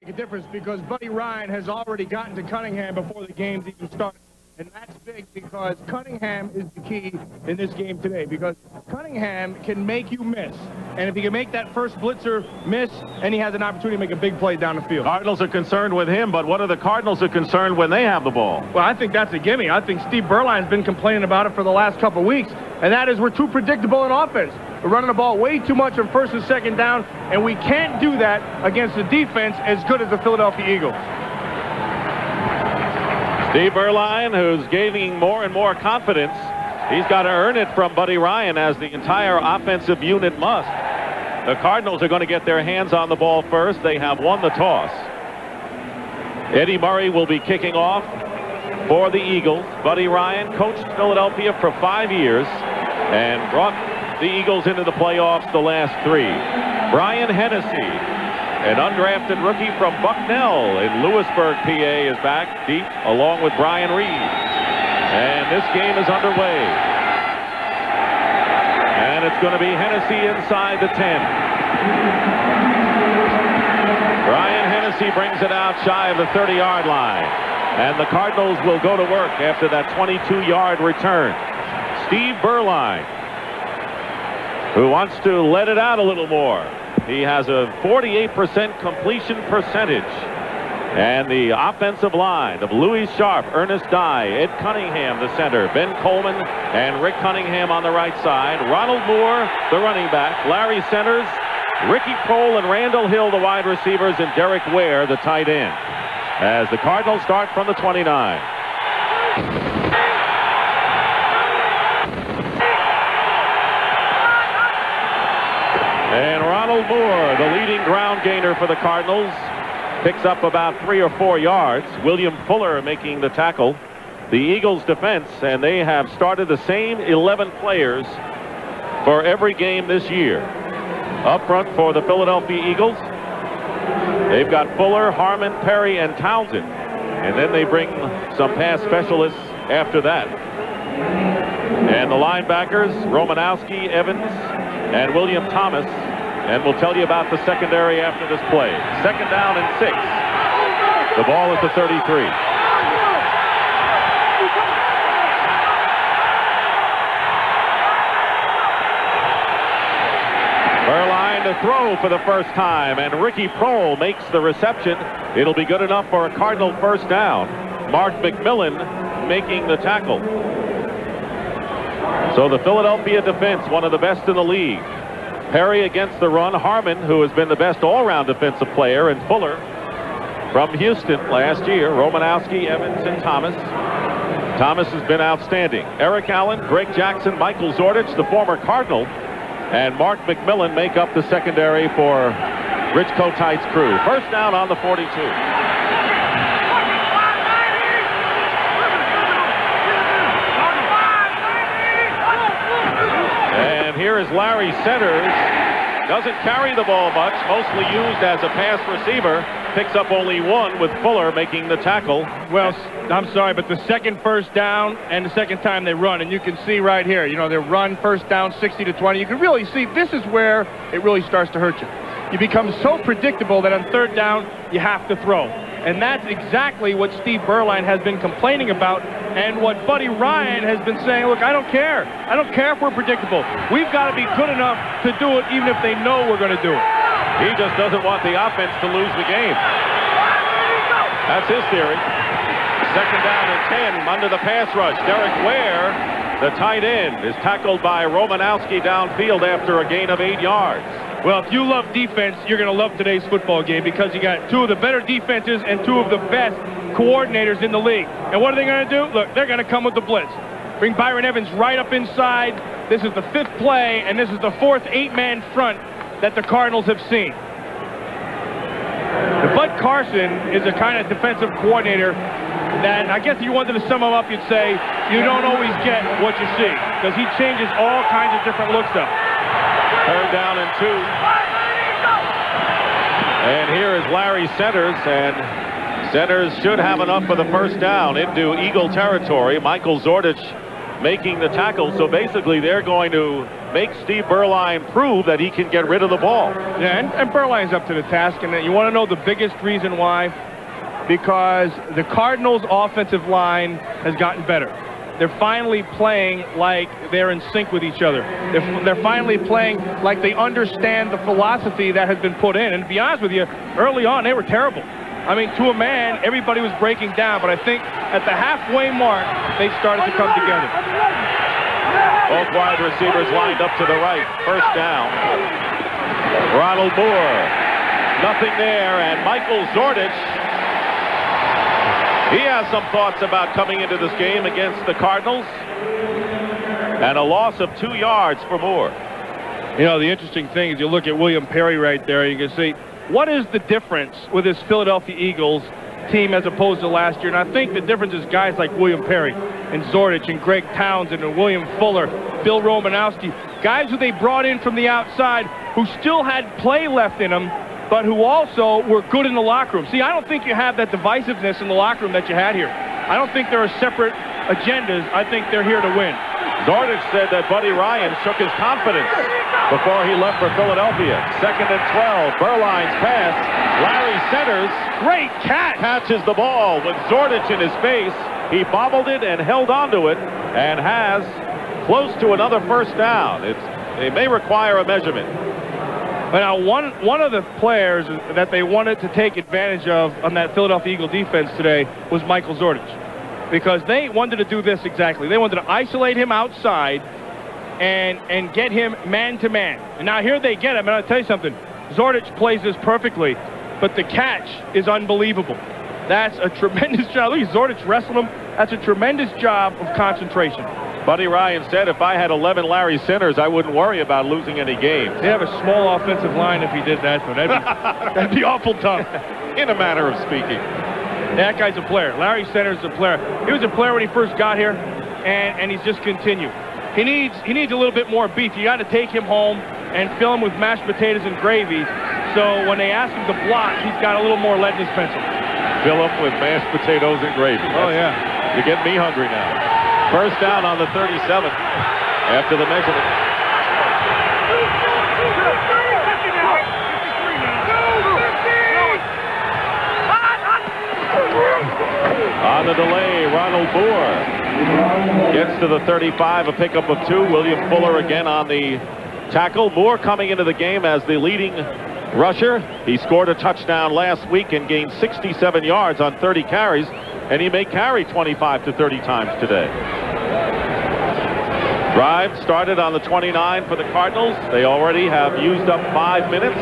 a difference because Buddy Ryan has already gotten to Cunningham before the game's even started. And that's big because Cunningham is the key in this game today because Cunningham can make you miss. And if he can make that first blitzer miss, and he has an opportunity to make a big play down the field. Cardinals are concerned with him, but what are the Cardinals are concerned when they have the ball? Well, I think that's a gimme. I think Steve Berline's been complaining about it for the last couple of weeks, and that is we're too predictable in offense. We're running the ball way too much on first and second down, and we can't do that against a defense as good as the Philadelphia Eagles. Steve Berline, who's gaining more and more confidence. He's got to earn it from Buddy Ryan, as the entire offensive unit must. The Cardinals are going to get their hands on the ball first. They have won the toss. Eddie Murray will be kicking off for the Eagles. Buddy Ryan coached Philadelphia for 5 years and brought the Eagles into the playoffs the last 3. Brian Hennessy, an undrafted rookie from Bucknell in Lewisburg, PA, is back deep along with Brian Reed. And this game is underway. And it's going to be Hennessy inside the 10. Brian Hennessy brings it out shy of the 30-yard line. And the Cardinals will go to work after that 22-yard return. Steve Berline, who wants to let it out a little more. He has a 48% completion percentage. And the offensive line of Louis Sharp, Ernest Dye, Ed Cunningham, the center, Ben Coleman, and Rick Cunningham on the right side. Ronald Moore, the running back. Larry Centers, Ricky Prohl, and Randall Hill, the wide receivers, and Derek Ware, the tight end. As the Cardinals start from the 29. And Ronald Moore, the leading ground gainer for the Cardinals, picks up about 3 or 4 yards. William Fuller making the tackle. The Eagles defense, and they have started the same 11 players for every game this year. Up front for the Philadelphia Eagles, they've got Fuller, Harmon, Perry, and Townsend. And then they bring some pass specialists after that. And the linebackers, Romanowski, Evans, and William Thomas. And we'll tell you about the secondary after this play. Second down and 6. The ball at the 33. Berline to throw for the first time, and Ricky Prohl makes the reception. It'll be good enough for a Cardinal first down. Mark McMillan making the tackle. So the Philadelphia defense, one of the best in the league. Perry against the run. Harmon, who has been the best all-around defensive player, and Fuller from Houston last year. Romanowski, Evans, and Thomas. Thomas has been outstanding. Eric Allen, Greg Jackson, Michael Zordich, the former Cardinal, and Mark McMillan make up the secondary for Rich Kotite's crew. First down on the 42. And here is Larry Centers. Doesn't carry the ball much, mostly used as a pass receiver. Picks up only 1 with Fuller making the tackle. Well, I'm sorry, but the second first down and the second time they run, and you can see right here, you know, they run first down 60 to 20. You can really see this is where it really starts to hurt you. You become so predictable that on third down, you have to throw. And that's exactly what Steve Berline has been complaining about, and what Buddy Ryan has been saying, look, I don't care. I don't care if we're predictable. We've got to be good enough to do it even if they know we're going to do it. He just doesn't want the offense to lose the game. That's his theory. Second down and 10 under the pass rush. Derek Ware, the tight end, is tackled by Romanowski downfield after a gain of 8 yards. Well, if you love defense, you're going to love today's football game because you got 2 of the better defenses and 2 of the best coordinators in the league. And what are they going to do? Look, they're going to come with the blitz. Bring Byron Evans right up inside. This is the 5th play, and this is the 4th 8-man front that the Cardinals have seen. Bud Carson is a kind of defensive coordinator that, I guess if you wanted to sum him up, you'd say you don't always get what you see because he changes all kinds of different looks up. Third down and 2. And here is Larry Centers, and Centers should have enough for the first down into Eagle territory. Michael Zordich making the tackle, so basically they're going to make Steve Berline prove that he can get rid of the ball. Yeah, and Berline's up to the task. And you want to know the biggest reason why? Because the Cardinals' offensive line has gotten better. They're finally playing like they're in sync with each other. They're finally playing like they understand the philosophy that has been put in. And to be honest with you, early on, they were terrible. I mean, to a man, everybody was breaking down. But I think at the halfway mark, they started to come together. Both wide receivers lined up to the right. First down. Ronald Moore. Nothing there. And Michael Zordich. He has some thoughts about coming into this game against the Cardinals. And a loss of 2 yards for Moore. You know, the interesting thing is you look at William Perry right there, you can see what is the difference with this Philadelphia Eagles team as opposed to last year. And I think the difference is guys like William Perry and Zordich and Greg Townsend and William Fuller, Bill Romanowski, guys who they brought in from the outside who still had play left in them, but who also were good in the locker room. See, I don't think you have that divisiveness in the locker room that you had here. I don't think there are separate agendas. I think they're here to win. Zordich said that Buddy Ryan shook his confidence before he left for Philadelphia. 2nd and 12. Berline's pass. Larry Centers. Great catch. Catches the ball with Zordich in his face. He bobbled it and held onto it and has close to another first down. It may require a measurement. But now, one of the players that they wanted to take advantage of on that Philadelphia Eagle defense today was Michael Zordich, because they wanted to do this exactly. They wanted to isolate him outside and get him man-to-man. And now here they get him, and I'll tell you something. Zordich plays this perfectly, but the catch is unbelievable. That's a tremendous job. Look at Zordich wrestling him. That's a tremendous job of concentration. Buddy Ryan said if I had 11 Larry Centers, I wouldn't worry about losing any games. They have a small offensive line if he did that, but that'd be awful tough. In a manner of speaking. That guy's a player. Larry Centers is a player. He was a player when he first got here, and he's just continued. He needs a little bit more beef. You got to take him home and fill him with mashed potatoes and gravy. So when they ask him to block, he's got a little more lead in his pencil. Fill him with mashed potatoes and gravy. Oh, yeah. You're getting me hungry now. First down on the 37 after the measurement. On the delay, Ronald Moore gets to the 35, a pickup of 2. William Fuller again on the tackle. Moore coming into the game as the leading rusher. He scored a touchdown last week and gained 67 yards on 30 carries, and he may carry 25 to 30 times today. Drive started on the 29 for the Cardinals. They already have used up 5 minutes.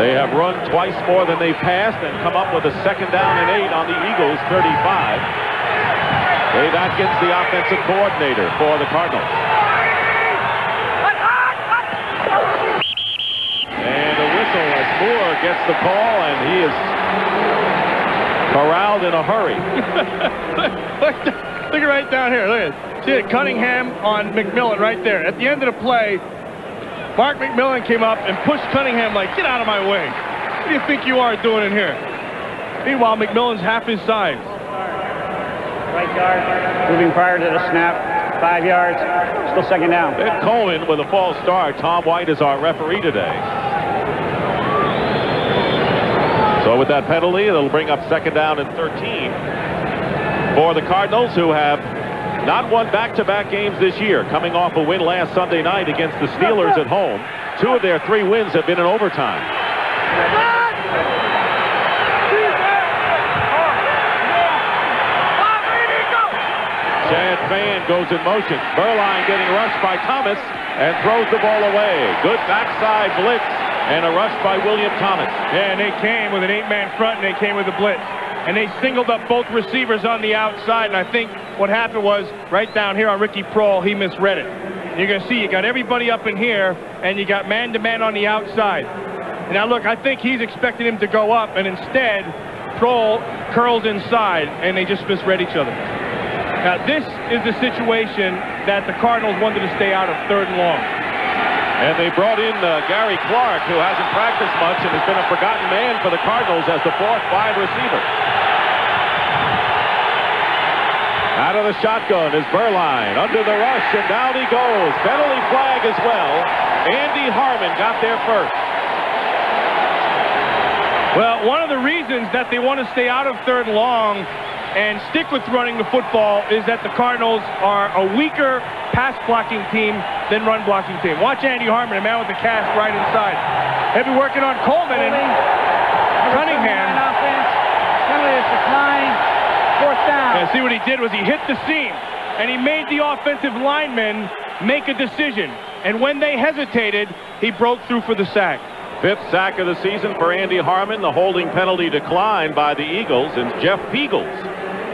They have run twice more than they passed and come up with a 2nd down and 8 on the Eagles' 35. Dave Atkins, the offensive coordinator for the Cardinals. And a whistle as Moore gets the call, and he is corralled in a hurry. Look right down here. Look at it. See it, Cunningham on McMillan right there. At the end of the play, Mark McMillan came up and pushed Cunningham like, get out of my way. What do you think you are doing in here? Meanwhile, McMillan's half his size. Right guard, moving prior to the snap, 5 yards, still 2nd down. Ben Cohen with a false start. Tom White is our referee today. So with that penalty, it'll bring up 2nd down and 13 for the Cardinals, who have not won back-to-back games this year, coming off a win last Sunday night against the Steelers at home. 2 of their 3 wins have been in overtime. Chad Fan goes in motion. Berline getting rushed by Thomas and throws the ball away. Good backside blitz and a rush by William Thomas. Yeah, and they came with an 8-man front, and they came with a blitz. And they singled up both receivers on the outside, and I think what happened was, right down here on Ricky Prohl, he misread it. You're going to see you got everybody up in here, and you got man-to-man on the outside. And now, look, I think he's expecting him to go up, and instead, Prohl curls inside, and they just misread each other. Now, this is the situation that the Cardinals wanted to stay out of 3rd and long. And they brought in Gary Clark, who hasn't practiced much and has been a forgotten man for the Cardinals as the 4th wide receiver. Out of the shotgun is Berline. Under the rush, and down he goes. Penalty flag as well. Andy Harmon got there first. Well, one of the reasons that they want to stay out of third and long and stick with running the football is that the Cardinals are a weaker pass-blocking team than run-blocking team. Watch Andy Harmon, a man with the cast right inside. He'll be working on Coleman and Cunningham. Penalty is declined. Fourth down. Yeah, see what he did was he hit the seam, and he made the offensive linemen make a decision. And when they hesitated, he broke through for the sack. 5th sack of the season for Andy Harmon. The holding penalty declined by the Eagles, and Jeff Peagles,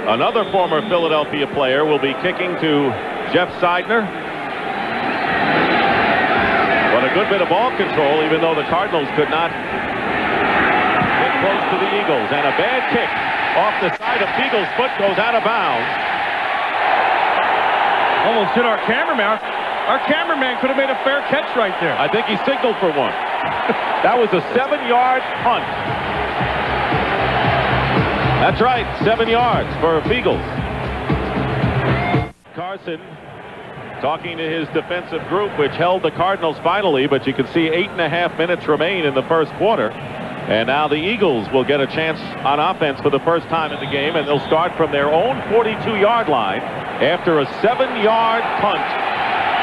another former Philadelphia player, will be kicking to Jeff Seidner. But a good bit of ball control, even though the Cardinals could not get close to the Eagles. And a bad kick off the side of Peagles' foot goes out of bounds. Almost hit our cameraman. Our cameraman could have made a fair catch right there. I think he signaled for one. That was a 7-yard punt. That's right, 7 yards for Peagles. Carson talking to his defensive group, which held the Cardinals finally, but you can see 8.5 minutes remain in the first quarter. And now the Eagles will get a chance on offense for the first time in the game, and they'll start from their own 42-yard line after a 7-yard punt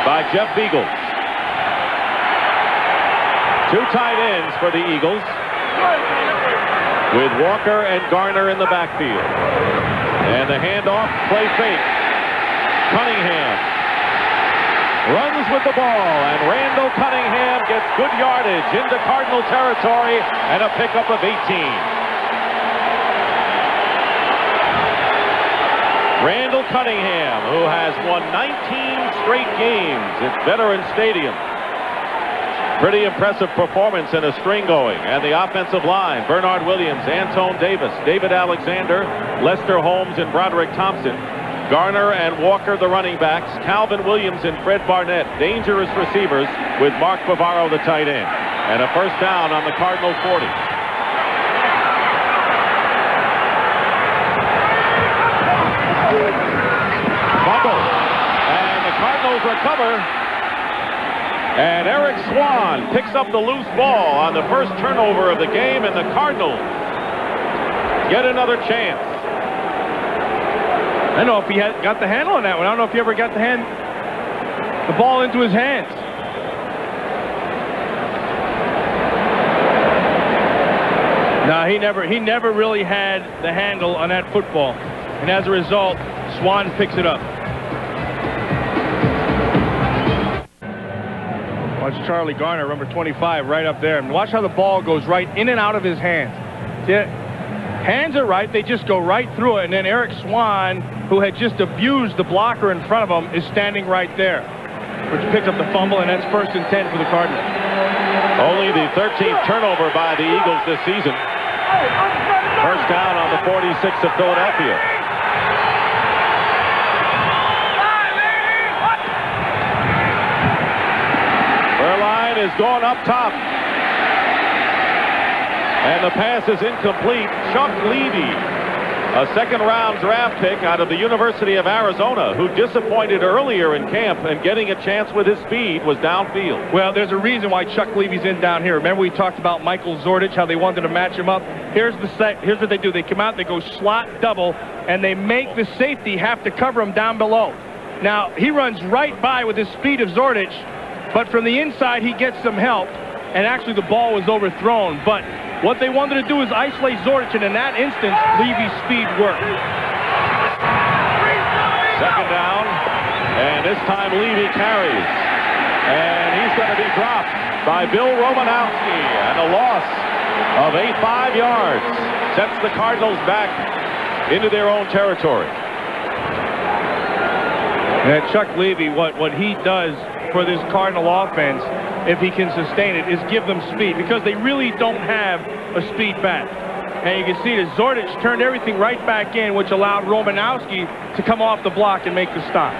by Jeff Peagles. 2 tight ends for the Eagles, with Walker and Garner in the backfield. And the handoff, play fake. Cunningham runs with the ball, and Randall Cunningham gets good yardage into Cardinal territory and a pickup of 18. Randall Cunningham, who has won 19 straight games at Veterans Stadium. Pretty impressive performance and a string going. And the offensive line, Bernard Williams, Antone Davis, David Alexander, Lester Holmes, and Broderick Thompson. Garner and Walker, the running backs. Calvin Williams and Fred Barnett, dangerous receivers, with Mark Bavaro, the tight end. And a first down on the Cardinal 40. Fumble. And the Cardinals recover. And Eric Swan picks up the loose ball on the first turnover of the game, and the Cardinals get another chance. I don't know if he got the handle on that one. I don't know if he ever got the ball into his hands. No, he never really had the handle on that football. And as a result, Swan picks it up. Watch Charlie Garner, number 25, right up there. And watch how the ball goes right in and out of his hands. See it? Hands are right. They just go right through it. And then Eric Swan, who had just abused the blocker in front of him, is standing right there, which picked up the fumble, and that's 1st and 10 for the Cardinals. Only the 13th turnover by the Eagles this season. First down on the 46 of Philadelphia. Berline is going up top. And the pass is incomplete. Chuck Levy, a 2nd-round draft pick out of the University of Arizona, who disappointed earlier in camp, and getting a chance with his speed was downfield. Well, there's a reason why Chuck Levy's in down here. Remember we talked about Michael Zordich, how they wanted to match him up? Here's what they do. They come out, they go slot double, and they make the safety have to cover him down below. Now, he runs right by with the speed of Zordich, but from the inside he gets some help, and actually the ball was overthrown. But what they wanted to do is isolate Zordich, and in that instance, Levy's speed worked. 2nd down, and this time Levy carries. And he's going to be dropped by Bill Romanowski, and a loss of 5 yards sets the Cardinals back into their own territory. And Chuck Levy, what he does for this Cardinal offense, if he can sustain it, is give them speed, because they really don't have a speed back. And you can see that Zordich turned everything right back in, which allowed Romanowski to come off the block and make the stop.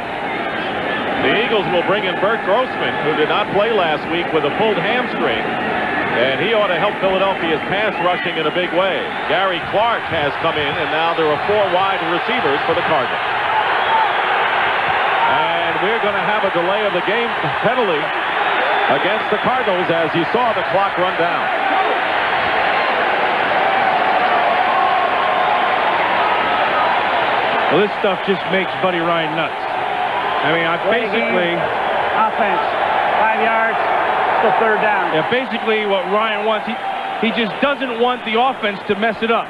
The Eagles will bring in Bert Grossman, who did not play last week with a pulled hamstring, and he ought to help Philadelphia's pass rushing in a big way. Gary Clark has come in, and now there are 4 wide receivers for the Cardinals. we're going to have a delay of the game penalty against the Cardinals as you saw the clock run down. Well, this stuff just makes Buddy Ryan nuts. I mean, basically... Offense, 5 yards, still third down. Yeah, basically what Ryan wants, he just doesn't want the offense to mess it up.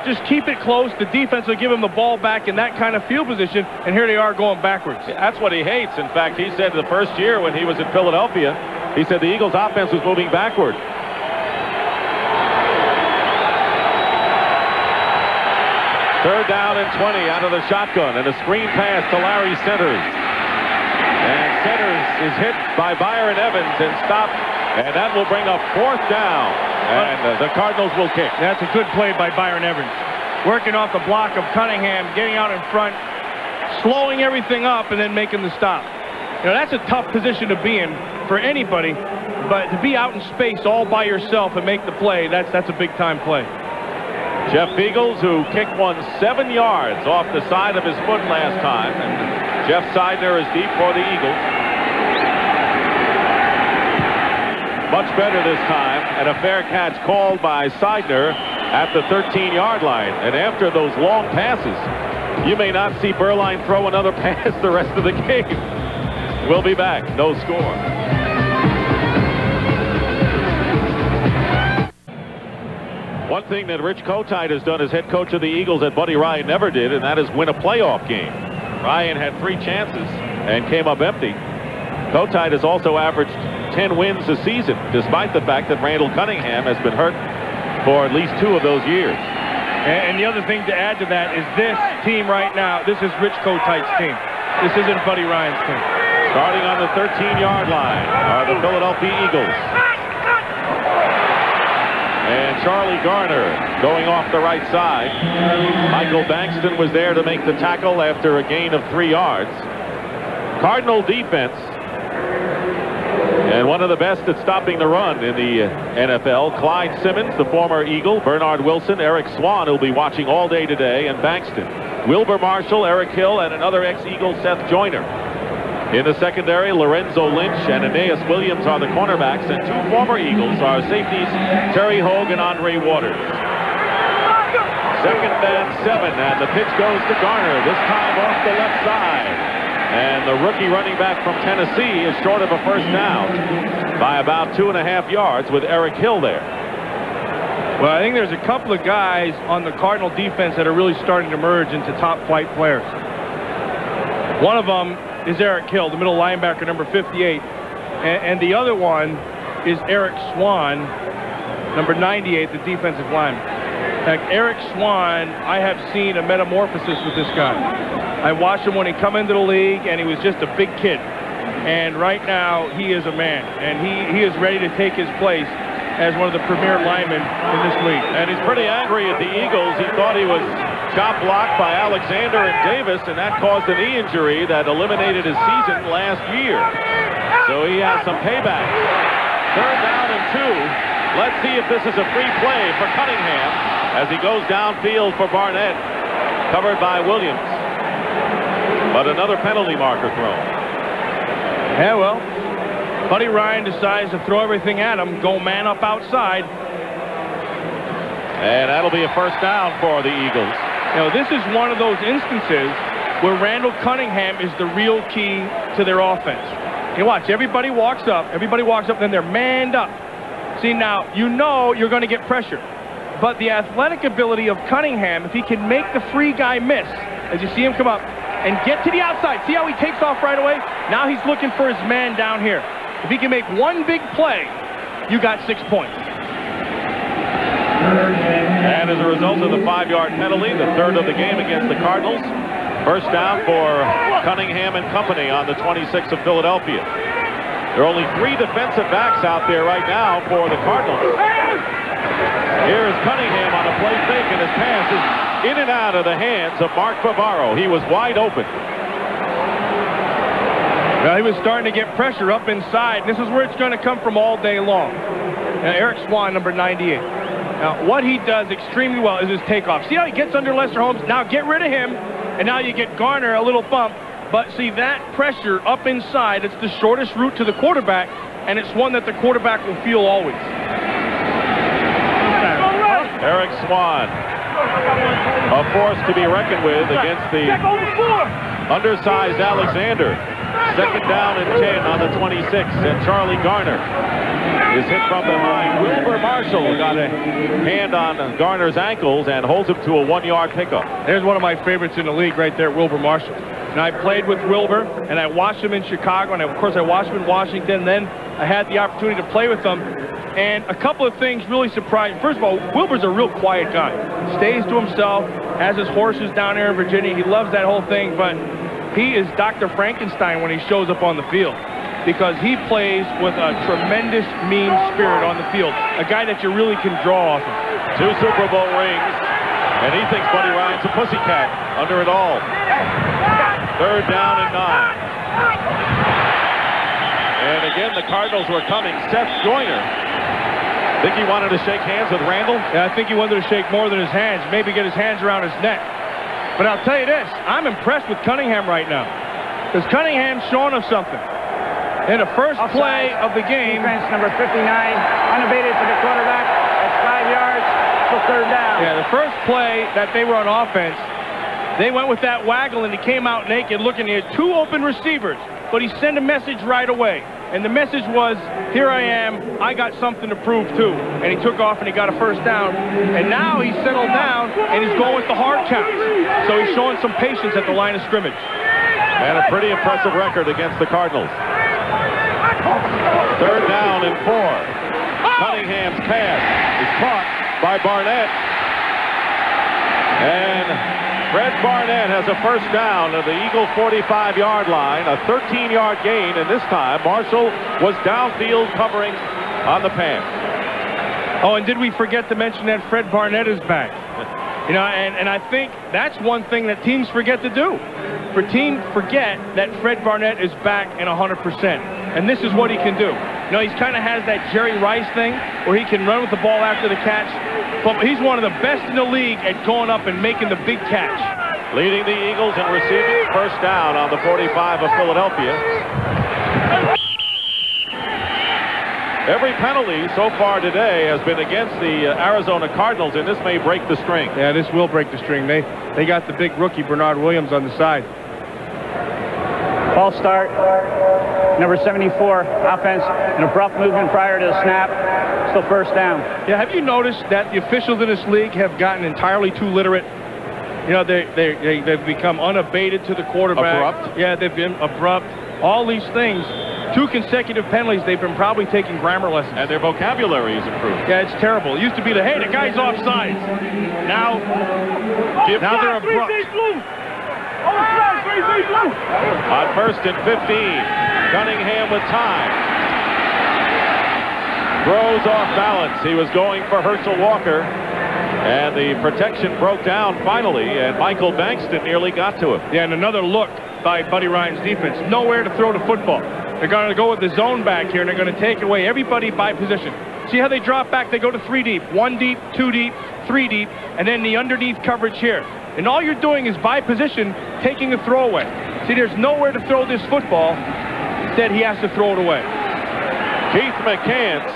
Just keep it close. The defense will give him the ball back in that kind of field position, and here they are going backwards. That's what he hates. In fact, he said the first year when he was in Philadelphia, he said the Eagles' offense was moving backward. Third down and 20 out of the shotgun, and a screen pass to Larry Centers. And Centers is hit by Byron Evans and stopped, and that will bring up fourth down. And the Cardinals will kick. That's a good play by Byron Evans. Working off the block of Cunningham, getting out in front, slowing everything up, and then making the stop. You know, that's a tough position to be in for anybody, but to be out in space all by yourself and make the play, that's a big-time play. Jeff Beagles, who kicked one 7 yards off the side of his foot last time, and Jeff Seidner is deep for the Eagles. Much better this time, and a fair catch called by Seidner at the 13-yard line. And after those long passes, you may not see Berline throw another pass the rest of the game. We'll be back. No score. One thing that Rich Kotite has done as head coach of the Eagles that Buddy Ryan never did, and that is win a playoff game. Ryan had 3 chances and came up empty. Kotite has also averaged 10 wins a season, despite the fact that Randall Cunningham has been hurt for at least 2 of those years. And the other thing to add to that is this team right now, this is Rich Kotite's team. This isn't Buddy Ryan's team. Starting on the 13-yard line are the Philadelphia Eagles. And Charlie Garner going off the right side. Michael Bankston was there to make the tackle after a gain of 3 yards. Cardinal defense, and one of the best at stopping the run in the NFL. Clyde Simmons, the former Eagle, Bernard Wilson, Eric Swan, who'll be watching all day today, and Bankston. Wilbur Marshall, Eric Hill, and another ex-Eagle, Seth Joyner. In the secondary, Lorenzo Lynch and Aeneas Williams are the cornerbacks, and 2 former Eagles are safeties, Terry Hogue and Andre Waters. Second and 7, and the pitch goes to Garner, this time off the left side. And the rookie running back from Tennessee is short of a first down by about 2.5 yards with Eric Hill there. Well, I think there's a couple of guys on the Cardinal defense that are really starting to merge into top-flight players. One of them is Eric Hill, the middle linebacker, number 58. And the other one is Eric Swan, number 98, the defensive lineman. In fact, Eric Swan, I have seen a metamorphosis with this guy. I watched him when he come into the league, and he was just a big kid. And right now, he is a man, and he is ready to take his place as one of the premier linemen in this league. And he's pretty angry at the Eagles. He thought he was chop blocked by Alexander and Davis, and that caused a knee injury that eliminated his season last year. So he has some payback. Third down and 2. Let's see if this is a free play for Cunningham as he goes downfield for Barnett, covered by Williams. But another penalty marker thrown. Yeah, well, Buddy Ryan decides to throw everything at him, go man up outside. And that'll be a first down for the Eagles. You know, this is one of those instances where Randall Cunningham is the real key to their offense. You watch, everybody walks up, then they're manned up. See, now, you know you're going to get pressure. But the athletic ability of Cunningham, if he can make the free guy miss, as you see him come up, and get to the outside. See how he takes off right away? Now he's looking for his man down here. If he can make one big play, you got 6 points. And as a result of the 5-yard penalty, the third of the game against the Cardinals, first down for Cunningham and company on the 26 of Philadelphia. There are only 3 defensive backs out there right now for the Cardinals. Here is Cunningham on a play fake, and his pass is in and out of the hands of Mark Bavaro. He was wide open. Well, he was starting to get pressure up inside. This is where it's going to come from all day long. Now, Eric Swan, number 98. Now, what he does extremely well is his takeoff. See how he gets under Lester Holmes? Now get rid of him, and now you get Garner a little bump, But see, that pressure up inside, it's the shortest route to the quarterback, and it's one that the quarterback will feel always. Eric Swan, a force to be reckoned with against the undersized Alexander. Second down and 10 on the 26, and Charlie Garner is hit from behind. Wilbur Marshall got a hand on Garner's ankles and holds him to a 1-yard pickup. There's one of my favorites in the league right there, Wilbur Marshall. And I played with Wilbur, and I watched him in Chicago, and of course I watched him in Washington. Then I had the opportunity to play with him, and a couple of things really surprised. First of all, Wilbur's a real quiet guy. Stays to himself, has his horses down there in Virginia. He loves that whole thing, but he is Dr. Frankenstein when he shows up on the field, because he plays with a tremendous mean spirit on the field. A guy that you really can draw off of. 2 Super Bowl rings, and he thinks Buddy Ryan's a pussycat under it all. Third down and 9. And again, the Cardinals were coming. Seth Joyner. Think he wanted to shake hands with Randall? Yeah, I think he wanted to shake more than his hands. Maybe get his hands around his neck. But I'll tell you this, I'm impressed with Cunningham right now, because Cunningham's showing us something. In the first play of the game, defense number 59, unabated to the quarterback. That's 5 yards for third down. Yeah, the first play that they were on offense, they went with that waggle, and he came out naked looking. He had 2 open receivers, but he sent a message right away. And the message was, here I am, I got something to prove too. And he took off and he got a first down. And now he's settled down and he's going with the hard counts. So he's showing some patience at the line of scrimmage. And a pretty impressive record against the Cardinals. Third down and 4. Cunningham's pass is caught by Barnett. And Fred Barnett has a first down at the Eagle 45-yard line, a 13-yard gain, and this time Marshall was downfield covering on the pass. Oh, and did we forget to mention that Fred Barnett is back? You know, and I think that's one thing that teams forget to do. Teams forget that Fred Barnett is back in 100%, and this is what he can do. You know, he kind of has that Jerry Rice thing where he can run with the ball after the catch, but he's one of the best in the league at going up and making the big catch. Leading the Eagles in receiving, first down on the 45 of Philadelphia. Every penalty so far today has been against the Arizona Cardinals, and this may break the string. Yeah, this will break the string. They got the big rookie Bernard Williams on the side. False start. Number 74, offense, an abrupt movement prior to the snap. Still first down. Yeah, have you noticed that the officials in this league have gotten entirely too literate? You know, they've become unabated to the quarterback. Abrupt? Yeah, they've been abrupt. All these things. 2 consecutive penalties, they've been probably taking grammar lessons. And their vocabulary is improved. Yeah, it's terrible. It used to be hey, the guy's offside. Now they're abrupt. On first and 15, Cunningham with time. Throws off balance. He was going for Herschel Walker, and the protection broke down finally, and Michael Bankston nearly got to him. Yeah, and another look by Buddy Ryan's defense. Nowhere to throw the football. They're going to go with the zone back here, and they're going to take away everybody by position. See how they drop back? They go to 3 deep, 1 deep, 2 deep, 3 deep, and then the underneath coverage here. And all you're doing is by position taking a throw away. See, there's nowhere to throw this football. Instead, he has to throw it away. Keith McCants,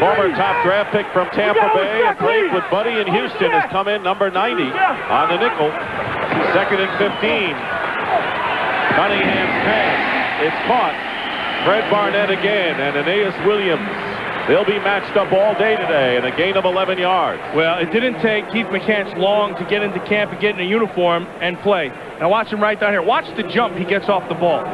former top draft pick from Tampa Bay and played with Buddy in Houston, has come in number 90 on the nickel. Second and 15. Cunningham's pass. It's caught. Fred Barnett again and Aeneas Williams. They'll be matched up all day today in a gain of 11 yards. Well, it didn't take Keith McCants long to get into camp and get in a uniform and play. Now watch him right down here. Watch the jump he gets off the ball.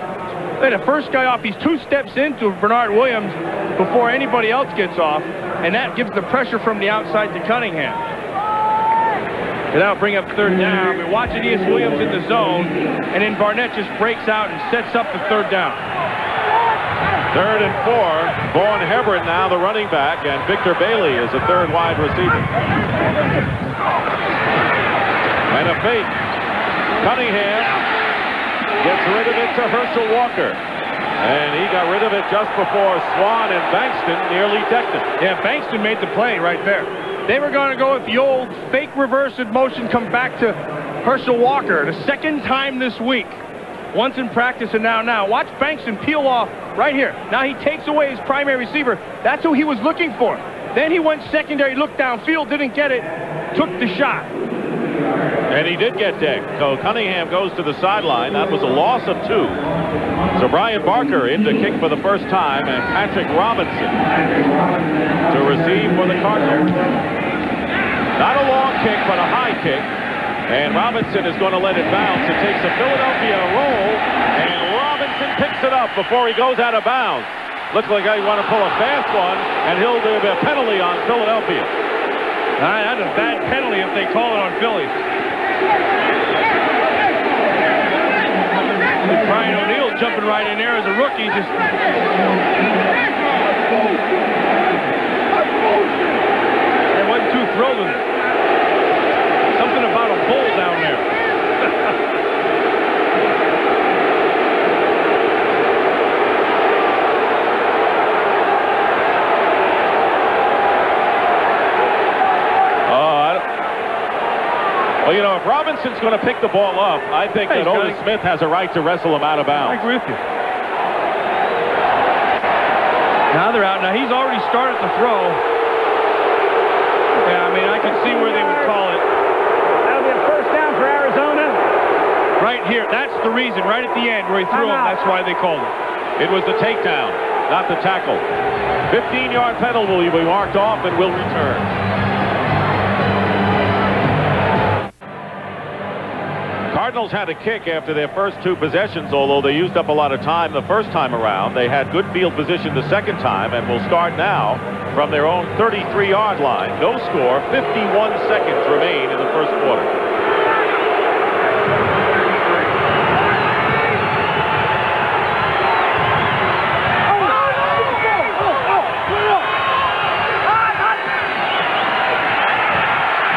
Look, the first guy off, he's 2 steps into Bernard Williams before anybody else gets off, and that gives the pressure from the outside to Cunningham. And that'll bring up third down. We're watching Aeneas Williams in the zone, and then Barnett just breaks out and sets up the third down. Third and 4. Vaughn Hebron now the running back, and Victor Bailey is the third wide receiver. And a fake. Cunningham gets rid of it to Herschel Walker. And he got rid of it just before Swan and Bankston nearly decked him. Yeah, Bankston made the play right there. They were going to go with the old fake reverse in motion, come back to Herschel Walker. The second time this week. once in practice and now. Watch Bankson peel off right here. Now he takes away his primary receiver. That's who he was looking for. Then he went secondary, looked downfield, didn't get it, took the shot. And he did get decked. So Cunningham goes to the sideline. That was a loss of 2. So Brian Barker in to kick for the first time, and Patrick Robinson to receive for the Cardinals. Not a long kick, but a high kick. And Robinson is going to let it bounce. It takes a Philadelphia roll, and Robinson picks it up before he goes out of bounds. Looks like I want to pull a fast one, and he'll do a penalty on Philadelphia. That's a bad penalty if they call it on Philly. Brian O'Neill's jumping right in there as a rookie. Just I wasn't too thrilled with it. Something about a bull down there. Well, you know, if Robinson's going to pick the ball up, I think that Otis Smith has a right to wrestle him out of bounds. I agree with you. Now they're out. Now he's already started to throw. Yeah, I mean, I can see where they would call it. That'll be a first down for Arizona. Right here. That's the reason. Right at the end where he threw him. That's why they called it. It was the takedown, not the tackle. 15-yard penalty will be marked off and will return. Cardinals had a kick after their first 2 possessions, although they used up a lot of time the first time around. They had good field position the second time and will start now from their own 33-yard line. No score, 51 seconds remain in the first quarter.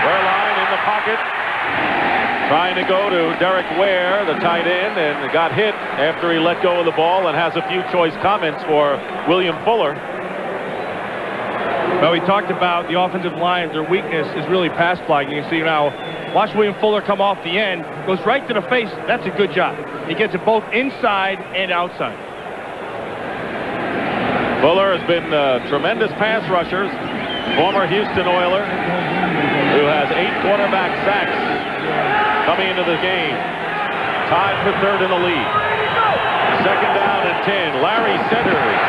Wehrlein in the pocket. Trying to go to Derek Ware, the tight end, and got hit after he let go of the ball, and has a few choice comments for William Fuller. Well, we talked about the offensive line. Their weakness is really pass blocking. You can see now, watch William Fuller come off the end, goes right to the face. That's a good job. He gets it both inside and outside. Fuller has been a tremendous pass rusher, former Houston Oiler, who has 8 quarterback sacks coming into the game. Tied for 3rd in the league. 2nd down and 10. Larry centers.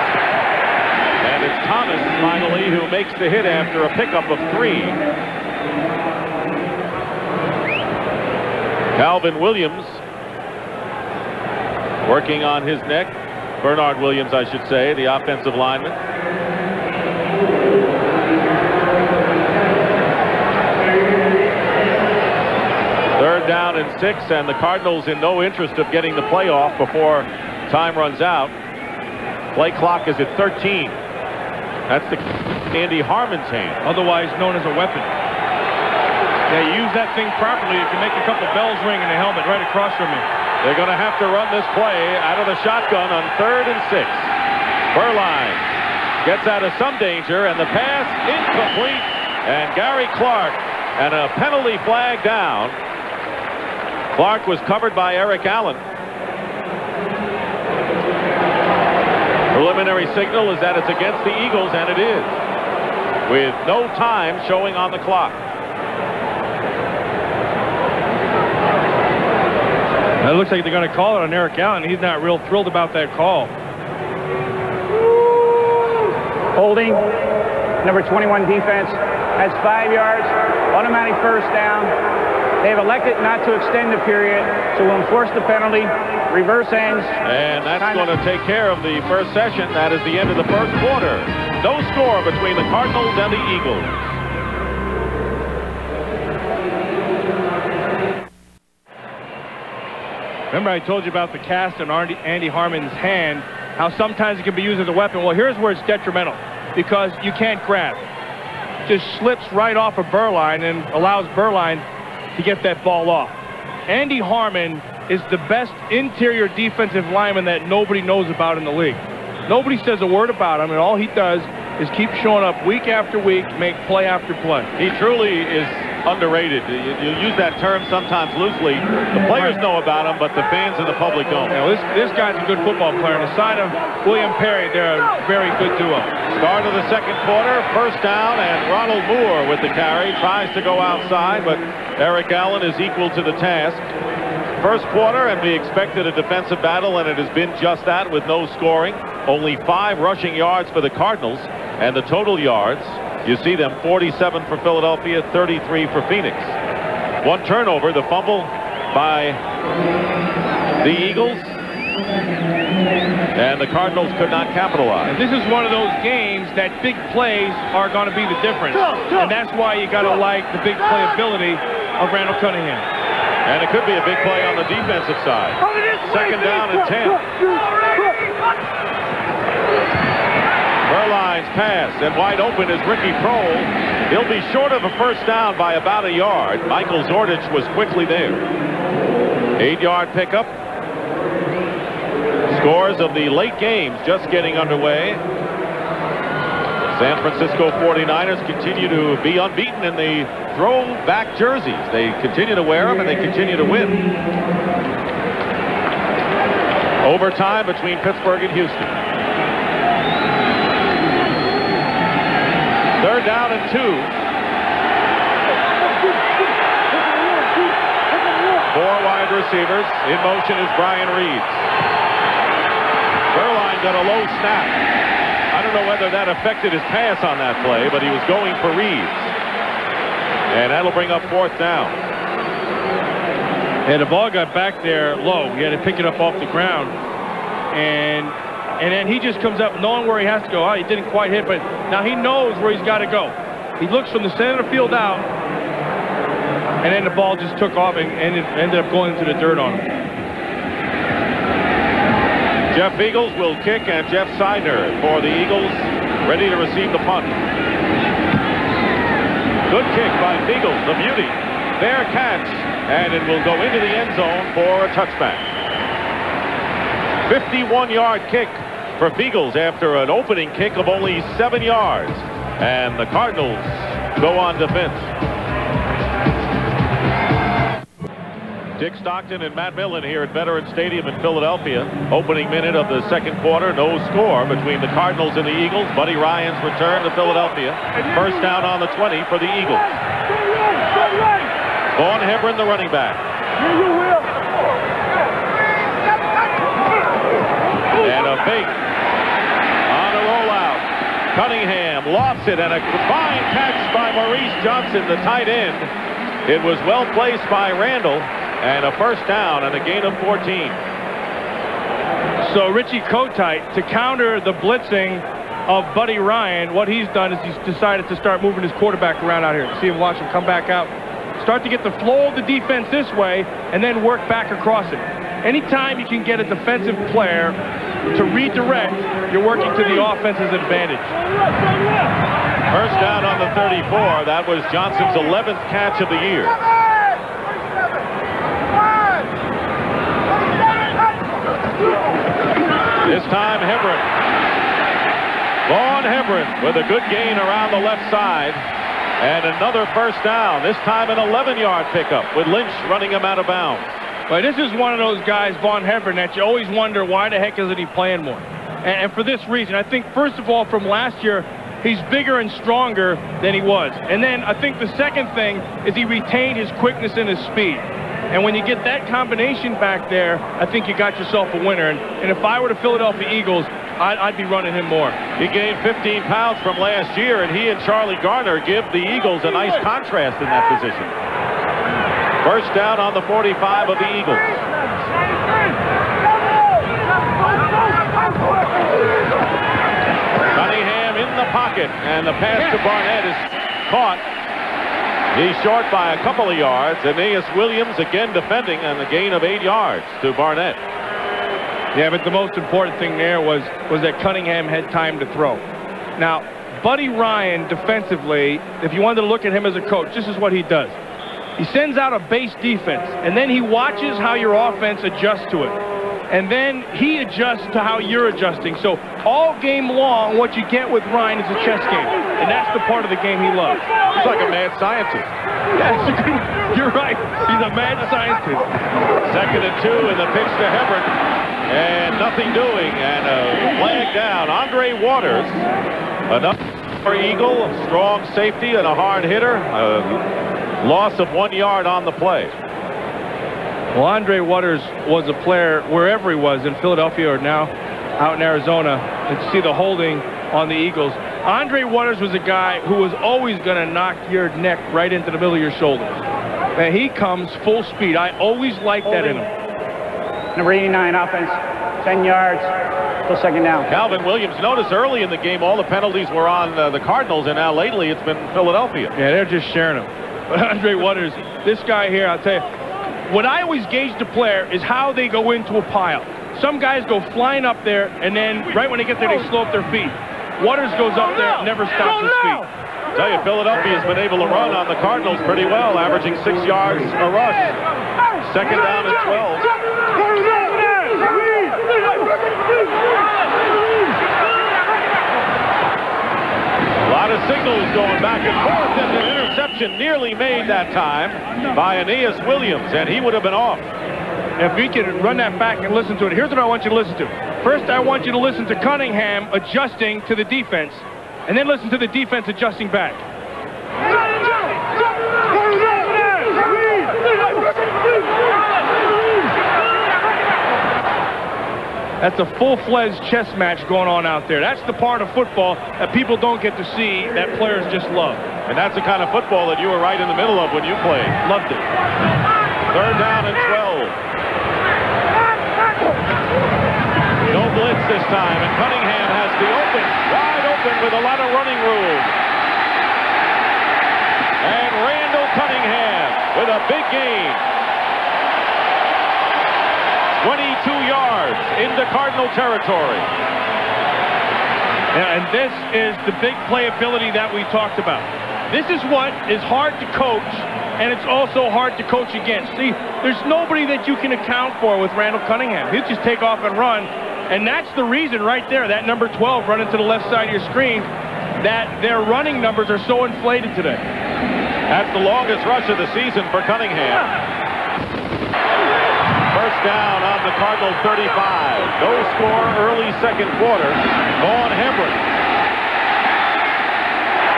And it's Thomas finally who makes the hit after a pickup of 3. Calvin Williams working on his neck. Bernard Williams, I should say, the offensive lineman. Third down and 6, and the Cardinals in no interest of getting the playoff before time runs out. Play clock is at 13. That's the Andy Harmon's hand, otherwise known as a weapon. Yeah, you use that thing properly, you can make a couple bells ring in the helmet right across from you. They're going to have to run this play out of the shotgun on 3rd and 6. Wehrlein gets out of some danger, and the pass incomplete, and Gary Clark, and a penalty flag down. Clark was covered by Eric Allen. Preliminary signal is that it's against the Eagles, and it is, with no time showing on the clock. It looks like they're going to call it on Eric Allen. He's not real thrilled about that call. Holding. Number 21 defense has 5 yards. Automatic first down. They've elected not to extend the period, so we'll enforce the penalty. Reverse ends. And that's going to take care of the first session. That is the end of the first quarter. No score between the Cardinals and the Eagles. Remember I told you about the cast on Andy Harmon's hand, how sometimes it can be used as a weapon. Well, here's where it's detrimental, because you can't grab. It just slips right off of Beuerlein and allows Beuerlein to get that ball off. Andy Harmon is the best interior defensive lineman that nobody knows about in the league. Nobody says a word about him, and all he does is keep showing up week after week, make play after play. He truly is underrated. You use that term sometimes loosely. The players know about him, but the fans and the public don't. You know, this guy's a good football player. On the side of William Perry, they're a very good duo. Start of the second quarter, first down, and Ronald Moore with the carry. Tries to go outside, but Eric Allen is equal to the task. First quarter, and we expected a defensive battle, and it has been just that with no scoring. Only 5 rushing yards for the Cardinals, and the total yards, you see them, 47 for Philadelphia, 33 for Phoenix. 1 turnover, the fumble by the Eagles, and the Cardinals could not capitalize. This is one of those games that big plays are going to be the difference, and that's why you got to like the big playability of Randall Cunningham. And it could be a big play on the defensive side. Second down and 10. Berline's pass, and wide open is Ricky Prohl. He'll be short of a first down by about a yard. Michael Zordich was quickly there. 8-yard pickup. Scores of the late games just getting underway. San Francisco 49ers continue to be unbeaten in the throwback jerseys. They continue to wear them, and they continue to win. Overtime between Pittsburgh and Houston. Third down and 2. 4 wide receivers. In motion is Brian Reeds. Berline got a low snap. I don't know whether that affected his pass on that play, but he was going for Reeds. And that'll bring up 4th down. And the ball got back there low. He had to pick it up off the ground. And then he just comes up knowing where he has to go. Oh, he didn't quite hit, but now he knows where he's got to go. He looks from the center of the field out, and then the ball just took off and ended up going into the dirt on him. Jeff Eagles will kick, and Jeff Seidner for the Eagles, ready to receive the punt. Good kick by Eagles, the beauty. Fair catch, and it will go into the end zone for a touchback. 51-yard kick for Eagles after an opening kick of only 7 yards. And the Cardinals go on defense. Dick Stockton and Matt Millen here at Veterans Stadium in Philadelphia. Opening minute of the second quarter, no score between the Cardinals and the Eagles. Buddy Ryan's return to Philadelphia. First down on the 20 for the Eagles. Vaughn Hebron, the running back. And a fake on a rollout. Cunningham lost it, and a fine catch by Maurice Johnson, the tight end. It was well placed by Randall, and a first down and a gain of 14. So Richie Kotite, to counter the blitzing of Buddy Ryan, what he's done is he's decided to start moving his quarterback around out here. See him, watch him come back out. Start to get the flow of the defense this way, and then work back across it. Anytime you can get a defensive player to redirect, you're working to the offense's advantage. First down on the 34. That was Johnson's 11th catch of the year. This time Hebron. Vaughn Hebron with a good gain around the left side. And another first down. This time an 11-yard pickup with Lynch running him out of bounds. But this is one of those guys, Vaughn Hebron, that you always wonder why the heck isn't he playing more? And for this reason, I think first of all from last year, he's bigger and stronger than he was. And then I think the second thing is he retained his quickness and his speed. And when you get that combination back there, I think you got yourself a winner. And if I were the Philadelphia Eagles, I'd be running him more. He gained 15 pounds from last year, and he and Charlie Garner give the Eagles a nice contrast in that position. First down on the 45 of the Eagles. Cunningham in the pocket, and the pass to Barnett is caught. He's short by a couple of yards. Aeneas Williams again defending, and a gain of 8 yards to Barnett. Yeah, but the most important thing there was that Cunningham had time to throw. Now, Buddy Ryan defensively, if you wanted to look at him as a coach, this is what he does. He sends out a base defense, and then he watches how your offense adjusts to it. And then he adjusts to how you're adjusting. So all game long, what you get with Ryan is a chess game. And that's the part of the game he loves. He's like a mad scientist. Yeah, you're right. He's a mad scientist. 2nd and 2 in the pitch to Hebron. And nothing doing. And a flag down. Andre Waters. Another Eagle. A strong safety and a hard hitter. Loss of 1 yard on the play. Well, Andre Waters was a player wherever he was, in Philadelphia or now out in Arizona. And to see the holding on the Eagles. Andre Waters was a guy who was always going to knock your neck right into the middle of your shoulders. And he comes full speed. I always liked that in him. Number 89, offense, 10 yards, till 2nd down. Calvin Williams, notice early in the game all the penalties were on the Cardinals, and now lately it's been Philadelphia. Yeah, they're just sharing them. But Andre Waters, this guy here, I'll tell you, what I always gauge the player is how they go into a pile. Some guys go flying up there, and then right when they get there, they slow up their feet. Waters goes up there and never stops his feet. I tell you, Philadelphia's been able to run on the Cardinals pretty well, averaging 6 yards a rush. 2nd down and 12. A lot of signals going back and forth, and the interception nearly made that time by Aeneas Williams, and he would have been off. If we can run that back and listen to it, here's what I want you to listen to. First, I want you to listen to Cunningham adjusting to the defense, and then listen to the defense adjusting back. That's a full-fledged chess match going on out there. That's the part of football that people don't get to see that players just love. And that's the kind of football that you were right in the middle of when you played. Loved it. 3rd down and 12. No blitz this time, and Cunningham has the wide open with a lot of running room. And Randall Cunningham with a big gain. 22 yards into Cardinal territory. Yeah, and this is the big playability that we talked about. This is what is hard to coach, and it's also hard to coach against. See, there's nobody that you can account for with Randall Cunningham. He'll just take off and run, and that's the reason right there, that number 12 running to the left side of your screen, that their running numbers are so inflated today. That's the longest rush of the season for Cunningham. First down on the Cardinal 35. No score early 2nd quarter. Vaughn Hebron.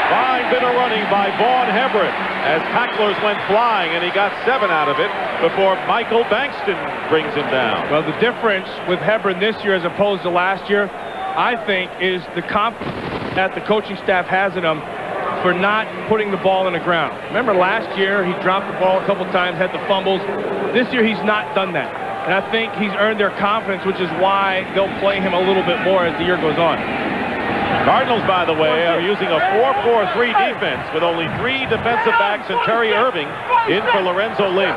Fine bit of running by Vaughn Hebron as tacklers went flying, and he got 7 out of it before Michael Bankston brings him down. Well, the difference with Hebron this year as opposed to last year, I think, is the confidence that the coaching staff has in him for not putting the ball in the ground. Remember last year, he dropped the ball a couple times, had the fumbles. This year, he's not done that. And I think he's earned their confidence, which is why they'll play him a little bit more as the year goes on. Cardinals, by the way, are using a 4-4-3 defense with only 3 defensive backs and Terry Irving in for Lorenzo Lynch.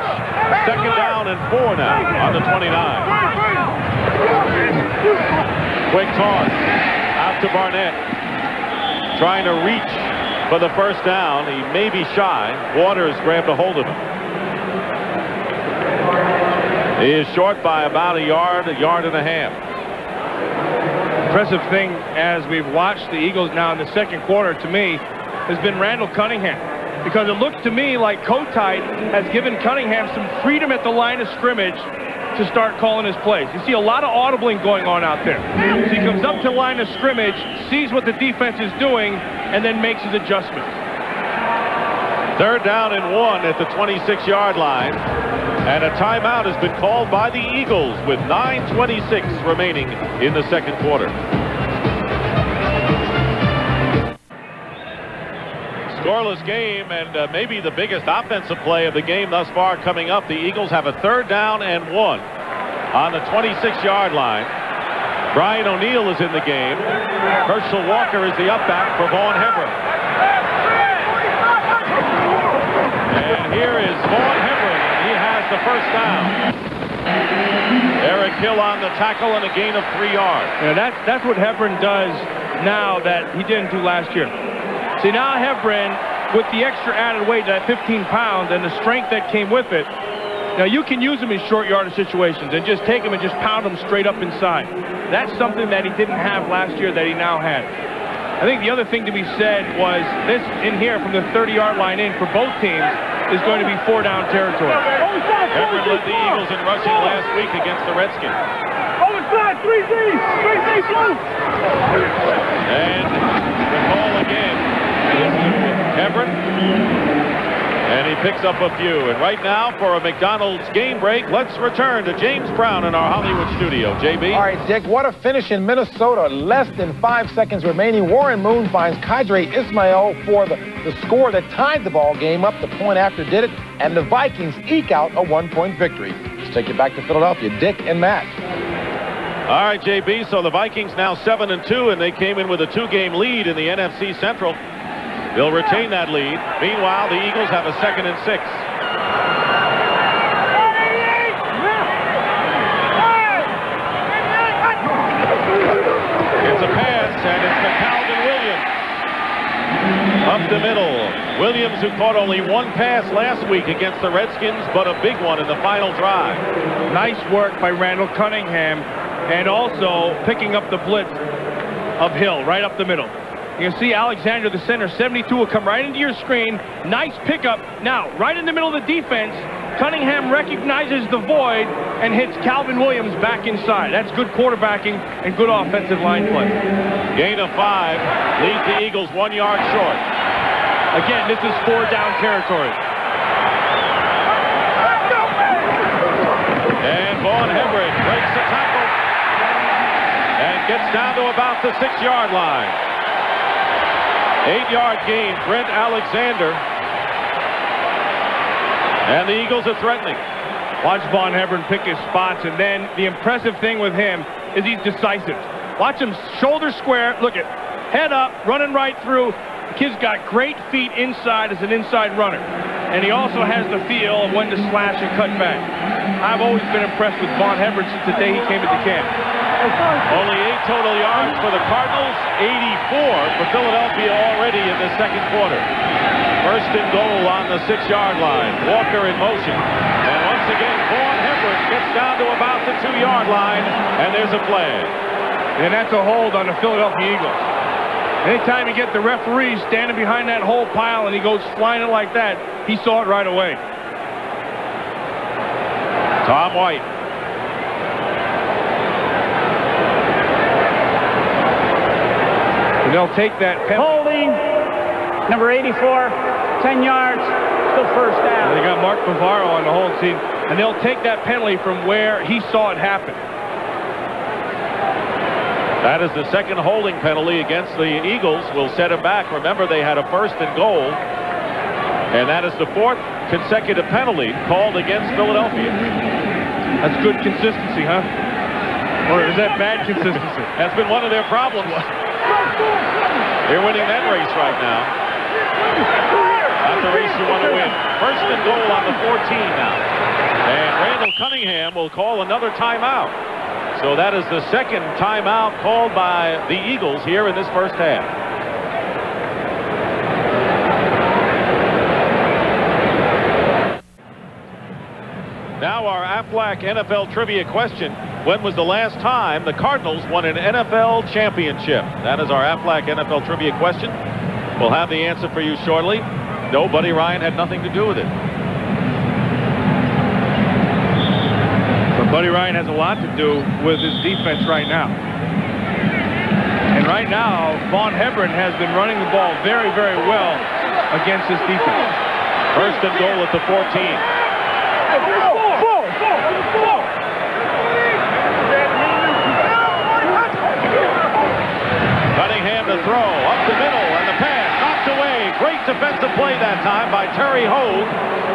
2nd down and 4 now on the 29. Quick toss out to Barnett. Trying to reach for the first down. He may be shy. Waters grabbed a hold of him. He is short by about a yard and a half. Impressive thing as we've watched the Eagles now in the 2nd quarter, to me, has been Randall Cunningham. Because it looked to me like Kotite has given Cunningham some freedom at the line of scrimmage to start calling his plays. You see a lot of audibling going on out there. So he comes up to the line of scrimmage, sees what the defense is doing, and then makes his adjustment. 3rd down and 1 at the 26-yard line. And a timeout has been called by the Eagles with 9:26 remaining in the 2nd quarter. Scoreless game, and maybe the biggest offensive play of the game thus far coming up. The Eagles have a 3rd down and 1 on the 26-yard line. Brian O'Neill is in the game. Herschel Walker is the upback for Vaughn Hebron. And here is Vaughn Hebron. He has the first down. Eric Hill on the tackle and a gain of 3 yards. Yeah, that's what Hebron does now that he didn't do last year. See, now Hebron, with the extra added weight, that 15 pounds, and the strength that came with it, now you can use him in short yardage situations and just take him and just pound him straight up inside. That's something that he didn't have last year that he now had. I think the other thing to be said was this in here from the 30-yard line in for both teams is going to be 4-down territory. Everett led the Eagles in rushing last week against the Redskins. And the call again is to Everett. And he picks up a few. And right now, for a McDonald's game break, let's return to James Brown in our Hollywood studio. JB? All right, Dick, what a finish in Minnesota. Less than 5 seconds remaining. Warren Moon finds Qadry Ismail for the score that tied the ball game up. The point after did it. And the Vikings eke out a 1-point victory. Let's take you back to Philadelphia. Dick and Matt. All right, JB, so the Vikings now 7-2, and they came in with a 2-game lead in the NFC Central. They'll retain that lead. Meanwhile, the Eagles have a 2nd and 6. It's a pass, and it's to Calvin Williams. Up the middle. Williams, who caught only 1 pass last week against the Redskins, but a big one in the final drive. Nice work by Randall Cunningham, and also picking up the blitz of Hill right up the middle. You can see Alexander, the center, 72, will come right into your screen. Nice pickup. Now, right in the middle of the defense, Cunningham recognizes the void and hits Calvin Williams back inside. That's good quarterbacking and good offensive line play. Gain of 5 leads the Eagles 1 yard short. Again, this is 4-down territory. And Vaughn Everett breaks the tackle and gets down to about the 6-yard line. 8-yard gain, Brent Alexander. And the Eagles are threatening. Watch Vaughn Everett pick his spots, and then the impressive thing with him is he's decisive. Watch him shoulder square, look at, head up, running right through. The kid's got great feet inside as an inside runner. And he also has the feel of when to slash and cut back. I've always been impressed with Vaughn Everett since the day he came into camp. Only 8 total yards for the Cardinals, 84 for Philadelphia already in the second quarter. First and goal on the 6-yard line. Walker in motion. And once again, Vaughn Everett gets down to about the 2-yard line, and there's a flag. And that's a hold on the Philadelphia Eagles. Anytime you get the referee standing behind that whole pile and he goes flying it like that, he saw it right away. Tom White. And they'll take that penalty. Holding, number 84, 10 yards, still first down. And they got Mark Bavaro on the hold scene, and they'll take that penalty from where he saw it happen. That is the second holding penalty against the Eagles. Will set him back. Remember, they had a first and goal, and that is the 4th consecutive penalty called against Philadelphia. That's good consistency, huh? Or is that bad consistency? That's been one of their problems. They're winning that race right now. That's the race you want to win. First and goal on the 14 now. And Randall Cunningham will call another timeout. So that is the second timeout called by the Eagles here in this first half. Now our Aflac NFL trivia question. When was the last time the Cardinals won an NFL championship? That is our Aflac NFL trivia question. We'll have the answer for you shortly. No, Buddy Ryan had nothing to do with it. But Buddy Ryan has a lot to do with his defense right now. And right now, Vaughn Everett has been running the ball very, very well against this defense. First and goal at the 14. Cunningham to throw, up the middle, and the pass knocked away. Great defensive play that time by Terry Hogue.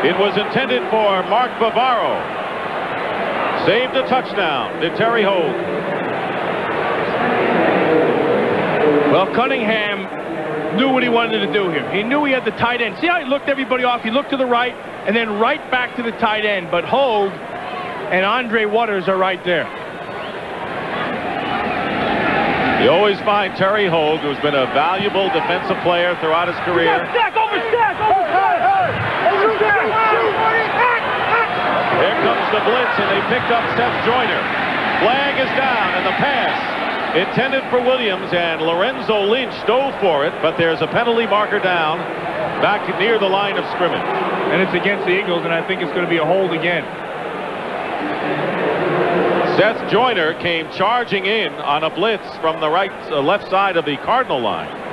It was intended for Mark Bavaro. Saved a touchdown, did Terry Hogue. Well, Cunningham knew what he wanted to do here. He knew he had the tight end. See how he looked everybody off? He looked to the right and then right back to the tight end. But Hogue and Andre Waters are right there. You always find Terry Hogue, who's been a valuable defensive player throughout his career. Here comes the blitz, and they picked up Seth Joyner. Flag is down, and the pass intended for Williams, and Lorenzo Lynch dove for it, but there's a penalty marker down back near the line of scrimmage. And it's against the Eagles, and I think it's going to be a hold again. Seth Joyner came charging in on a blitz from the left side of the Cardinal line.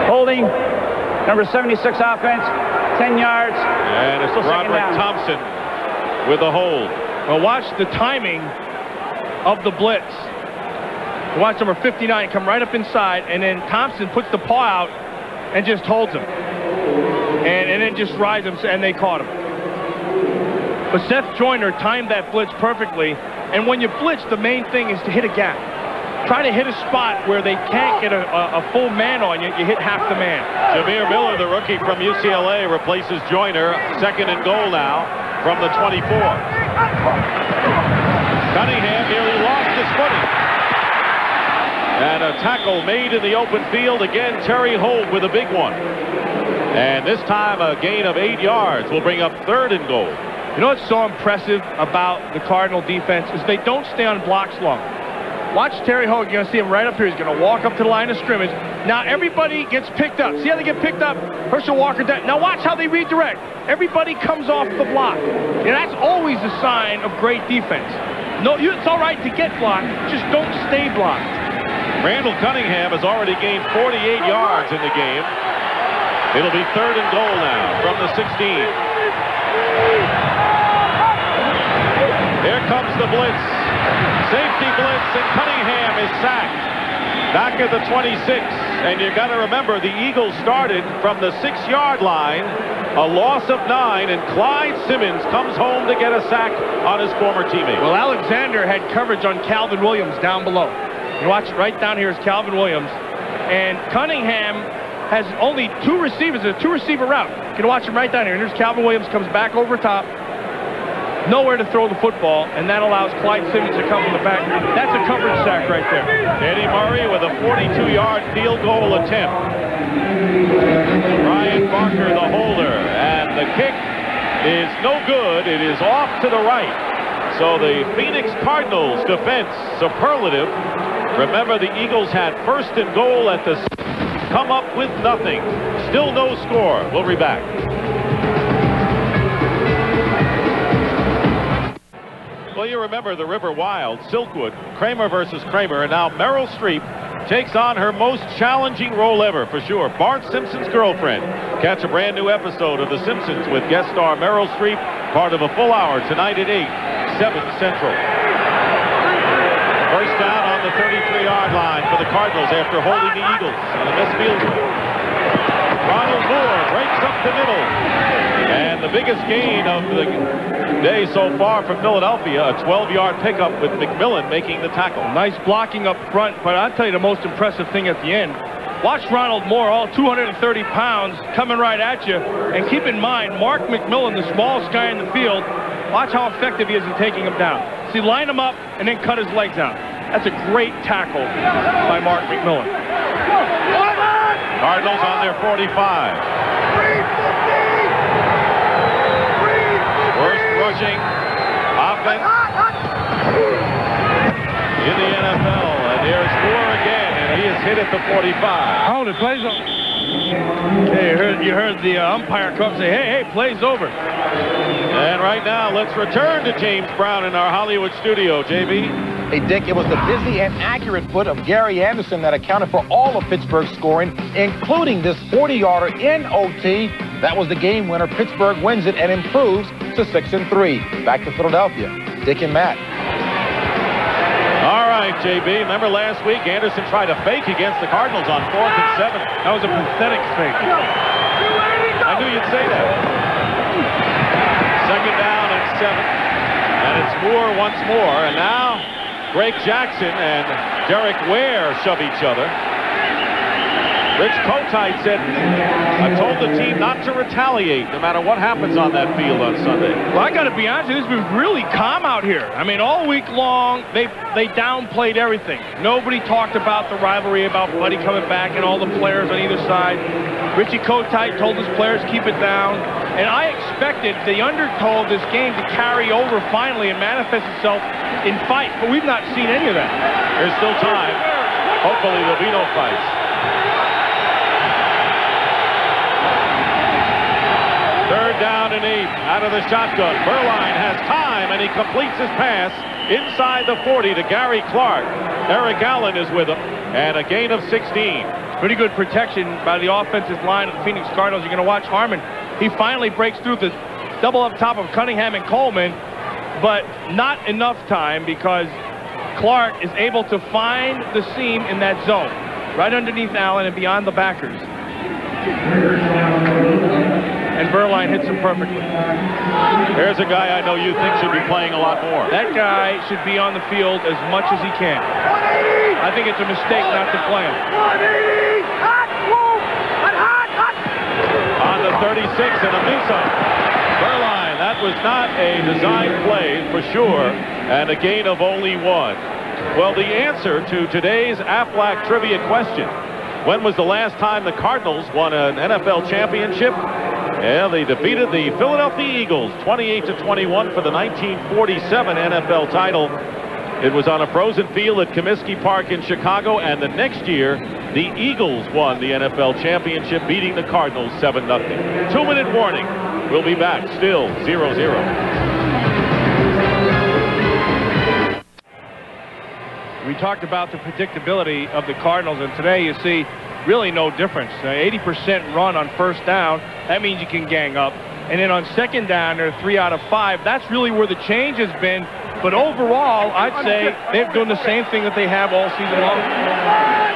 Holding, number 76 offense, 10 yards. And it's Roderick Thompson with a hold. Well, watch the timing of the blitz. Watch number 59 come right up inside, and then Thompson puts the paw out and just holds him. And then just rides him, and they caught him. But Seth Joyner timed that blitz perfectly, and when you blitz, the main thing is to hit a gap. Try to hit a spot where they can't get a full man on you. You hit half the man. Jameer Miller, the rookie from UCLA, replaces Joyner. 2nd and goal now from the 24. Cunningham nearly lost his footing. And a tackle made in the open field. Again, Terry Holt with a big one. And this time a gain of 8 yards will bring up 3rd and goal. You know what's so impressive about the Cardinal defense is they don't stay on blocks long. Watch Terry Holt. You're going to see him right up here. He's going to walk up to the line of scrimmage. Now everybody gets picked up. See how they get picked up? Herschel Walker down. Now watch how they redirect. Everybody comes off the block. And that's always a sign of great defense. No, it's all right to get blocked. Just don't stay blocked. Randall Cunningham has already gained 48 yards in the game. It'll be 3rd and goal now from the 16. Here comes the blitz. Safety blitz, and Cunningham is sacked. Back at the 26. And you got to remember, the Eagles started from the 6-yard line. A loss of 9, and Clyde Simmons comes home to get a sack on his former teammate. Well, Alexander had coverage on Calvin Williams down below. You watch right down here is Calvin Williams. And Cunningham has only 2 receivers. It's a 2-receiver route. You can watch him right down here. And here's Calvin Williams, comes back over top. Nowhere to throw the football, and that allows Clyde Simmons to come from the back. That's a coverage sack right there. Eddie Murray with a 42-yard field goal attempt. Ryan Barker, the holder, and the kick is no good. It is off to the right. So the Phoenix Cardinals defense, superlative. Remember, the Eagles had 1st and goal at the come up with nothing. Still no score. We'll be back. Well, you remember the River Wild, Silkwood, Kramer versus Kramer, and now Meryl Streep takes on her most challenging role ever, for sure. Bart Simpson's girlfriend. Catch a brand new episode of The Simpsons with guest star Meryl Streep, part of a full hour tonight at 8, 7 Central. First down on the 33-yard line for the Cardinals after holding the Eagles on a missed field goal. Ronald Moore breaks up the middle. And the biggest gain of the day so far from Philadelphia, a 12-yard pickup with McMillan making the tackle. Nice blocking up front, but I'll tell you the most impressive thing at the end. Watch Ronald Moore, all 230 pounds, coming right at you. And keep in mind, Mark McMillan, the smallest guy in the field, watch how effective he is in taking him down. See, line him up and then cut his legs out. That's a great tackle by Mark McMillan. Cardinals on their 45. Worst rushing offense in the NFL. And there's Moore again, and he is hit at the 45. Hold it, plays over. Okay, you heard the umpire come say, hey, play's over. And right now, let's return to James Brown in our Hollywood studio, JB. Hey, Dick, it was the busy and accurate foot of Gary Anderson that accounted for all of Pittsburgh's scoring, including this 40-yarder in OT. That was the game winner. Pittsburgh wins it and improves to 6-3. Back to Philadelphia. Dick and Matt. All right, JB. Remember last week, Anderson tried a fake against the Cardinals on 4th and 7. That was a pathetic fake. I knew you'd say that. 2nd down and 7. And it's Moore once more. And now Greg Jackson and Derek Ware shove each other. Rich Kotite said, I told the team not to retaliate no matter what happens on that field on Sunday. Well, I got to be honest, it's been really calm out here. I mean, all week long, they downplayed everything. Nobody talked about the rivalry, about Buddy coming back and all the players on either side. Richie Kotite told his players, keep it down. And I expected the undertow of this game to carry over finally and manifest itself in fights, but we've not seen any of that. There's still time. Hopefully there'll be no fights. Third down and 8 out of the shotgun. Berline has time, and he completes his pass inside the 40 to Gary Clark. Eric Allen is with him, and a gain of 16. Pretty good protection by the offensive line of the Phoenix Cardinals. You're going to watch Harmon. He finally breaks through the double up top of Cunningham and Coleman, but not enough time because Clark is able to find the seam in that zone, right underneath Allen and beyond the backers. And Berline hits him perfectly. There's a guy I know you think should be playing a lot more. That guy should be on the field as much as he can. I think it's a mistake not to play him. On the 36 and a Newsom. Berline, that was not a design play for sure, and a gain of only 1. Well, the answer to today's Aflac trivia question, when was the last time the Cardinals won an NFL championship? Yeah, they defeated the Philadelphia Eagles 28-21 for the 1947 NFL title. It was on a frozen field at Comiskey Park in Chicago, and the next year, the Eagles won the NFL championship, beating the Cardinals 7-0. 2-minute warning. We'll be back. Still 0-0. We talked about the predictability of the Cardinals, and today you see really no difference. 80% run on first down. That means you can gang up. And then on second down, they're 3 out of 5. That's really where the change has been. But overall, I'd say they're doing the same thing that they have all season long.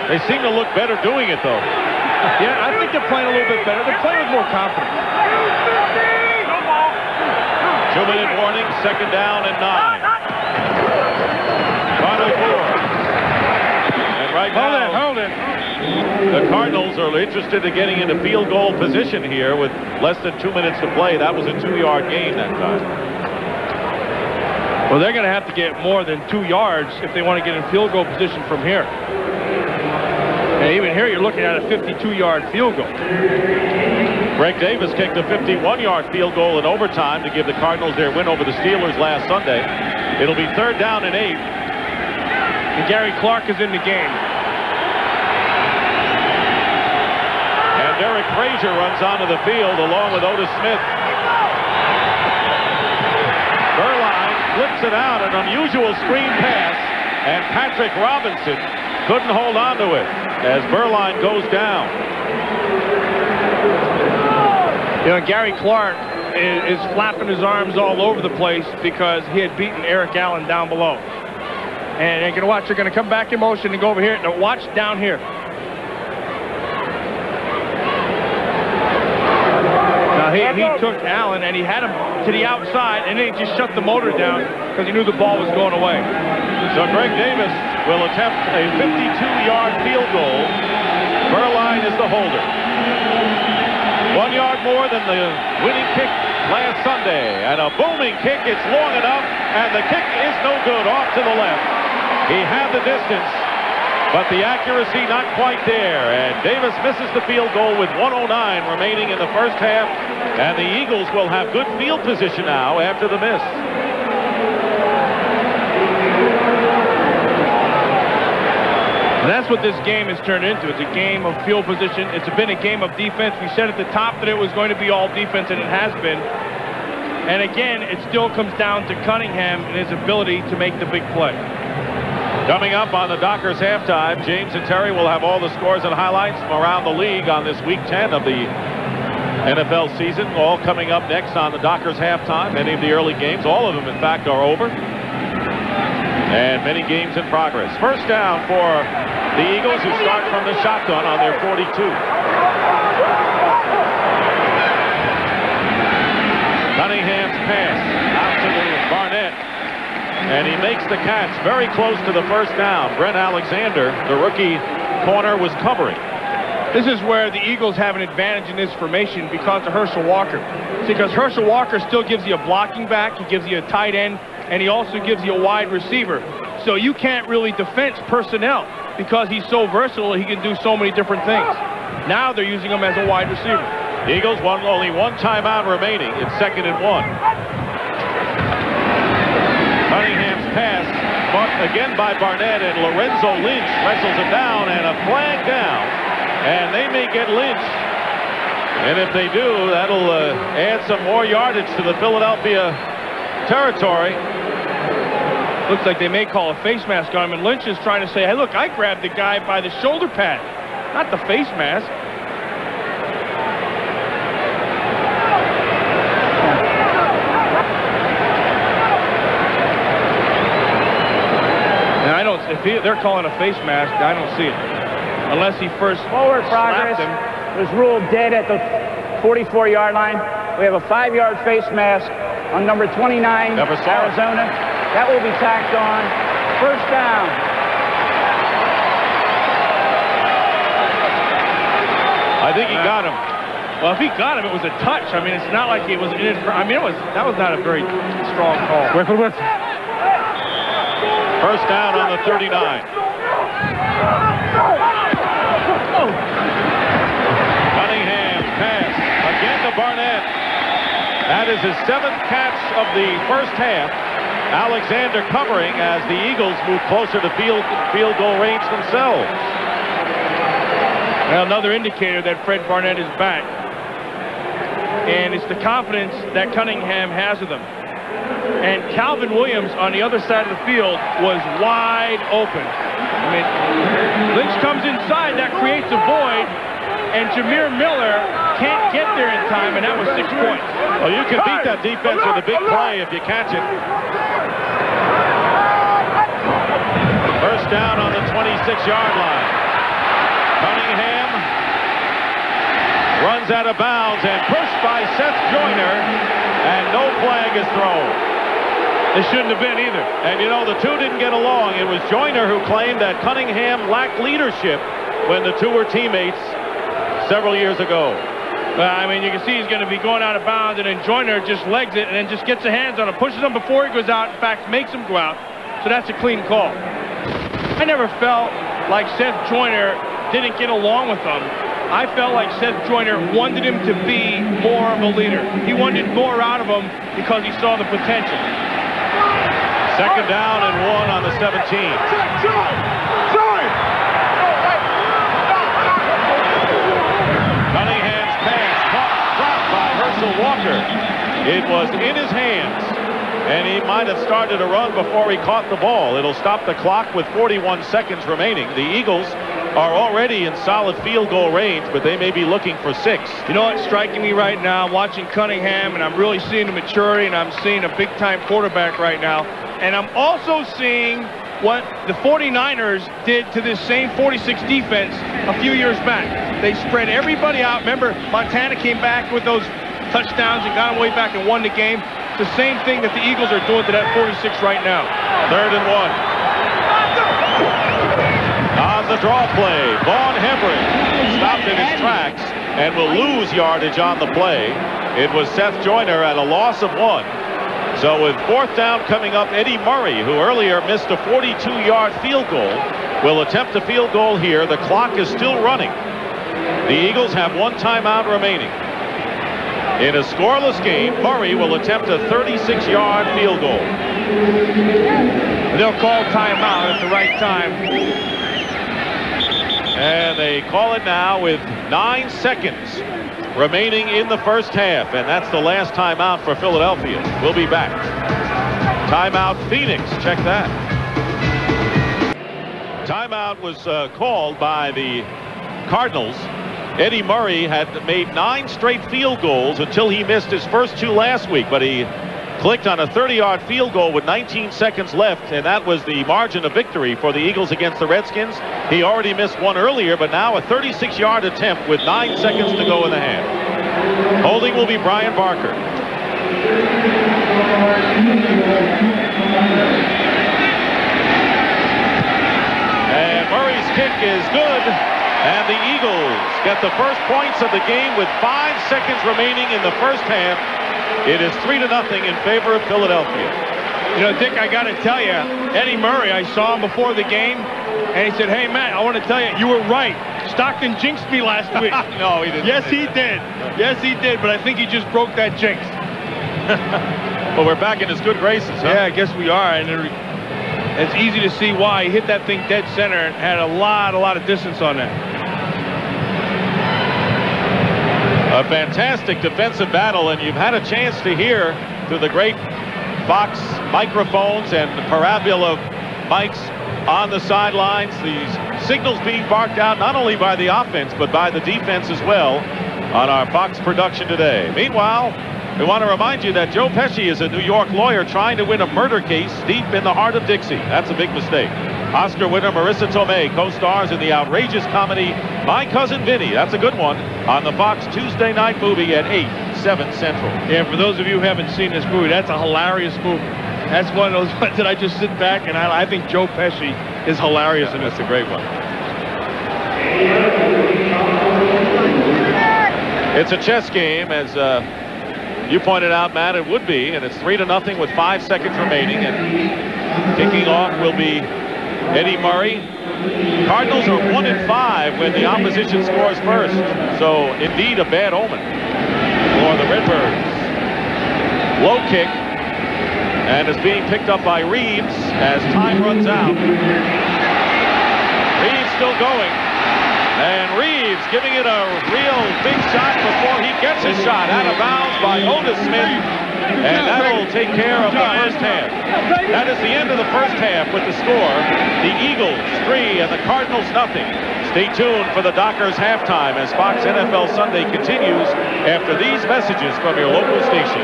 They seem to look better doing it, though. Yeah, I think they're playing a little bit better. They're playing with more confidence. 2-minute warning, second down and 9. Final 4. And right now, Hold it. the Cardinals are interested in getting into field goal position here with less than 2 minutes to play. That was a 2-yard gain that time. Well, they're going to have to get more than 2 yards if they want to get in field goal position from here. And even here, you're looking at a 52-yard field goal. Greg Davis kicked a 51-yard field goal in overtime to give the Cardinals their win over the Steelers last Sunday. It'll be third down and 8. And Gary Clark is in the game. And Derek Frazier runs onto the field along with Otis Smith. Berline flips it out, an unusual screen pass, and Patrick Robinson couldn't hold on to it as Berline goes down. You know, Gary Clark is flapping his arms all over the place because he had beaten Eric Allen down below. And you're going to watch, they're going to come back in motion and go over here. Now watch down here. Now he took Allen and he had him to the outside, and then he just shut the motor down because he knew the ball was going away. So Greg Davis will attempt a 52-yard field goal. Berline is the holder. 1 yard more than the winning kick last Sunday. And a booming kick. It's long enough, and the kick is no good, off to the left. He had the distance, but the accuracy not quite there. And Davis misses the field goal with 1:09 remaining in the first half. And the Eagles will have good field position now after the miss. And that's what this game has turned into. It's a game of field position. It's been a game of defense. We said at the top that it was going to be all defense, and it has been. And again, it still comes down to Cunningham and his ability to make the big play. Coming up on the Dockers halftime, James and Terry will have all the scores and highlights from around the league on this week 10 of the NFL season. All coming up next on the Dockers halftime. Many of the early games, all of them in fact, are over. And many games in progress. First down for the Eagles, who start from the shotgun on their 42. Cunningham's pass out to the Barnett. And he makes the catch very close to the first down. Brent Alexander, the rookie corner, was covering. This is where the Eagles have an advantage in this formation because of Herschel Walker. Because Herschel Walker still gives you a blocking back, he gives you a tight end, and he also gives you a wide receiver. So you can't really defense personnel because he's so versatile, he can do so many different things. Now they're using him as a wide receiver. The Eagles won only one timeout remaining. It's 2nd and 1. Cunningham's pass again by Barnett, and Lorenzo Lynch wrestles him down, and a flag down, and they may get Lynch. And if they do, that'll add some more yardage to the Philadelphia territory. Looks like they may call a face mask on him, and Lynch is trying to say, hey, look, I grabbed the guy by the shoulder pad, not the face mask. And I don't, if they're calling a face mask, I don't see it. Unless he first Forward progress him. was ruled dead at the 44-yard line. We have a 5-yard face mask on number 29, Arizona. That will be tacked on. First down. I think he got him. Well, if he got him, it was a touch. I mean, it's not like it was. I mean, that was not a very strong call. First down on the 39. Cunningham pass again to Barnett. That is his 7th catch of the first half. Alexander covering as the Eagles move closer to field goal range themselves. Well, another indicator that Fred Barnett is back. And it's the confidence that Cunningham has with him. And Calvin Williams on the other side of the field was wide open. I mean, Lynch comes inside, that creates a void, and Jameer Miller can't get there in time, and that was 6 points. Well, you can beat that defense with a big play if you catch it. First down on the 26-yard line. Cunningham runs out of bounds and pushed by Seth Joyner, and no flag is thrown. It shouldn't have been either. And you know, the two didn't get along. It was Joyner who claimed that Cunningham lacked leadership when the two were teammates several years ago. I mean, you can see he's going to be going out of bounds, and then Joyner just legs it and then just gets the hands on him, pushes him before he goes out. In fact, makes him go out. So that's a clean call. I never felt like Seth Joyner didn't get along with him. I felt like Seth Joyner wanted him to be more of a leader. He wanted more out of him because he saw the potential. Second down and 1 on the 17. Cunningham's pass dropped by Herschel Walker. It was in his hands, and he might have started a run before he caught the ball. It'll stop the clock with 41 seconds remaining. The Eagles are already in solid field goal range, but they may be looking for 6. You know what's striking me right now? I'm watching Cunningham, and I'm really seeing the maturity, and I'm seeing a big-time quarterback right now. And I'm also seeing what the 49ers did to this same 46 defense a few years back. They spread everybody out. Remember, Montana came back with those touchdowns and got away back and won the game. It's the same thing that the Eagles are doing to that 46 right now. Third and 1. On the draw play, Vaughn Hebron stopped in his tracks and will lose yardage on the play. It was Seth Joyner at a loss of 1. So with 4th down coming up, Eddie Murray, who earlier missed a 42-yard field goal, will attempt a field goal here. The clock is still running. The Eagles have 1 timeout remaining. In a scoreless game, Murray will attempt a 36-yard field goal. They'll call timeout at the right time. And they call it now with 9 seconds remaining in the first half, and that's the last timeout for Philadelphia. We'll be back. Timeout Phoenix, check that. Timeout was called by the Cardinals. Eddie Murray had made 9 straight field goals until he missed his first 2 last week, but he clicked on a 30-yard field goal with 19 seconds left, and that was the margin of victory for the Eagles against the Redskins. He already missed 1 earlier, but now a 36-yard attempt with 9 seconds to go in the half. Holding will be Brian Barker. And Murray's kick is good, and the Eagles get the first points of the game with 5 seconds remaining in the first half. It is 3-0 in favor of Philadelphia. You know, Dick, I got to tell you, Eddie Murray, I saw him before the game, and he said, hey, Matt, I want to tell you, you were right. Stockton jinxed me last week. No, he didn't. Yes, he did. Yes, he did, but I think he just broke that jinx. Well, we're back in his good graces, huh? Yeah, I guess we are. And It's easy to see why. He hit that thing dead center and had a lot of distance on that. A fantastic defensive battle, and you've had a chance to hear through the great Fox microphones and parabola mics on the sidelines these signals being barked out not only by the offense but by the defense as well on our Fox production today. Meanwhile, we want to remind you that Joe Pesci is a New York lawyer trying to win a murder case deep in the heart of Dixie. That's a big mistake. Oscar winner Marissa Tomei co-stars in the outrageous comedy My Cousin Vinny. That's a good one on the Fox Tuesday night movie at 8/7 Central. Yeah, for those of you who haven't seen this movie, that's a hilarious movie. That's one of those ones that I just sit back and I think Joe Pesci is hilarious in this. It's a great one. It's a chess game, as you pointed out, Matt, it would be, and it's 3-0 with 5 seconds remaining, and kicking off will be Eddie Murray. Cardinals are 1-5 when the opposition scores first, so indeed a bad omen for the Redbirds. Low kick, and it's being picked up by Reeves as time runs out. Reeves still going, and Reeves giving it a real big shot before he gets his shot out of bounds by Otis Smith. And that'll take care of the first half. That is the end of the first half with the score. The Eagles 3 and the Cardinals 0. Stay tuned for the Dockers halftime as Fox NFL Sunday continues after these messages from your local station.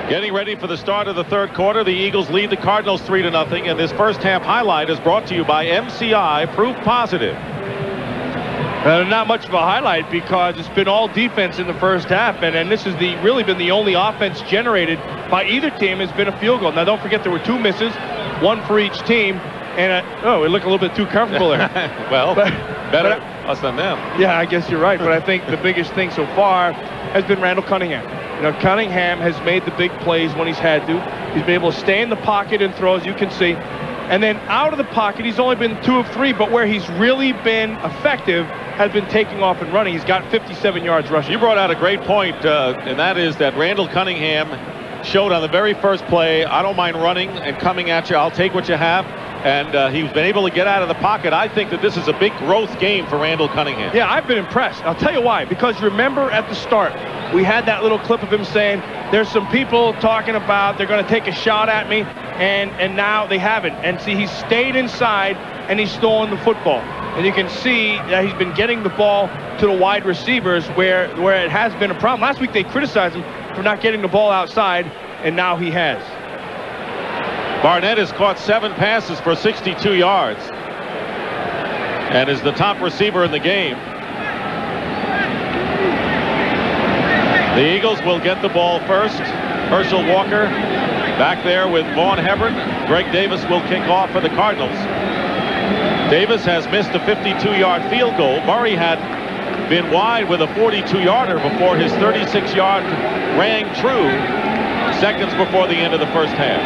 Getting ready for the start of the third quarter. The Eagles lead the Cardinals 3-0. And this first half highlight is brought to you by MCI Proof Positive. Not much of a highlight because it's been all defense in the first half, and this has really been the only offense generated by either team has been a field goal. Now don't forget there were 2 misses, 1 for each team, and we look a little bit too comfortable there. Well, better us than them. Yeah, I guess you're right, but I think the biggest thing so far has been Randall Cunningham. You know, Cunningham has made the big plays when he's had to. He's been able to stay in the pocket and throw, as you can see. And then out of the pocket, he's only been 2 of 3, but where he's really been effective has been taking off and running. He's got 57 yards rushing. You brought out a great point, and that is that Randall Cunningham showed on the very first play, I don't mind running and coming at you. I'll take what you have. And he's been able to get out of the pocket. I think that this is a big growth game for Randall Cunningham. Yeah, I've been impressed. I'll tell you why. Because remember at the start, we had that little clip of him saying, there's some people talking about they're going to take a shot at me, and now they haven't. And see, he's stayed inside, and he's stolen the football. And you can see that he's been getting the ball to the wide receivers where it has been a problem. Last week they criticized him for not getting the ball outside, and now he has. Barnett has caught 7 passes for 62 yards and is the top receiver in the game. The Eagles will get the ball first. Herschel Walker back there with Vaughn Hebron. Greg Davis will kick off for the Cardinals. Davis has missed a 52-yard field goal. Murray had been wide with a 42-yarder before his 36-yard rang true seconds before the end of the first half.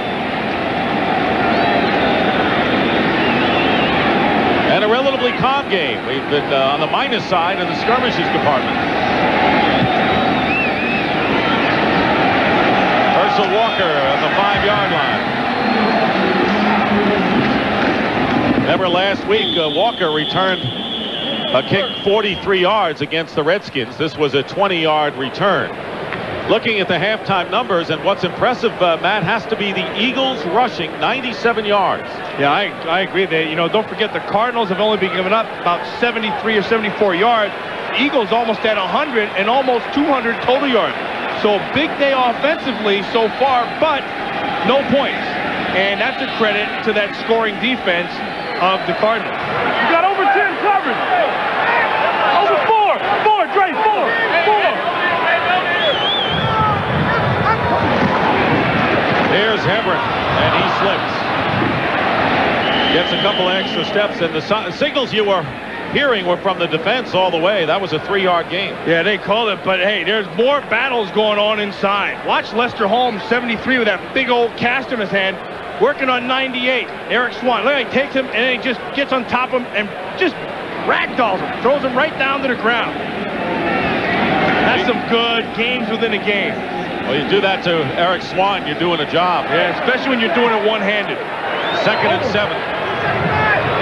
And a relatively calm game. We've been on the minus side in the skirmishes department. Herschel Walker on the 5-yard line. Remember last week, Walker returned a kick 43 yards against the Redskins. This was a 20-yard return. Looking at the halftime numbers, and what's impressive, Matt, has to be the Eagles rushing 97 yards. Yeah, I agree. Don't forget the Cardinals have only been giving up about 73 or 74 yards. The Eagles almost at 100 and almost 200 total yards. So a big day offensively so far, but no points. And that's a credit to that scoring defense of the Cardinals. You got over 10 covered. Over 4, Dre, 4. Here's Hebron, and he slips. Gets a couple extra steps, and the signals you were hearing were from the defense all the way. That was a 3-yard gain. Yeah, they called it, but hey, there's more battles going on inside. Watch Lester Holmes, 73, with that big old cast in his hand, working on 98. Eric Swan, look, he takes him, and then he just gets on top of him and just ragdolls him, throws him right down to the ground. That's some good games within a game. Well, you do that to Eric Swan, you're doing a job. Yeah, especially when you're doing it one-handed. 2nd and 7.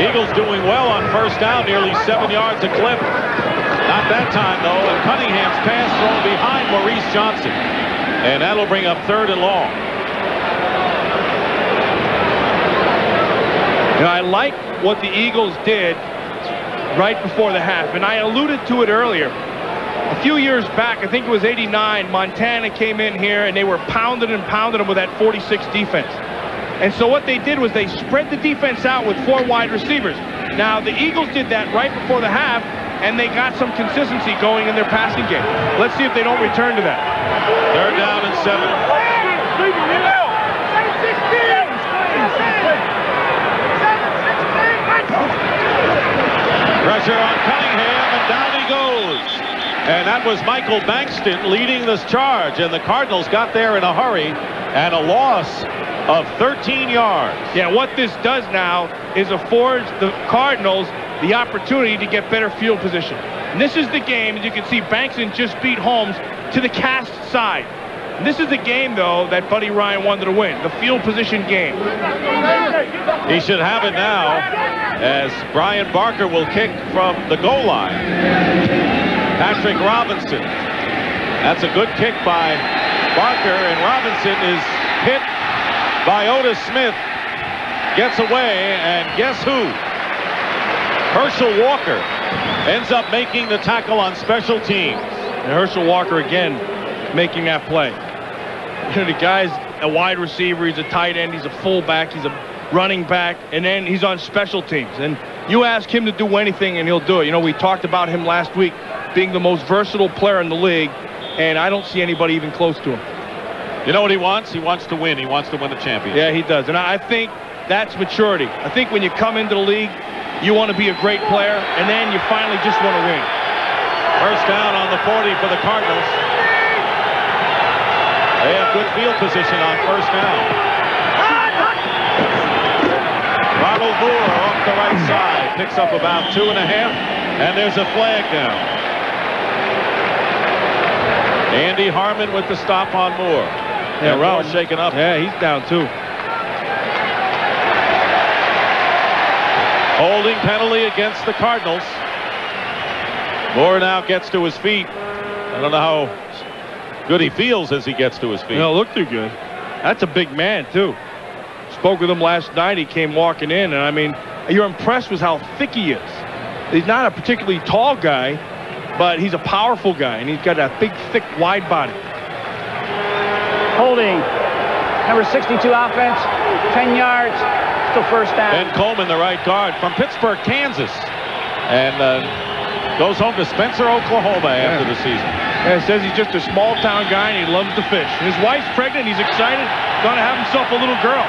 Eagles doing well on first down, nearly 7 yards a clip. Not that time, though, and Cunningham's pass thrown behind Maurice Johnson. And that'll bring up 3rd and long. You know, I like what the Eagles did right before the half, and I alluded to it earlier. A few years back, I think it was '89, Montana came in here and they were pounding and pounding them with that 46 defense. And so what they did was they spread the defense out with 4 wide receivers. Now, the Eagles did that right before the half, and they got some consistency going in their passing game. Let's see if they don't return to that. 3rd down and 7. Pressure on Cunningham, and down he goes. And that was Michael Bankston leading this charge, and the Cardinals got there in a hurry, and a loss of 13 yards. Yeah, what this does now is affords the Cardinals the opportunity to get better field position. And this is the game, as you can see, Bankston just beat Holmes to the cast side. And this is the game, though, that Buddy Ryan wanted to win, the field position game. He should have it now, as Brian Barker will kick from the goal line. Patrick Robinson. That's a good kick by Barker, and Robinson is hit by Otis Smith. Gets away, and guess who? Herschel Walker ends up making the tackle on special teams. And Herschel Walker again making that play. You know, the guy's a wide receiver, he's a tight end, he's a fullback, he's a running back, and then he's on special teams. And you ask him to do anything and he'll do it. You know, we talked about him last week being the most versatile player in the league, and I don't see anybody even close to him. You know what he wants? He wants to win. He wants to win the championship. Yeah, he does. And I think that's maturity. I think when you come into the league, you want to be a great player, and then you finally just want to win. First down on the 40 for the Cardinals. They have good field position on first down. Ronald Moore off the right side. Picks up about 2.5, and there's a flag down. Andy Harmon with the stop on Moore. Yeah, Ronald shaken up. Yeah, he's down too. Holding penalty against the Cardinals. Moore now gets to his feet. I don't know how good he feels as he gets to his feet. No, look too good. That's a big man too. Spoke with him last night. He came walking in, and I mean, you're impressed with how thick he is. He's not a particularly tall guy, but he's a powerful guy, and he's got that big, thick, wide body. Holding. Number 62 offense, 10 yards, still first down. Ben Coleman, the right guard from Pittsburgh, Kansas, and goes home to Spencer, Oklahoma after the season. Yeah, it says he's just a small town guy and he loves to fish. His wife's pregnant, he's excited, going to have himself a little girl.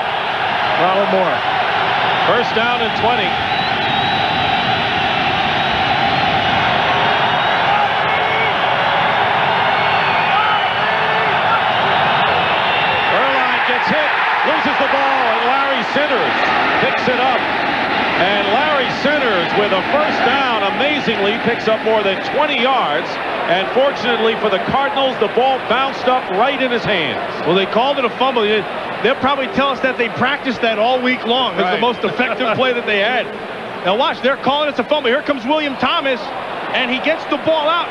Ronald Moore. First down and 20. Gets hit, loses the ball, and Larry Sinners picks it up. And Larry Sinners, with a first down, amazingly picks up more than 20 yards. And fortunately for the Cardinals, the ball bounced up right in his hands. Well, they called it a fumble. They'll probably tell us that they practiced that all week long. It's the most effective play that they had. Now watch, they're calling it a fumble. Here comes William Thomas, and he gets the ball out.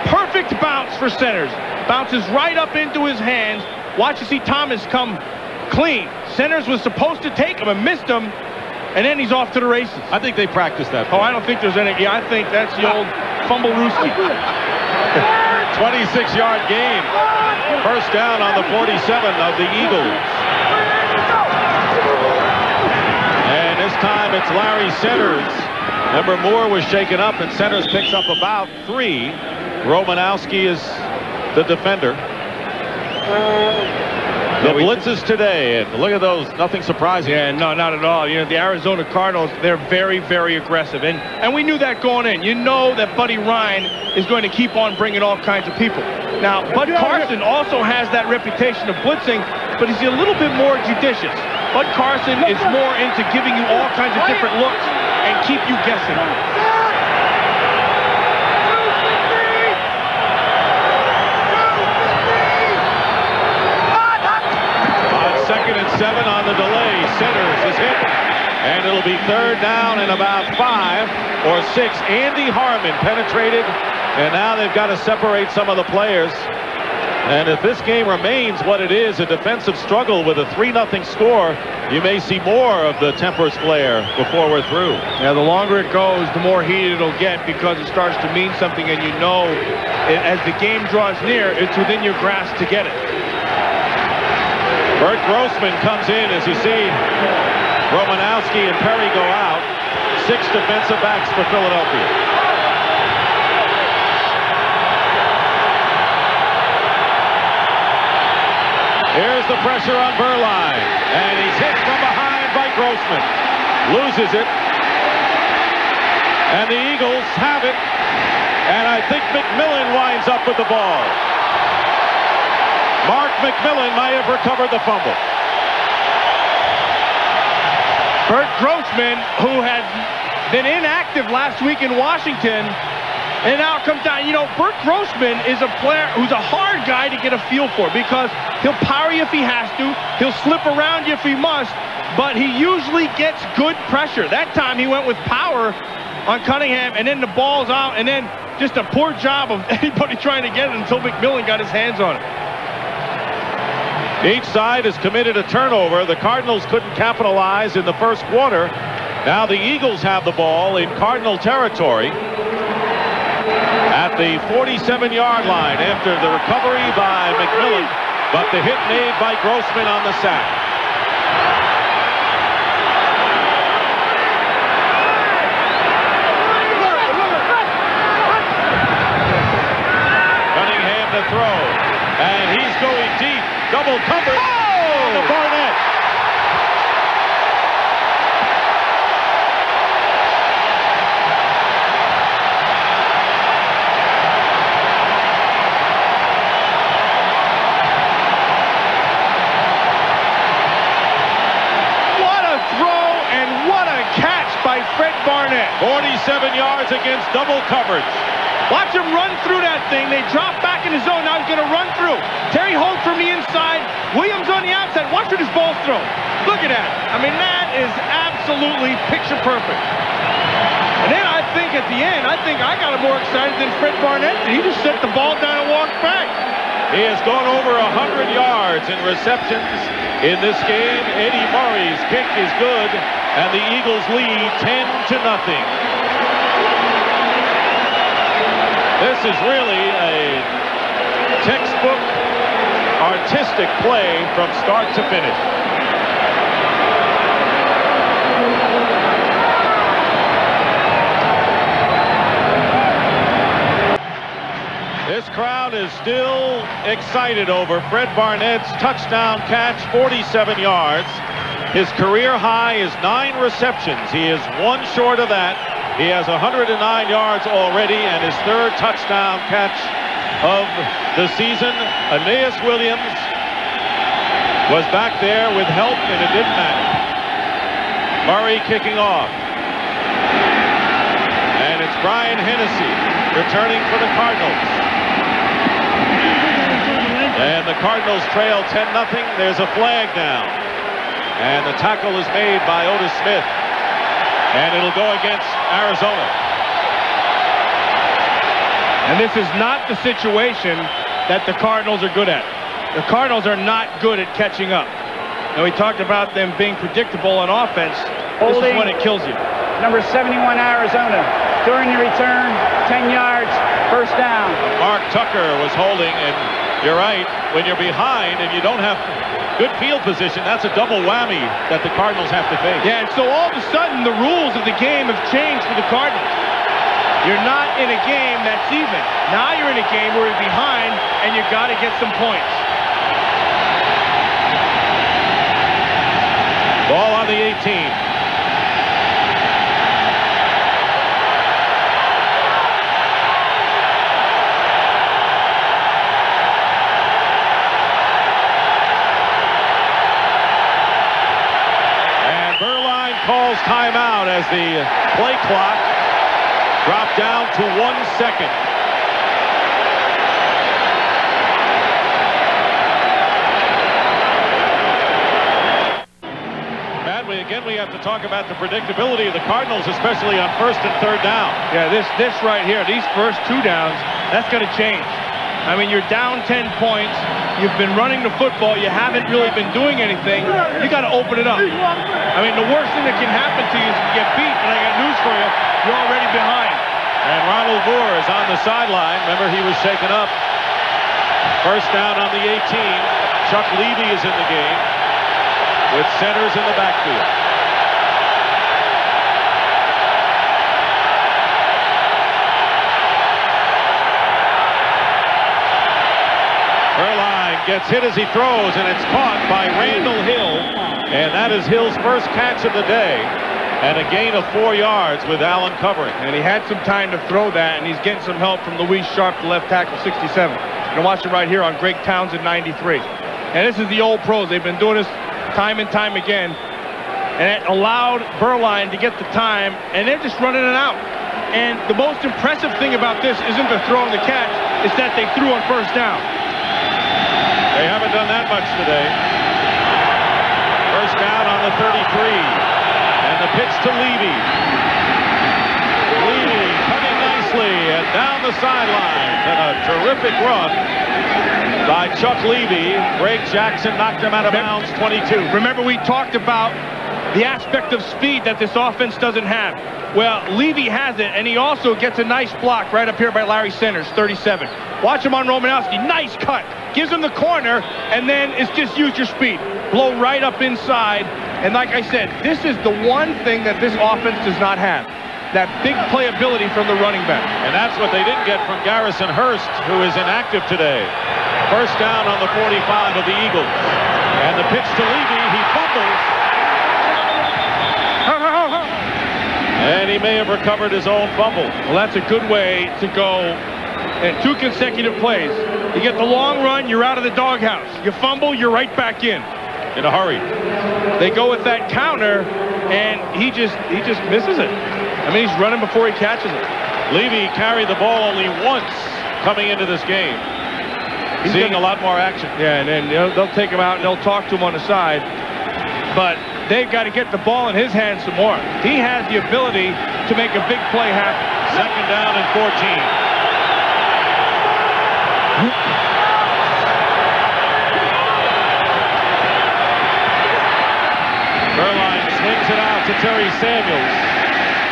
Perfect bounce for Sinners. Bounces right up into his hands. Watch you see Thomas come clean. Sinners was supposed to take him and missed him, and then he's off to the races. I think they practiced that. Oh, I don't think there's any. Yeah, I think that's the old fumble rooski. 26-yard gain. First down on the 47 of the Eagles. And this time it's Larry Sinners. Remember, Moore was shaken up, and Sinners picks up about 3. Romanowski is the defender. The blitzes today, and look at those, nothing surprising. Yeah, no, not at all. You know, the Arizona Cardinals, they're very, very aggressive. And we knew that going in. You know that Buddy Ryan is going to keep on bringing all kinds of people. Now, Bud Carson also has that reputation of blitzing, but he's a little bit more judicious. Bud Carson is more into giving you all kinds of different looks and keep you guessing. be third down and about 5 or 6. Andy Harmon penetrated, and now they've got to separate some of the players. And if this game remains what it is, a defensive struggle with a 3-0 score, you may see more of the tempers flare before we're through. Yeah, the longer it goes, the more heated it'll get, because it starts to mean something, and you know, as the game draws near, it's within your grasp to get it. Bert Grossman comes in as you see Romanowski and Perry go out. 6 defensive backs for Philadelphia. Here's the pressure on Berline, and he's hit from behind by Grossman. Loses it, and the Eagles have it, and I think McMillan winds up with the ball. Mark McMillan might have recovered the fumble. Bert Grossman, who had been inactive last week in Washington, and now comes down. You know, Bert Grossman is a player who's a hard guy to get a feel for, because he'll power you if he has to. He'll slip around you if he must, but he usually gets good pressure. That time he went with power on Cunningham, and then the ball's out, and then just a poor job of anybody trying to get it until McMillan got his hands on it. Each side has committed a turnover. The Cardinals couldn't capitalize in the first quarter. Now the Eagles have the ball in Cardinal territory at the 47-yard line after the recovery by McMillan, but the hit made by Grossman on the sack. Cunningham to throw, and he's going deep. Double coverage. Oh! The Barnett. By Fred Barnett. 47 yards against double coverage. Watch him run through that thing. They drop back in his zone. Now he's going to run through. Terry Holt from the inside. Williams on the outside. Watch where this ball's thrown. Look at that. I mean, that is absolutely picture perfect. And then I think at the end, I got more excited than Fred Barnett. He just set the ball down and walked back. He has gone over 100 yards in receptions in this game. Eddie Murray's kick is good, and the Eagles lead 10-0. This is really a textbook artistic play from start to finish. This crowd is still excited over Fred Barnett's touchdown catch, 47 yards. His career high is 9 receptions. He is 1 short of that. He has 109 yards already, and his 3rd touchdown catch of the season. Aeneas Williams was back there with help, and it didn't matter. Murray kicking off. And it's Brian Hennessy returning for the Cardinals. And the Cardinals trail 10-0. There's a flag down. And the tackle is made by Otis Smith. And it'll go against Arizona. And this is not the situation that the Cardinals are good at. The Cardinals are not good at catching up. Now, we talked about them being predictable on offense. This is when it kills you. Number 71, Arizona. During the return, 10 yards, first down. Mark Tucker was holding, and you're right, when you're behind and you don't have good field position, that's a double whammy that the Cardinals have to face. Yeah, and so all of a sudden the rules of the game have changed for the Cardinals. You're not in a game that's even. Now you're in a game where you're behind and you got to get some points. Ball on the 18. Calls timeout as the play clock dropped down to 1 second. Matt, we again then we have to talk about the predictability of the Cardinals, especially on 1st and 3rd down. Yeah, this right here, these first 2 downs, that's going to change. I mean, you're down 10 points. You've been running the football. You haven't really been doing anything. You got to open it up. I mean, the worst thing that can happen to you is you get beat, and I got news for you. You're already behind. And Ronald Moore is on the sideline. Remember, he was shaken up. First down on the 18. Chuck Levy is in the game with centers in the backfield. Erline gets hit as he throws, and it's caught by Randall Hill. And that is Hill's first catch of the day. And a gain of 4 yards with Allen covering. And he had some time to throw that, and he's getting some help from Louise Sharp, the left tackle, 67. You're going to watch it right here on Greg Townsend, 93. And this is the old pros. They've been doing this time and time again. And it allowed Berline to get the time, and they're just running it out. And the most impressive thing about this isn't the throw and the catch, it's that they threw on 1st down. They haven't done that much today. First down on the 33. And the pitch to Levy. Levy coming nicely and down the sidelines. And a terrific run by Chuck Levy. Greg Jackson knocked him out of bounds, 22. Remember, we talked about the aspect of speed that this offense doesn't have. Well, Levy has it, and he also gets a nice block right up here by Larry Sanders, 37. Watch him on Romanowski. Nice cut. Gives him the corner, and then it's just use your speed. Blow right up inside. And like I said, this is the one thing that this offense does not have. That big playability from the running back. And that's what they didn't get from Garrison Hurst, who is inactive today. First down on the 45 of the Eagles. And the pitch to Levy, he fumbles. And he may have recovered his own fumble. Well, that's a good way to go in 2 consecutive plays. You get the long run, you're out of the doghouse. You fumble, you're right back in a hurry. They go with that counter, and he just misses it. I mean, he's running before he catches it. Levy carried the ball only once coming into this game. He's seeing a lot more action. Yeah, and then they'll take him out and they'll talk to him on the side. But they've got to get the ball in his hands some more. He has the ability to make a big play happen. Second down and 14. Berline swings it out to Terry Samuels.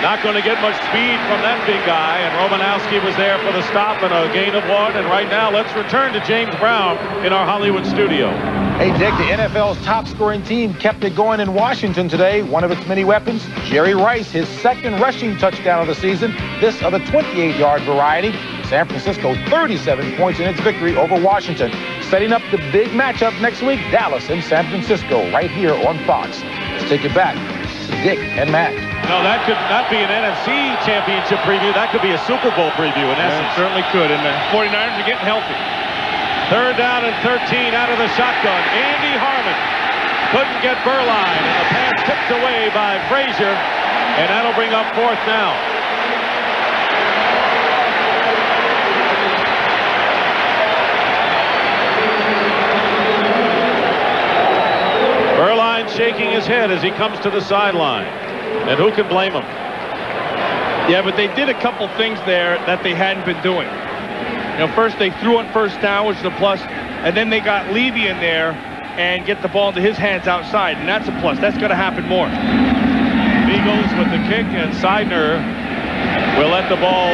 Not going to get much speed from that big guy, and Romanowski was there for the stop and a gain of 1. And right now, let's return to James Brown in our Hollywood studio. Hey, Dick, the NFL's top-scoring team kept it going in Washington today. One of its many weapons, Jerry Rice, his 2nd rushing touchdown of the season, this of the 28-yard variety. San Francisco 37 points in its victory over Washington. Setting up the big matchup next week, Dallas and San Francisco, right here on Fox. Let's take it back to Dick and Matt. No, that could not be an NFC championship preview. That could be a Super Bowl preview in essence. It certainly could, and the 49ers are getting healthy. Third down and 13 out of the shotgun. Andy Harmon couldn't get Berline, and the pass tipped away by Frazier, and that'll bring up 4th down. Berline shaking his head as he comes to the sideline. And who can blame him? Yeah, but they did a couple things there that they hadn't been doing. First they threw on 1st down, which is a plus, and then they got Levy in there and get the ball into his hands outside, and that's a plus. That's going to happen more. Eagles with the kick, and Seidner will let the ball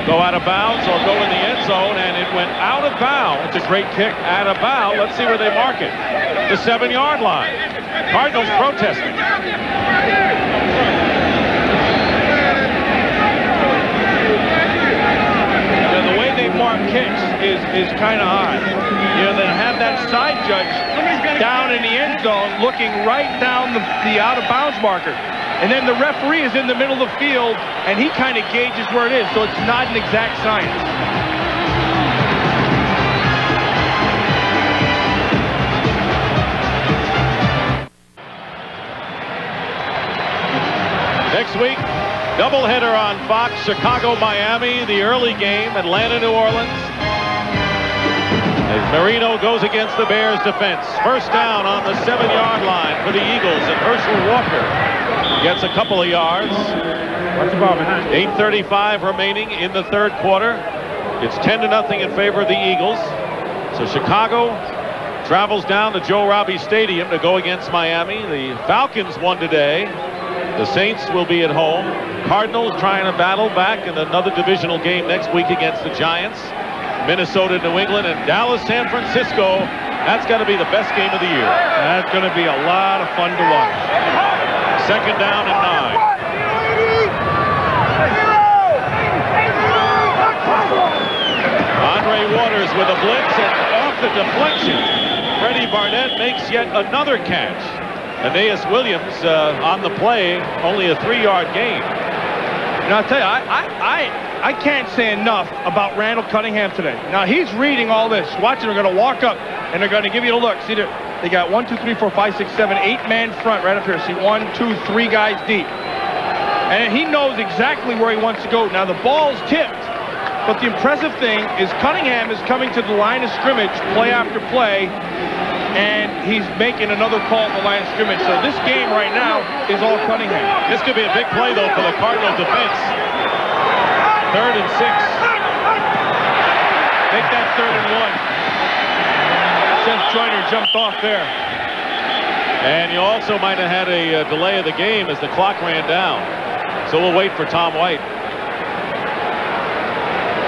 go out of bounds or go in the end zone, and it went out of bounds. It's a great kick. Out of bounds. Let's see where they mark it. The 7-yard line. Cardinals protesting. The way they mark kicks is kind of odd. They have that side judge down in the end zone looking right down the out-of-bounds marker. And then the referee is in the middle of the field, and he kind of gauges where it is, so it's not an exact science. Next week, doubleheader on Fox, Chicago, Miami, the early game, Atlanta, New Orleans. As Marino goes against the Bears defense. First down on the 7-yard line for the Eagles, and Herschel Walker gets a couple of yards. What's the ball behind? 8:35 remaining in the third quarter. It's 10-0 in favor of the Eagles. So Chicago travels down to Joe Robbie Stadium to go against Miami. The Falcons won today. The Saints will be at home. Cardinals trying to battle back in another divisional game next week against the Giants. Minnesota, New England, and Dallas, San Francisco. That's got to be the best game of the year. That's going to be a lot of fun to watch. Second down and 9. Andre Waters with a blitz, and off the deflection, Freddie Barnett makes yet another catch. Aeneas Williams on the play, only a 3-yard gain. Now, I'll tell you, I can't say enough about Randall Cunningham today. Now, he's reading all this. Watch it, they're going to walk up, and they're going to give you a look. See, they got 1, 2, 3, 4, 5, 6, 7, 8-man front right up here. See, 1, 2, 3 guys deep. And he knows exactly where he wants to go. Now, the ball's tipped. But the impressive thing is Cunningham is coming to the line of scrimmage play after play, and he's making another call at the line of scrimmage. So this game right now is all Cunningham. This could be a big play, though, for the Cardinal defense. 3rd and 6. Make that 3rd and 1. Seth Joyner jumped off there. And you also might have had a delay of the game as the clock ran down. So we'll wait for Tom White.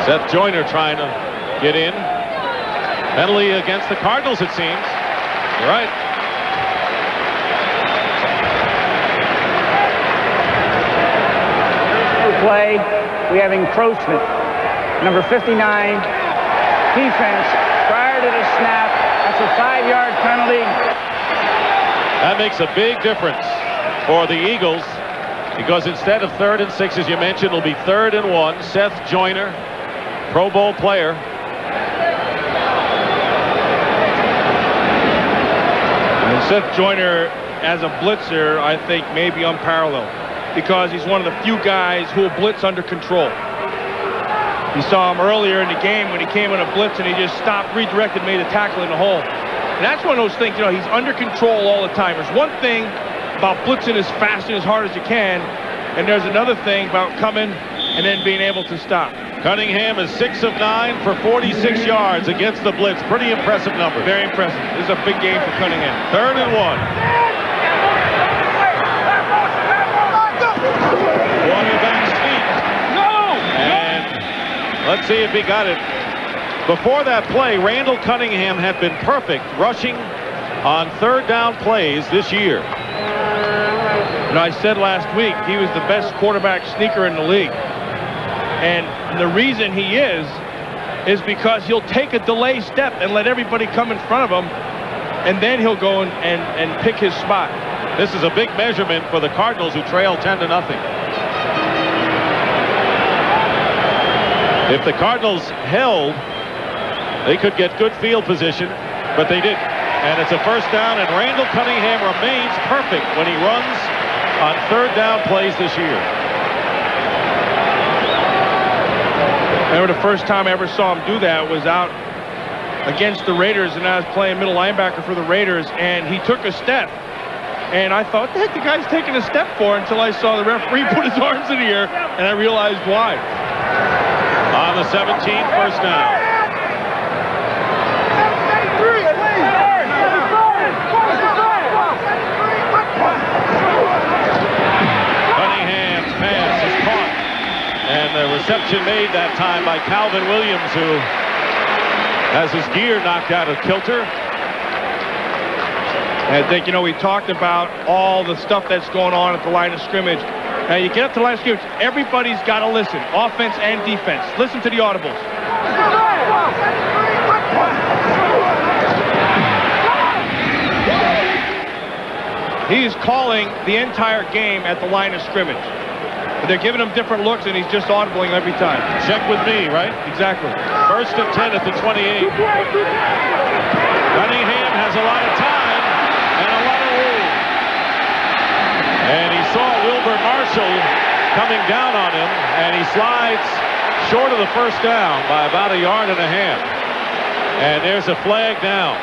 Seth Joyner trying to get in. Penalty against the Cardinals, it seems. You're right. Play, we have encroachment. Number 59, defense, prior to the snap. That's a 5-yard penalty. That makes a big difference for the Eagles, because instead of 3rd and 6, as you mentioned, it'll be 3rd and 1. Seth Joyner, Pro Bowl player. And Seth Joyner, as a blitzer, I think maybe unparalleled, because he's one of the few guys who will blitz under control. You saw him earlier in the game when he came in a blitz and he just stopped, redirected, made a tackle in the hole. And that's one of those things, you know, he's under control all the time. There's one thing about blitzing as fast and as hard as you can, and there's another thing about coming and then being able to stop. Cunningham is 6 of 9 for 46 yards against the blitz. Pretty impressive number. Very impressive. This is a big game for Cunningham. 3rd and 1. Quarterback sneak. No! And let's see if he got it. Before that play, Randall Cunningham had been perfect rushing on 3rd down plays this year. And I said last week he was the best quarterback sneaker in the league. And the reason he is because he'll take a delay step and let everybody come in front of him, and then he'll go and pick his spot. This is a big measurement for the Cardinals, who trail 10-0. If the Cardinals held, they could get good field position, but they didn't. And it's a first down, and Randall Cunningham remains perfect when he runs on 3rd down plays this year. I remember the first time I ever saw him do that was out against the Raiders, and I was playing middle linebacker for the Raiders, and he took a step. And I thought, what the heck the guy's taking a step for, until I saw the referee put his arms in the air, and I realized why. On the 17th, first down. Cunningham's pass is caught. And the reception made that time by Calvin Williams, who has his gear knocked out of kilter. And I think, you know, we talked about all the stuff that's going on at the line of scrimmage. Now, you get up to the line of scrimmage, everybody's got to listen, offense and defense. Listen to the audibles. He is calling the entire game at the line of scrimmage. They're giving him different looks, and he's just audibling every time. Check with me, right? Exactly. 1st and 10 at the 28. Cunningham has a lot of time and a lot of room. And he saw Wilbur Marshall coming down on him, and he slides short of the first down by about 1.5 yards. And there's a flag down.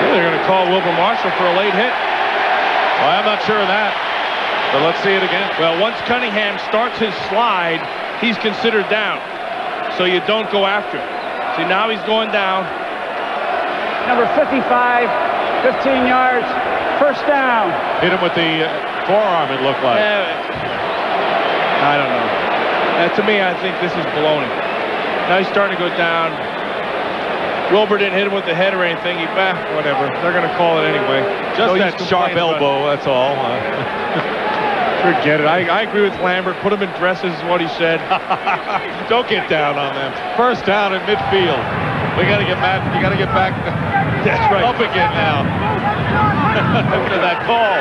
They're going to call Wilbur Marshall for a late hit. Well, I'm not sure of that, but let's see it again. Well, once Cunningham starts his slide, he's considered down. So you don't go after him. See, now he's going down. Number 55, 15 yards, first down. Hit him with the forearm, it looked like. I don't know. To me, I think this is baloney. Now he's starting to go down. Wilbur didn't hit him with the head or anything. Whatever. They're going to call it anyway. Just that sharp elbow, that's all. Forget it. I agree with Lambert. Put him in dresses is what he said. Don't get down on them. First down in midfield. We got to get back. You got to get back. That's right. Up again now. After that call.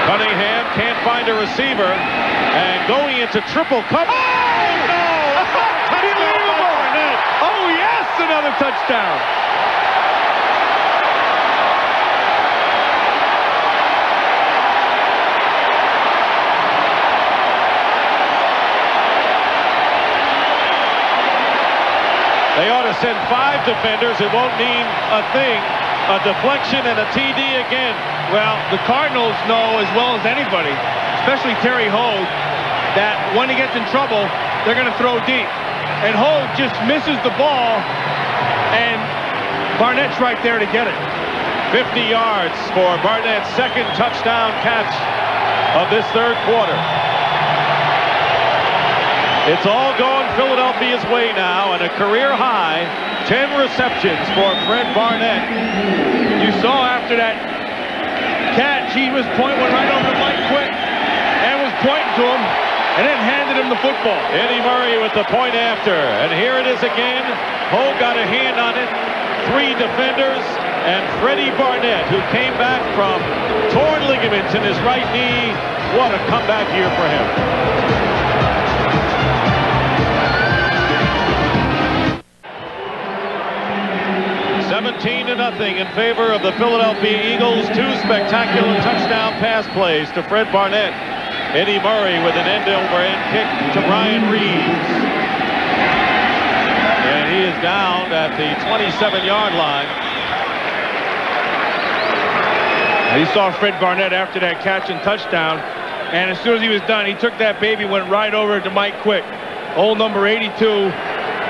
Cunningham can't find a receiver. And going into triple cover. Oh, no! Unbelievable! Oh, yes! Another touchdown. They ought to send 5 defenders. It won't mean a thing. A deflection and a TD again. Well, the Cardinals know as well as anybody, especially Terry Hogue, that when he gets in trouble, they're going to throw deep. And Hogue just misses the ball, and Barnett's right there to get it. 50 yards for Barnett's second touchdown catch of this third quarter. It's all going Philadelphia's way now, and a career high 10 receptions for Fred Barnett. You saw after that catch, he was pointing right over to Mike Quick and was pointing to him and then handed him the football. Eddie Murray with the point after, and here it is again. Hogue got a hand on it. 3 defenders, and Freddie Barnett, who came back from torn ligaments in his right knee. What a comeback year for him. 17-0 in favor of the Philadelphia Eagles. 2 spectacular touchdown pass plays to Fred Barnett. Eddie Murray with an end-over-end kick to Brian Reeves. And he is down at the 27-yard line. He saw Fred Barnett after that catch and touchdown, and as soon as he was done, he took that baby, went right over to Mike Quick, old number 82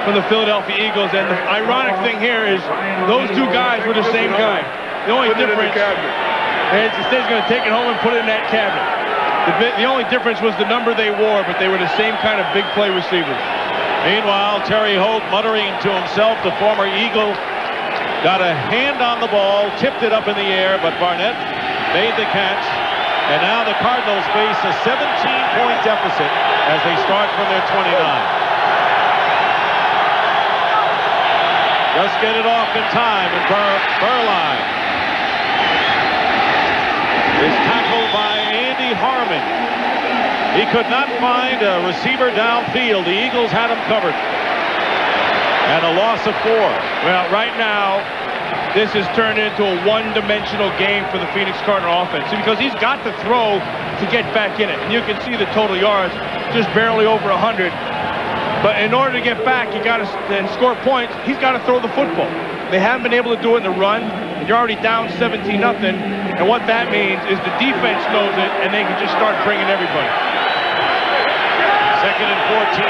from the Philadelphia Eagles. And the ironic thing here is those 2 guys were the same guy. The only difference, and he's going to take it home and put it in that cabinet. The only difference was the number they wore, but they were the same kind of big play receivers. Meanwhile, Terry Hogue muttering to himself, the former Eagle, got a hand on the ball, tipped it up in the air, but Barnett made the catch. And now the Cardinals face a 17-point deficit as they start from their 29. Just get it off in time, and Berline is tackled by Andy Harmon. He could not find a receiver downfield. The Eagles had him covered. And a loss of 4. Well, right now, this has turned into a one-dimensional game for the Phoenix Cardinal offense, because he's got to throw to get back in it. And you can see the total yards, just barely over 100. But in order to get back, you got to score points. He's got to throw the football. They haven't been able to do it in the run. And you're already down 17-0. And what that means is the defense knows it, and they can just start bringing everybody. 2nd and 14.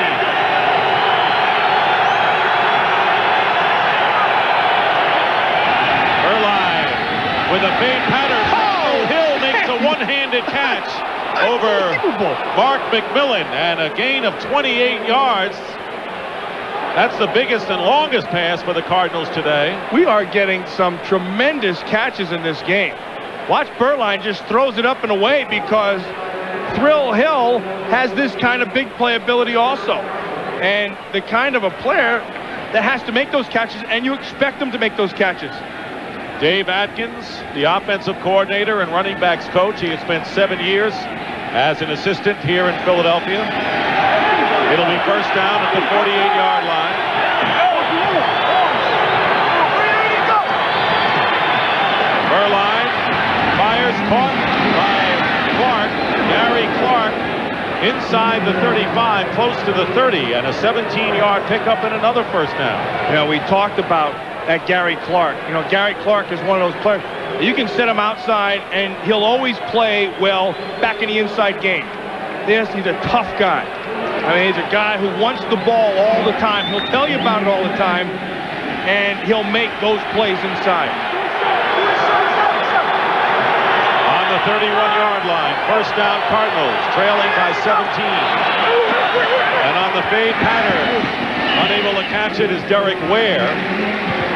Berline with a fade pattern. Oh! Hill makes a one-handed catch over Mark McMillan, and a gain of 28 yards. That's the biggest and longest pass for the Cardinals today. We are getting some tremendous catches in this game. Watch Berline just throws it up and away, because Thrill Hill has this kind of big playability also. And the kind of a player that has to make those catches, and you expect them to make those catches. Dave Atkins, the offensive coordinator and running backs coach. He has spent 7 years as an assistant here in Philadelphia. It'll be first down at the 48-yard line. Berline fires, caught by Clark, Gary Clark, inside the 35, close to the 30, and a 17-yard pickup and another first down. You know, we talked about that Gary Clark. You know, Gary Clark is one of those players. You can set him outside, and he'll always play well back in the inside game. Yes, he's a tough guy. I mean, he's a guy who wants the ball all the time. He'll tell you about it all the time, and he'll make those plays inside. On the 31-yard line, first down Cardinals, trailing by 17. And on the fade pattern, unable to catch it is Derek Ware.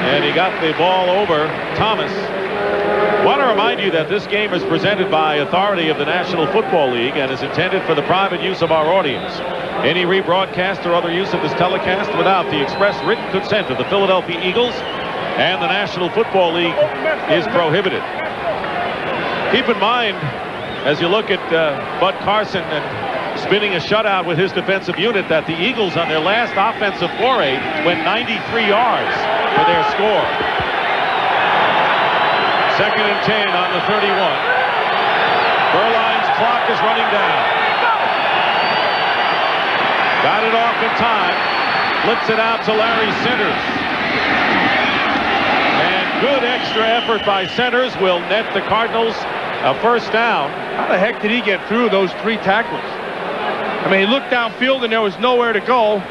And he got the ball over Thomas. I want to remind you that this game is presented by authority of the National Football League and is intended for the private use of our audience. Any rebroadcast or other use of this telecast without the express written consent of the Philadelphia Eagles and the National Football League is prohibited. Keep in mind, as you look at Bud Carson and spinning a shutout with his defensive unit, that the Eagles on their last offensive foray went 93 yards for their score. Second and 10 on the 31. Berline's clock is running down. Got it off in time. Flips it out to Larry Centers. And good extra effort by Centers will net the Cardinals a first down. How the heck did he get through those 3 tacklers? I mean, he looked downfield and there was nowhere to go.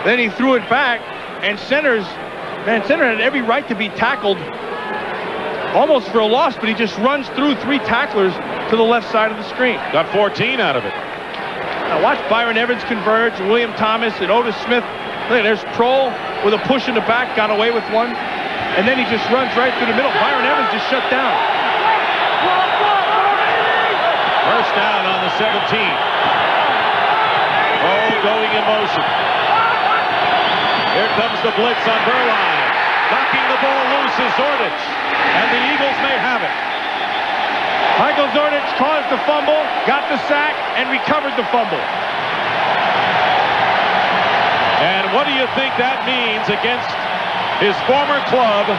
Then he threw it back, and Centers had every right to be tackled almost for a loss, but he just runs through 3 tacklers to the left side of the screen. Got 14 out of it. Now watch Byron Evans converge, William Thomas and Otis Smith. Look, there's Prohl with a push in the back, got away with one, and then he just runs right through the middle. Byron Evans just shut down. First down on the 17. Prohl going in motion. Here comes the blitz on Berline. Knocking the ball loose is Zordich, and the Eagles may have it. Michael Zordich caused the fumble, got the sack, and recovered the fumble. And what do you think that means against his former club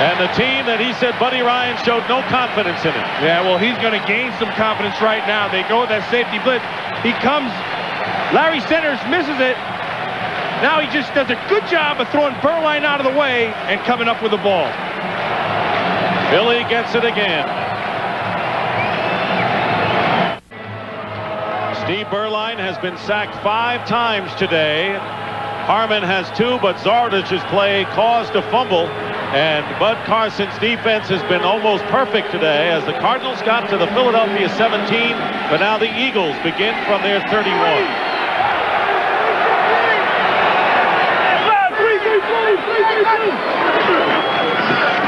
and the team that he said Buddy Ryan showed no confidence in him? Yeah, well, he's going to gain some confidence right now. They go with that safety blitz. He comes, Larry Centers misses it. Now he just does a good job of throwing Berline out of the way and coming up with the ball. Philly gets it again. Steve Berline has been sacked 5 times today. Harmon has 2, but Zordich's play caused a fumble. And Bud Carson's defense has been almost perfect today as the Cardinals got to the Philadelphia 17, but now the Eagles begin from their 31.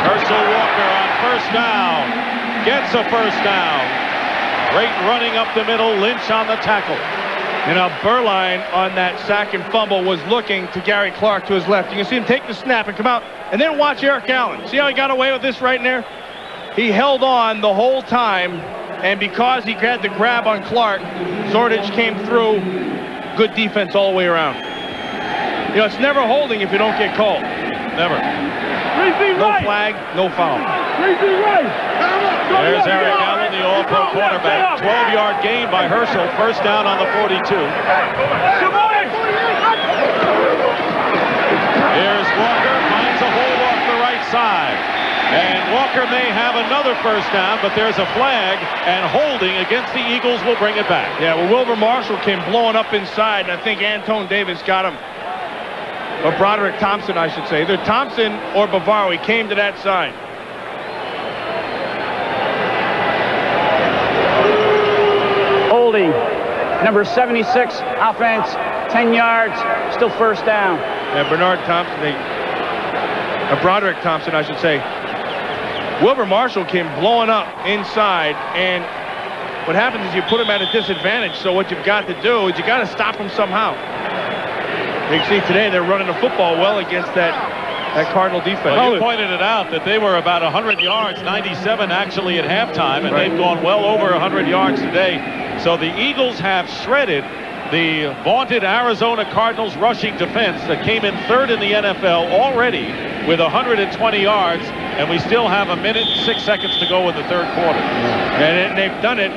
Herschel Walker on first down. Gets a first down. Great running up the middle. Lynch on the tackle. You know, Berline on that sack and fumble was looking to Gary Clark to his left. You can see him take the snap and come out, and then watch Eric Allen. See how he got away with this right in there? He held on the whole time, and because he had the grab on Clark, Zordich came through. Good defense all the way around. You know, it's never holding if you don't get called. Never. No flag, no foul. There's Eric Allen, the All-Pro quarterback. 12-yard gain by Herschel. First down on the 42. Here's Walker, finds a hole off the right side. And Walker may have another first down, but there's a flag, and holding against the Eagles will bring it back. Yeah, well, Wilbur Marshall came blowing up inside, and I think Antone Davis got him. Or Broderick Thompson, I should say. Either Thompson or Bavaro. He came to that side. Holding. Number 76, offense, 10 yards, still first down. Yeah, Bernard Thompson, Broderick Thompson, I should say. Wilbur Marshall came blowing up inside, and what happens is you put him at a disadvantage, so what you've got to do is you got to stop him somehow. You can see today they're running the football well against that Cardinal defense. Well, you pointed it out that they were about 100 yards, 97 actually at halftime, and they've gone well over 100 yards today. So the Eagles have shredded the vaunted Arizona Cardinals rushing defense that came in 3rd in the NFL already with 120 yards, and we still have 1 minute and 6 seconds to go in the 3rd quarter. And they've done it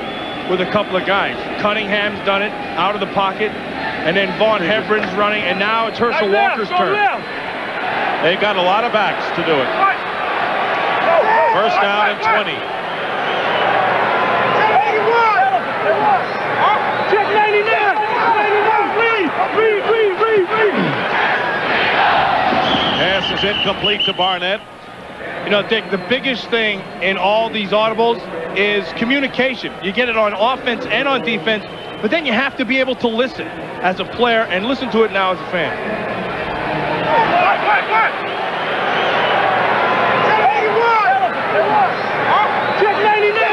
with a couple of guys. Cunningham's done it out of the pocket, and then Vaughn Hebron's running, and now it's Herschel Walker's turn. They've got a lot of backs to do it. First down and 20. Check 99. Pass is incomplete to Barnett. You know, Dick, the biggest thing in all these audibles is communication. You get it on offense and on defense, but then you have to be able to listen as a player and listen to it now as a fan. Check 99.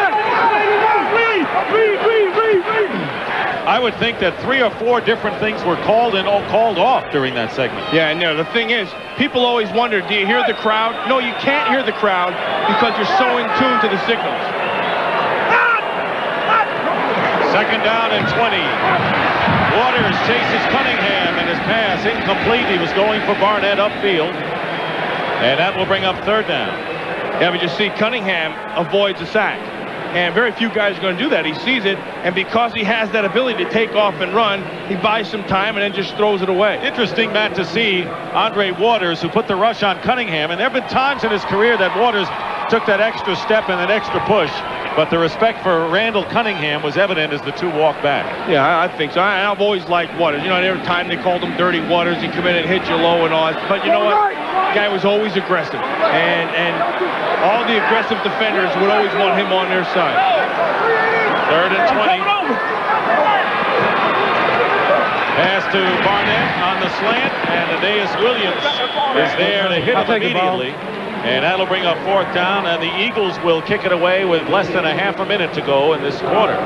I would think that 3 or 4 different things were called and all called off during that segment. Yeah, I know. The thing is, people always wonder, do you hear the crowd? No, you can't hear the crowd because you're so in tune to the signals. Second down and 20. Waters chases Cunningham, and his pass incomplete. He was going for Barnett upfield, and that will bring up third down. Yeah, but you see, Cunningham avoids a sack. And very few guys are going to do that. He sees it, and because he has that ability to take off and run, he buys some time and then just throws it away. Interesting, Matt, to see Andre Waters, who put the rush on Cunningham, and there have been times in his career that Waters took that extra step and that extra push, but the respect for Randall Cunningham was evident as the two walked back. Yeah, I think so. I've always liked Waters. You know, every time they called him Dirty Waters, he'd come in and hit you low and all. But you know what? The guy was always aggressive. And all the aggressive defenders would always want him on their side. Third and 20. Pass to Barnett on the slant, and Adeus Williams is there to hit him immediately. And that'll bring up fourth down, and the Eagles will kick it away with less than a half a minute to go in this quarter.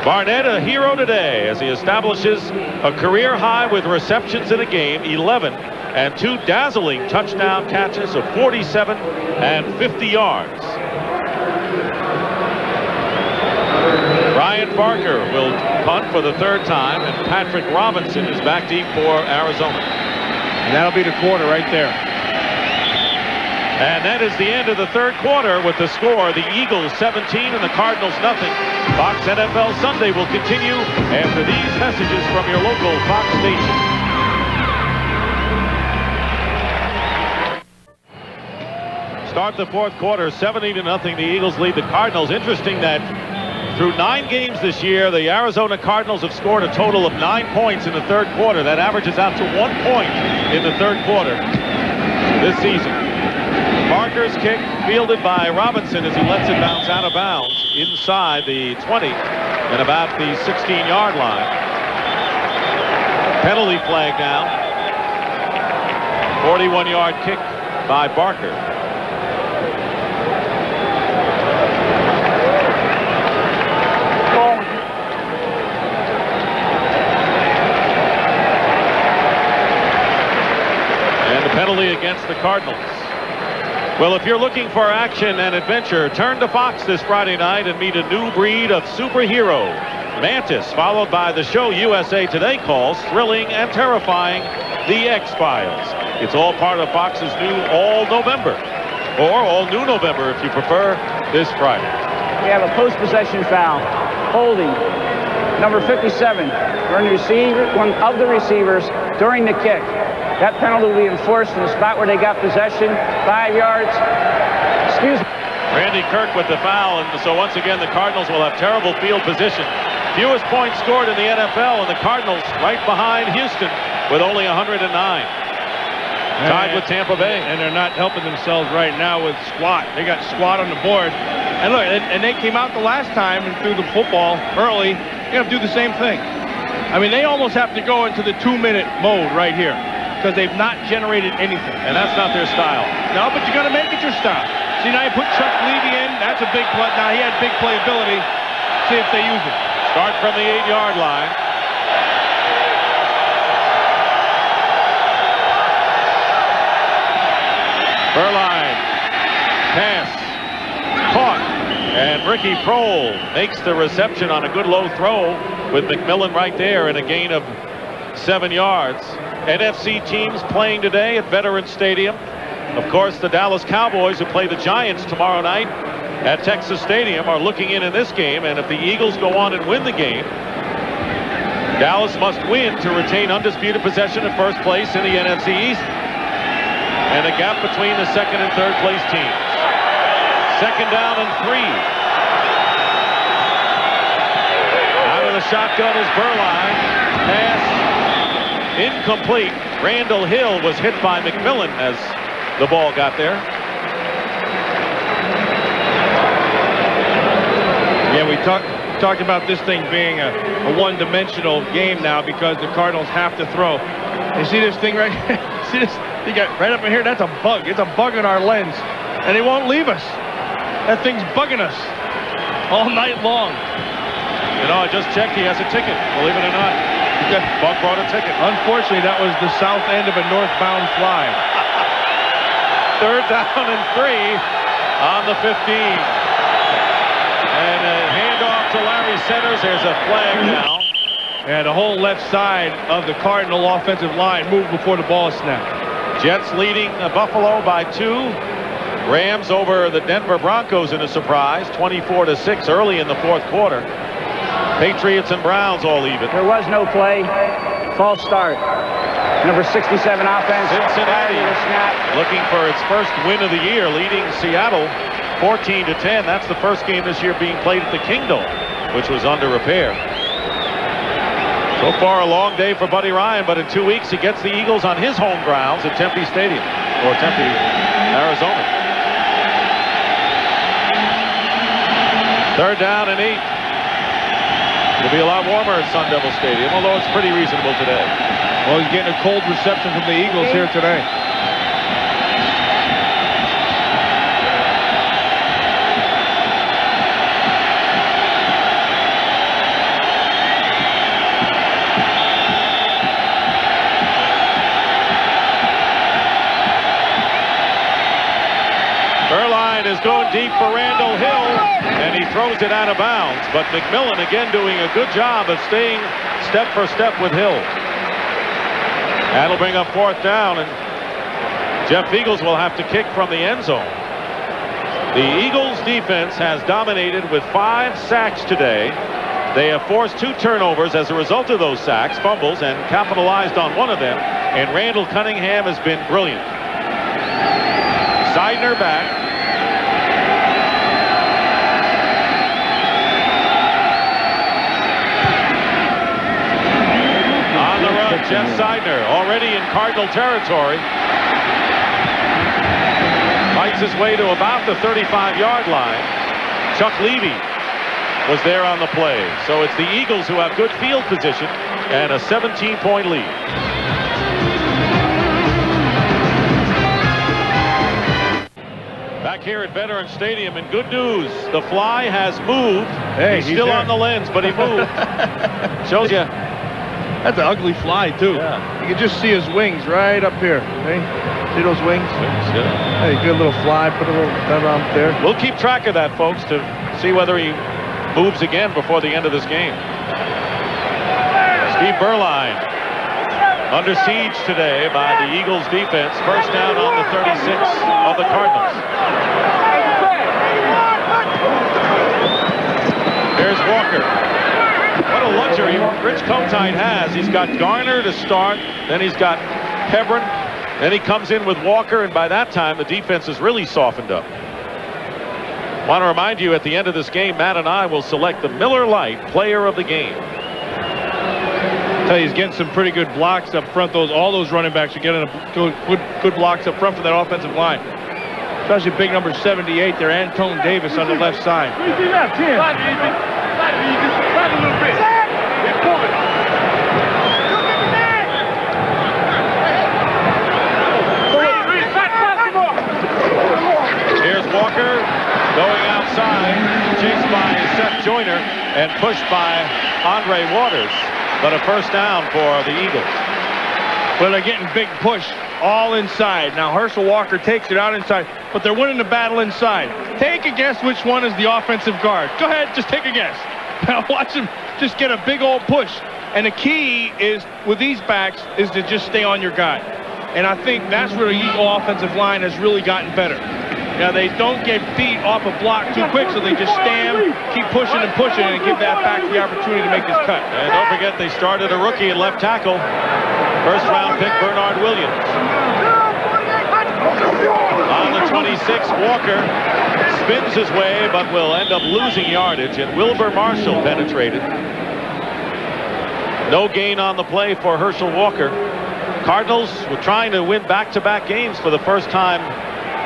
Barnett, a hero today, as he establishes a career high with receptions in a game, 11, and 2 dazzling touchdown catches of 47 and 50 yards. Ryan Barker will punt for the third time, and Patrick Robinson is back deep for Arizona. And that'll be the quarter right there. And that is the end of the third quarter with the score, the Eagles 17 and the Cardinals nothing. Fox NFL Sunday will continue after these messages from your local Fox station. Start the fourth quarter, 70-0. The Eagles lead the Cardinals. Interesting that through 9 games this year, the Arizona Cardinals have scored a total of 9 points in the third quarter. That averages out to 1 point in the third quarter this season. Barker's kick fielded by Robinson as he lets it bounce out of bounds inside the 20 and about the 16-yard line. Penalty flag down. 41-yard kick by Barker. And the penalty against the Cardinals. Well, if you're looking for action and adventure, turn to Fox this Friday night and meet a new breed of superhero. Mantis, followed by the show USA Today calls thrilling and terrifying, The X-Files. It's all part of Fox's new All November, or All New November if you prefer, this Friday. We have a post-possession foul. Holding. Number 57, one of the receivers during the kick. That penalty will be enforced in the spot where they got possession, 5 yards. Excuse me. Randy Kirk with the foul, and so once again the Cardinals will have terrible field position. Fewest points scored in the NFL, and the Cardinals right behind Houston with only 109. Tied with Tampa Bay. And they're not helping themselves right now with squat. They got squat on the board. And look, and they came out the last time and threw the football early. They have to do the same thing. I mean, they almost have to go into the 2-minute mode right here, because they've not generated anything. And that's not their style. No, but you got to make it your style. See, now you put Chuck Levy in. That's a big play. Now he had big playability. See if they use it. Start from the 8-yard line. Berline. Pass. Caught. And Ricky Prohl makes the reception on a good low throw with McMillan right there and a gain of 7 yards. NFC teams playing today at Veterans Stadium. Of course, the Dallas Cowboys, who play the Giants tomorrow night, at Texas Stadium are looking in this game, and if the Eagles go on and win the game, Dallas must win to retain undisputed possession at first place in the NFC East, and a gap between the second and third place teams. Second down and 3. Out of the shotgun is Berline. Pass incomplete. Randall Hill was hit by McMillan as the ball got there. Yeah, we talked about this thing being a one-dimensional game now because the Cardinals have to throw. You see this thing right here? See this? You got right up in here. That's a bug. It's a bug in our lens, and it won't leave us. That thing's bugging us all night long. You know, I just checked. He has a ticket. Believe it or not, Buck brought a ticket. Unfortunately, that was the south end of a northbound fly. Third down and 3 on the 15. And a handoff to Larry Centers. There's a flag now. And the whole left side of the Cardinal offensive line moved before the ball snapped. Jets leading Buffalo by 2. Rams over the Denver Broncos in a surprise, 24-6 early in the fourth quarter. Patriots and Browns all even. There was no play. False start. Number 67 offense. Cincinnati looking for its first win of the year, leading Seattle 14-10. That's the first game this year being played at the Kingdome, which was under repair. So far, a long day for Buddy Ryan, but in 2 weeks he gets the Eagles on his home grounds at Tempe Stadium, or Tempe, Arizona. Third down and 8. It'll be a lot warmer at Sun Devil Stadium, although it's pretty reasonable today. Well, he's getting a cold reception from the Eagles here today. Berline is going deep for Randall Hill, and he throws it out of bounds. But McMillan again doing a good job of staying step for step with Hill. That'll bring up fourth down, and Jeff Eagles will have to kick from the end zone. The Eagles defense has dominated with 5 sacks today. They have forced 2 turnovers as a result of those sacks, fumbles, and capitalized on one of them. And Randall Cunningham has been brilliant. Seidner back. On the run, Jeff Seidner, already in Cardinal territory. Fights his way to about the 35-yard line. Chuck Levy was there on the play. So it's the Eagles who have good field position and a 17-point lead. Back here at Veterans Stadium, and good news, the fly has moved. Hey, he's still there on the lens, but he moved. Shows you. That's an ugly fly, too. Yeah. You can just see his wings right up here. Hey, see those wings? Yeah. Hey, good little fly. Put a little feather on there. We'll keep track of that, folks, to see whether he moves again before the end of this game. Steve Berline under siege today by the Eagles defense. First down on the 36 of the Cardinals. There's Walker. What a luxury Rich Kotite has. He's got Garner to start, then he's got Hebron, then he comes in with Walker, and by that time the defense is really softened up. I want to remind you, at the end of this game, Matt and I will select the Miller Lite Player of the Game. I tell you, he's getting some pretty good blocks up front. All those running backs are getting good blocks up front for that offensive line. Especially big number 78 there, Antone Davis on the left side. Here's Walker going outside, chased by Seth Joyner and pushed by Andre Waters. But a first down for the Eagles. Well, they're getting big push all inside. Now Herschel Walker takes it out inside, but they're winning the battle inside. Take a guess which one is the offensive guard. Go ahead, just take a guess. Now watch him just get a big old push. And the key is, with these backs, is to just stay on your guy. And I think that's where the Eagle offensive line has really gotten better. Yeah, they don't get beat off a block too quick, so they just stand, keep pushing and pushing, and give that back the opportunity to make his cut. And don't forget, they started a rookie at left tackle. First-round pick, Bernard Williams. On the 26, Walker spins his way, but will end up losing yardage, and Wilbur Marshall penetrated. No gain on the play for Herschel Walker. Cardinals were trying to win back-to-back games for the first time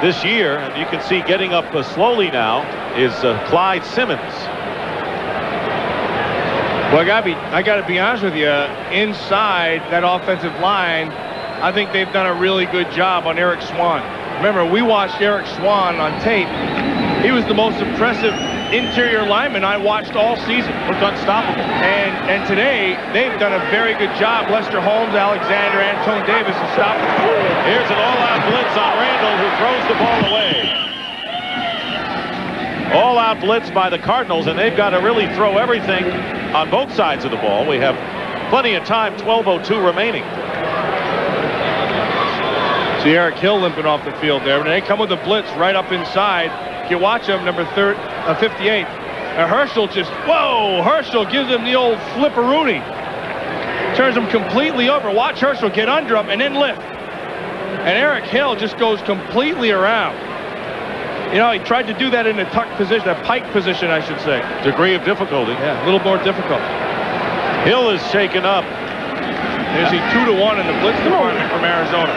this year, and you can see getting up slowly now is Clyde Simmons. Well, I gotta be honest with you. Inside that offensive line, I think they've done a really good job on Eric Swan. Remember, we watched Eric Swan on tape. He was the most impressive interior lineman I watched all season. Looked unstoppable. And today, they've done a very good job. Lester Holmes, Alexander, Antone Davis has stopped. Here's an all-out blitz on Randall, who throws the ball away. All-out blitz by the Cardinals, and they've got to really throw everything on both sides of the ball. We have plenty of time, 12:02 remaining. See Eric Hill limping off the field there. When they come with a blitz right up inside, you watch him, number 58. Herschel just, whoa! Herschel gives him the old flipperoonie. Turns him completely over. Watch Herschel get under him and then lift. And Eric Hill just goes completely around. You know, he tried to do that in a tuck position, a pike position, I should say. Degree of difficulty. Yeah, a little more difficult. Hill is shaken up. There's a 2-to-1 in the blitz department from Arizona.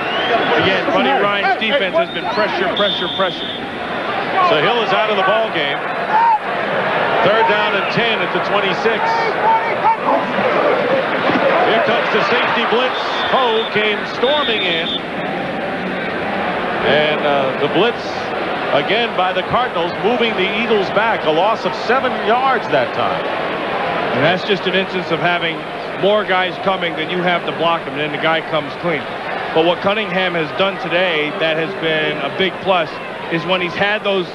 Again, Buddy Ryan's defense has been pressure. So Hill is out of the ball game. 3rd down and 10 at the 26. Here comes the safety blitz. Poe came storming in. And the blitz, again, by the Cardinals, moving the Eagles back. A loss of 7 yards that time. And that's just an instance of having more guys coming than you have to block them, and then the guy comes clean. But what Cunningham has done today that has been a big plus is when he's had those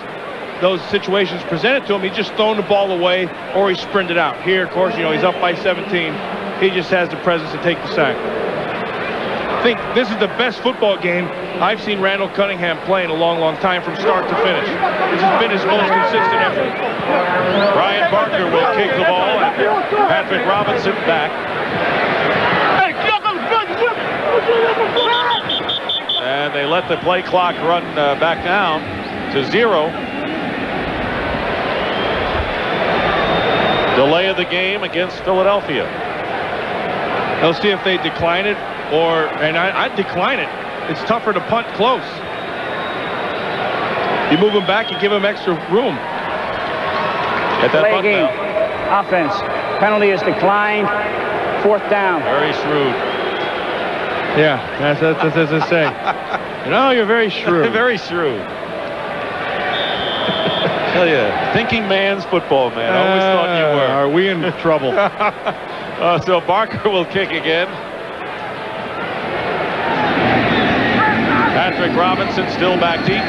situations presented to him, he's just thrown the ball away or he sprinted out. Here, of course, you know, he's up by 17. He just has the presence to take the sack. I think this is the best football game I've seen Randall Cunningham play in a long time from start to finish. This has been his most consistent effort. Brian Barker will kick the ball after Patrick Robinson back. And they let the play clock run back down to 0. Delay of the game against Philadelphia. They'll see if they decline it, and I'd decline it. It's tougher to punt close. You move them back, you give them extra room. Get that play game. Now. Offense. Penalty is declined. 4th down. Very shrewd. Yeah, that's as I say. You know, you're very shrewd. Very shrewd. Tell you, thinking man's football man. I always thought you were. Are we in trouble? So Barker will kick again. Patrick Robinson still back deep.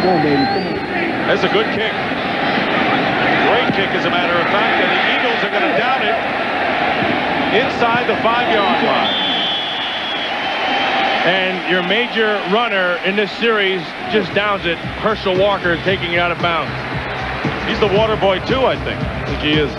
That's a good kick. Great kick, as a matter of fact, and the Eagles are going to down it inside the 5-yard line. And your major runner in this series just downs it. Herschel Walker taking it out of bounds. He's the water boy too, I think. I think he is.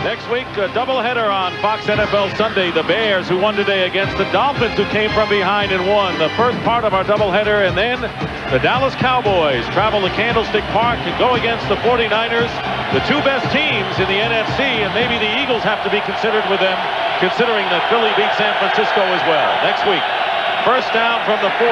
Next week, a doubleheader on Fox NFL Sunday. The Bears, who won today against the Dolphins, who came from behind and won the first part of our doubleheader. And then the Dallas Cowboys travel to Candlestick Park and go against the 49ers, the 2 best teams in the NFC. And maybe the Eagles have to be considered with them, considering that Philly beat San Francisco as well. Next week, first down from the 4.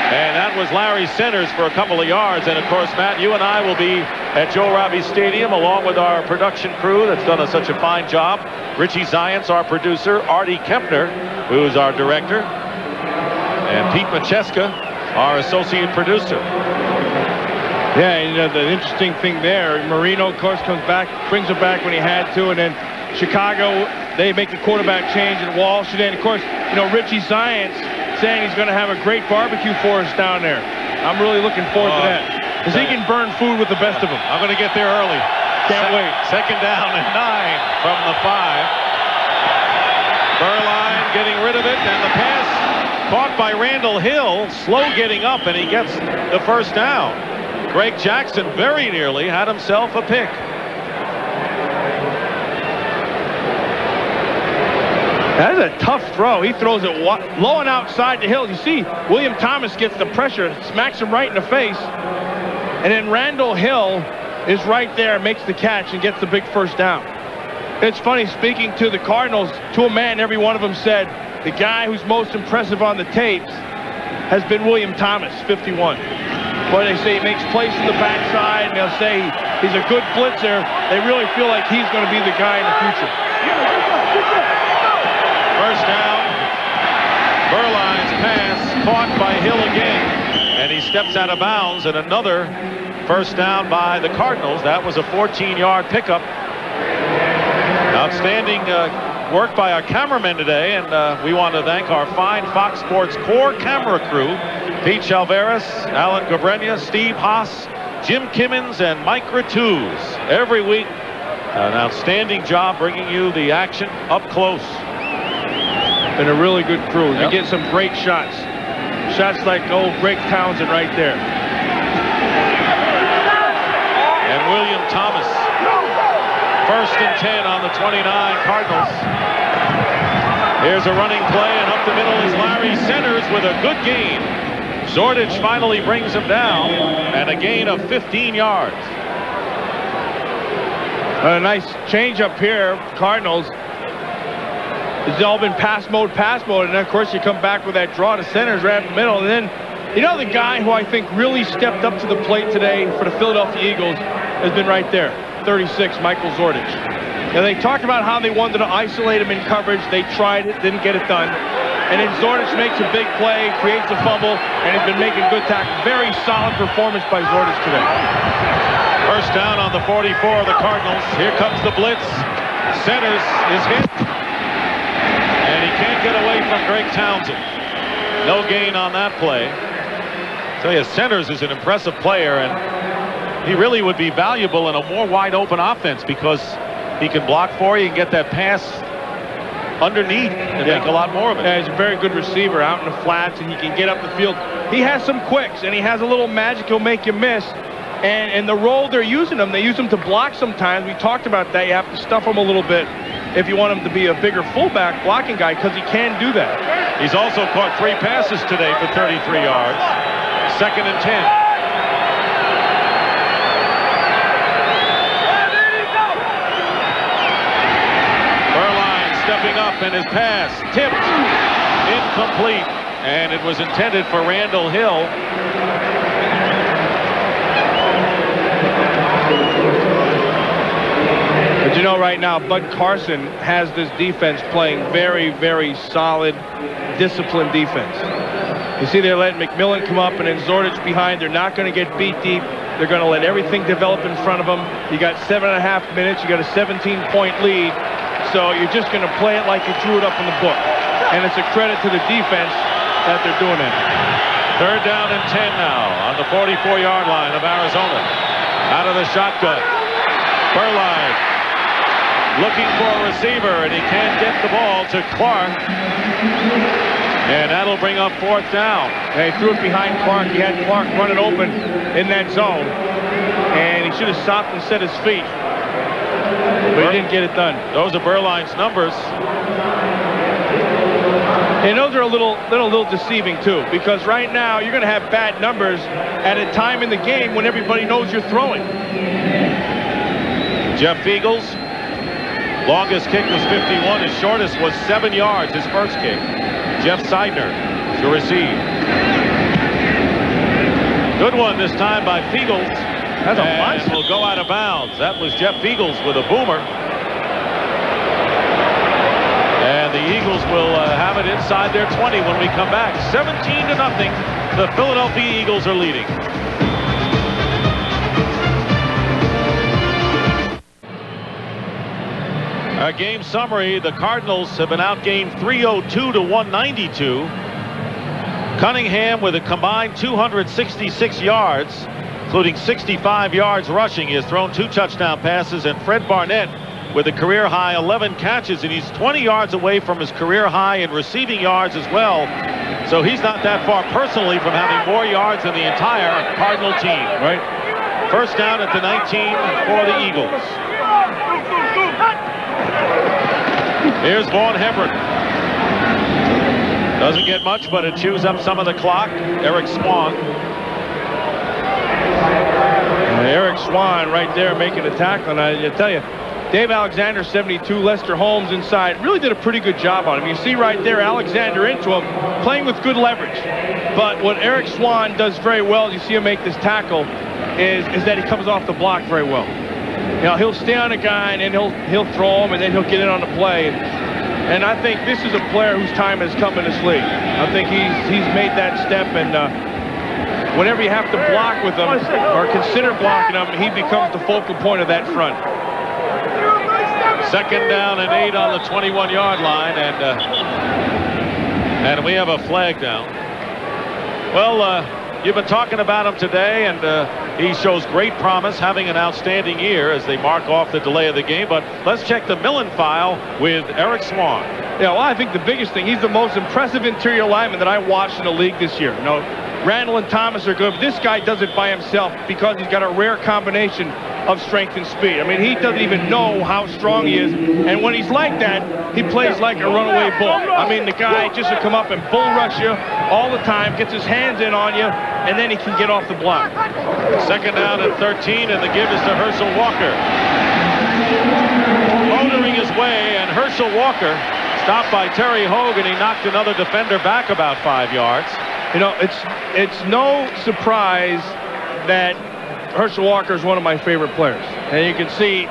And that was Larry Centers for a couple of yards. And, of course, Matt, you and I will be at Joe Robbie Stadium along with our production crew that's done such a fine job. Richie Zients, our producer. Artie Kempner, who's our director. And Pete Macheska, our associate producer. Yeah, you know, the interesting thing there, Marino, of course, comes back, brings it back when he had to. And then Chicago, they make the quarterback change at Walsh. And then, of course, you know, Richie Zients saying he's going to have a great barbecue for us down there. I'm really looking forward to that. Because he can burn food with the best of them. I'm going to get there early. Can't wait. 2nd down and 9 from the 5. Burline getting rid of it, and the pass Caught by Randall Hill, slow getting up, and he gets the first down. Greg Jackson very nearly had himself a pick. That is a tough throw. He throws it low and outside the Hill. You see, William Thomas gets the pressure, smacks him right in the face, and then Randall Hill is right there, makes the catch, and gets the big first down. It's funny, speaking to the Cardinals, to a man, every one of them said, the guy who's most impressive on the tapes has been William Thomas, 51. Boy, they say he makes plays from the backside, and they'll say he's a good blitzer. They really feel like he's going to be the guy in the future. First down. Berline's pass caught by Hill again, and he steps out of bounds, and another first down by the Cardinals. That was a 14-yard pickup. Outstanding work by our cameramen today, and we want to thank our fine Fox Sports core camera crew: Pete Chalveras, Alan Gabrenia, Steve Haas, Jim Kimmins, and Mike Ratuz. Every week, an outstanding job bringing you the action up close. Been a really good crew. Yep. You get some great shots. Shots like old Greg Townsend right there. And William Thomas. First and 10 on the 29 Cardinals. Here's a running play, and up the middle is Larry Centers with a good gain. Zordich finally brings him down, and a gain of 15 yards. A nice change up here, Cardinals. It's all been pass mode, and then of course you come back with that draw to Centers right in the middle, and then, you know, the guy who I think really stepped up to the plate today for the Philadelphia Eagles has been right there, 36, Michael Zordich. Now, they talked about how they wanted to isolate him in coverage. They tried it, didn't get it done. And then Zordich makes a big play, creates a fumble, and has been making good tackle. Very solid performance by Zordich today. First down on the 44 of the Cardinals. Here comes the blitz. Centers is hit. And he can't get away from Greg Townsend. No gain on that play. So yeah, Centers is an impressive player, and he really would be valuable in a more wide open offense because he can block for you and get that pass underneath and make a lot more of it. Yeah, he's a very good receiver out in the flats, and he can get up the field. He has some quicks, and he has a little magic he'll make you miss. And the role they're using him, they use him to block sometimes. We talked about that. You have to stuff him a little bit if you want him to be a bigger fullback blocking guy, because he can do that. He's also caught 3 passes today for 33 yards. Second and 10. Berline stepping up, and his pass tipped, incomplete, and it was intended for Randall Hill. But you know, right now, Bud Carson has this defense playing very, very solid, disciplined defense. You see, they're letting McMillan come up, and then Zordich behind. They're not going to get beat deep. They're going to let everything develop in front of them. You got 7.5 minutes. You got a 17-point lead. So you're just going to play it like you drew it up in the book. And it's a credit to the defense that they're doing it. Third down and 10 now on the 44-yard line of Arizona. Out of the shotgun. Berline looking for a receiver, and he can't get the ball to Clark. And that'll bring up fourth down. And he threw it behind Clark. He had Clark running open in that zone. And he should have stopped and set his feet. But he didn't get it done. Those are Berline's numbers. And those are a little deceiving, too. Because right now, you're going to have bad numbers at a time in the game when everybody knows you're throwing. Jeff Eagles. Longest kick was 51. His shortest was 7 yards, his first kick. Jeff Seidner to receive. Good one this time by Fiegels. That's a bunch. Will go out of bounds. That was Jeff Fiegels with a boomer. And the Eagles will have it inside their 20 when we come back. 17-0. The Philadelphia Eagles are leading. A game summary: the Cardinals have been outgained 302 to 192. Cunningham with a combined 266 yards, including 65 yards rushing. He has thrown 2 touchdown passes, and Fred Barnett with a career high 11 catches, and he's 20 yards away from his career high in receiving yards as well. So he's not that far personally from having more yards than the entire Cardinal team. Right. First down at the 19 for the Eagles. Here's Vaughn Hebron. Doesn't get much, but it chews up some of the clock. Eric Swan. Eric Swan right there making the tackle. And I tell you, Dave Alexander, 72, Lester Holmes inside, really did a pretty good job on him. You see right there, Alexander into him, playing with good leverage. But what Eric Swan does very well, you see him make this tackle, is that he comes off the block very well. You know, he'll stay on a guy, and then he'll throw him, and then he'll get in on the play. And I think this is a player whose time has come in this league. I think he's made that step, and whenever you have to block with him, or consider blocking him, he becomes the focal point of that front. Second down and 8 on the 21-yard line, and we have a flag down. Well, you've been talking about him today, and he shows great promise, having an outstanding year as they mark off the delay of the game. But let's check the Millen file with Eric Swan. Yeah, well, I think the biggest thing, he's the most impressive interior lineman that I watched in the league this year. You know, Randall and Thomas are good, but this guy does it by himself because he's got a rare combination of strength and speed. I mean, he doesn't even know how strong he is, and when he's like that, he plays like a runaway bull. I mean, the guy just will come up and bull rush you all the time, gets his hands in on you, and then he can get off the block. Second down and 13, and the give is to Herschel Walker. Motoring his way, and Herschel Walker stopped by Terry Hogan. He knocked another defender back about 5 yards. You know, it's no surprise that Herschel Walker is one of my favorite players. And you can see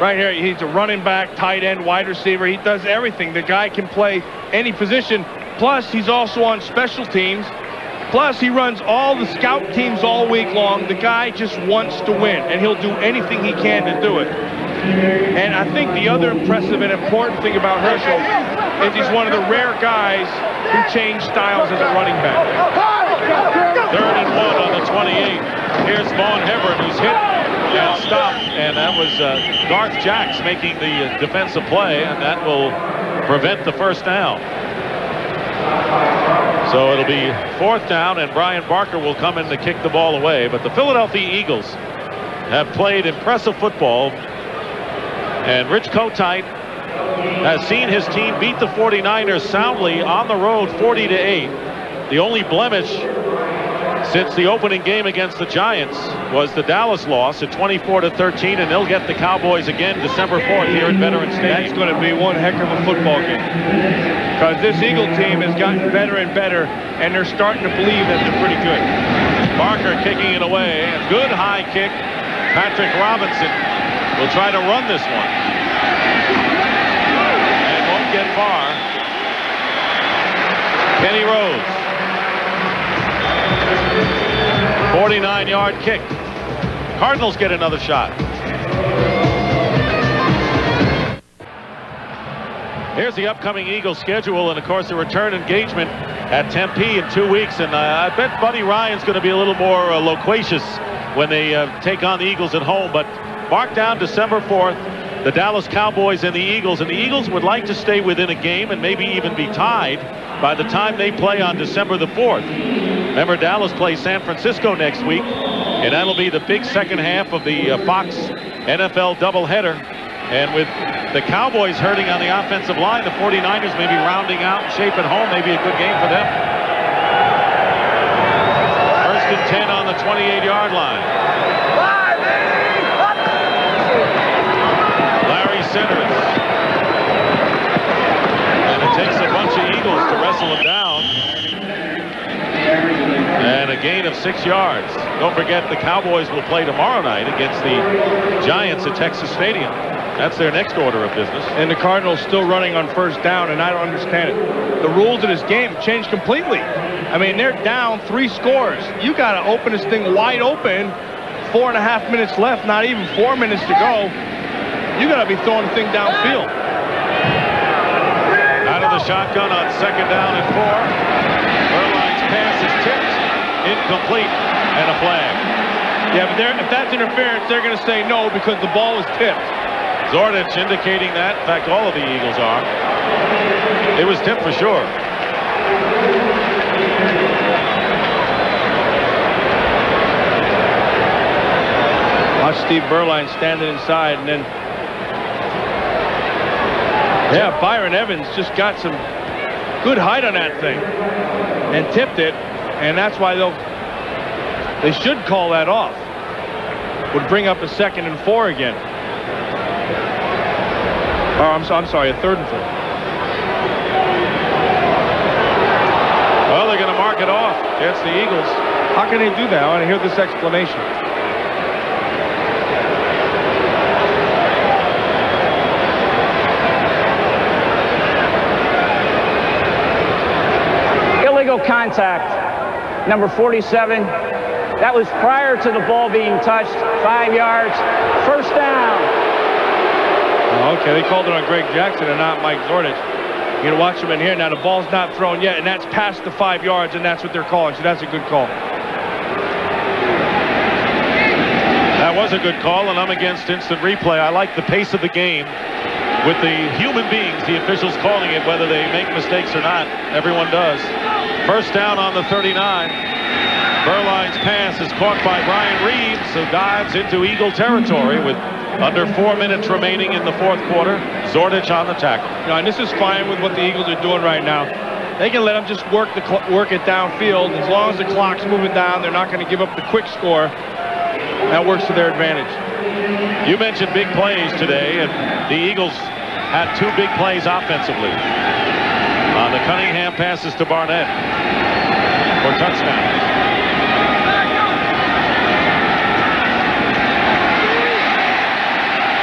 right here, he's a running back, tight end, wide receiver. He does everything. The guy can play any position. Plus, he's also on special teams. Plus, he runs all the scout teams all week long. The guy just wants to win, and he'll do anything he can to do it. And I think the other impressive and important thing about Herschel is he's one of the rare guys who change styles as a running back. Third and 1 on the 28. Here's Vaughn Hebron, who's hit and stopped, and that was Garth Jacks making the defensive play, and that will prevent the first down. So it'll be 4th down, and Brian Barker will come in to kick the ball away. But the Philadelphia Eagles have played impressive football, and Rich Kotite has seen his team beat the 49ers soundly on the road 40-8. The only blemish since the opening game against the Giants was the Dallas loss at 24-13, and they'll get the Cowboys again December 4th here at Veterans Stadium. That's going to be one heck of a football game, because this Eagle team has gotten better and better, and they're starting to believe that they're pretty good. Barker kicking it away, a good high kick. Patrick Robinson will try to run this one, and won't get far. Kenny Rose. 49-yard kick. Cardinals get another shot. Here's the upcoming Eagles schedule, and of course the return engagement at Tempe in 2 weeks. And I bet Buddy Ryan's going to be a little more loquacious when they take on the Eagles at home. But mark down December 4th, the Dallas Cowboys and the Eagles. And the Eagles would like to stay within a game and maybe even be tied by the time they play on December the 4th. Remember, Dallas plays San Francisco next week, and that'll be the big second half of the Fox NFL doubleheader. And with the Cowboys hurting on the offensive line, the 49ers may be rounding out shape at home. Maybe a good game for them. 1st and 10 on the 28-yard line. Larry centers. And it takes a bunch of Eagles to wrestle him down. And a gain of 6 yards. Don't forget, the Cowboys will play tomorrow night against the Giants at Texas Stadium. That's their next order of business. And the Cardinals still running on 1st down, and I don't understand it. The rules of this game changed completely. I mean, they're down 3 scores. You got to open this thing wide open. 4.5 minutes left, not even 4 minutes to go. You got to be throwing the thing downfield. Out of the shotgun on 2nd down and 4. Erline's pass is tipped, incomplete, and a flag. Yeah, but if that's interference, they're going to say no because the ball is tipped. Zordich indicating that. In fact, all of the Eagles are. It was tipped for sure. Steve Berline standing inside, and then yeah, Byron Evans just got some good height on that thing and tipped it, and that's why they should call that off. Would bring up a 2nd and 4 again. Oh, I'm sorry, a 3rd and 4. Well, they're going to mark it off against the Eagles. How can they do that? I want to hear this explanation. Illegal contact, number 47. That was prior to the ball being touched. 5 yards, 1st down. Okay, they called it on Greg Jackson and not Mike Zordich. You're going to watch him in here. Now, the ball's not thrown yet, and that's past the 5 yards, and that's what they're calling, so that's a good call. That was a good call, and I'm against instant replay. I like the pace of the game with the human beings, the officials calling it, whether they make mistakes or not. Everyone does. 1st down on the 39. Berline's pass is caught by Ryan Reeves, who dives into Eagle territory with under 4 minutes remaining in the 4th quarter. Zordich on the tackle. And this is fine with what the Eagles are doing right now. They can let them just work it downfield. As long as the clock's moving down, they're not going to give up the quick score. That works to their advantage. You mentioned big plays today, and the Eagles had 2 big plays offensively. The Cunningham passes to Barnett for touchdowns.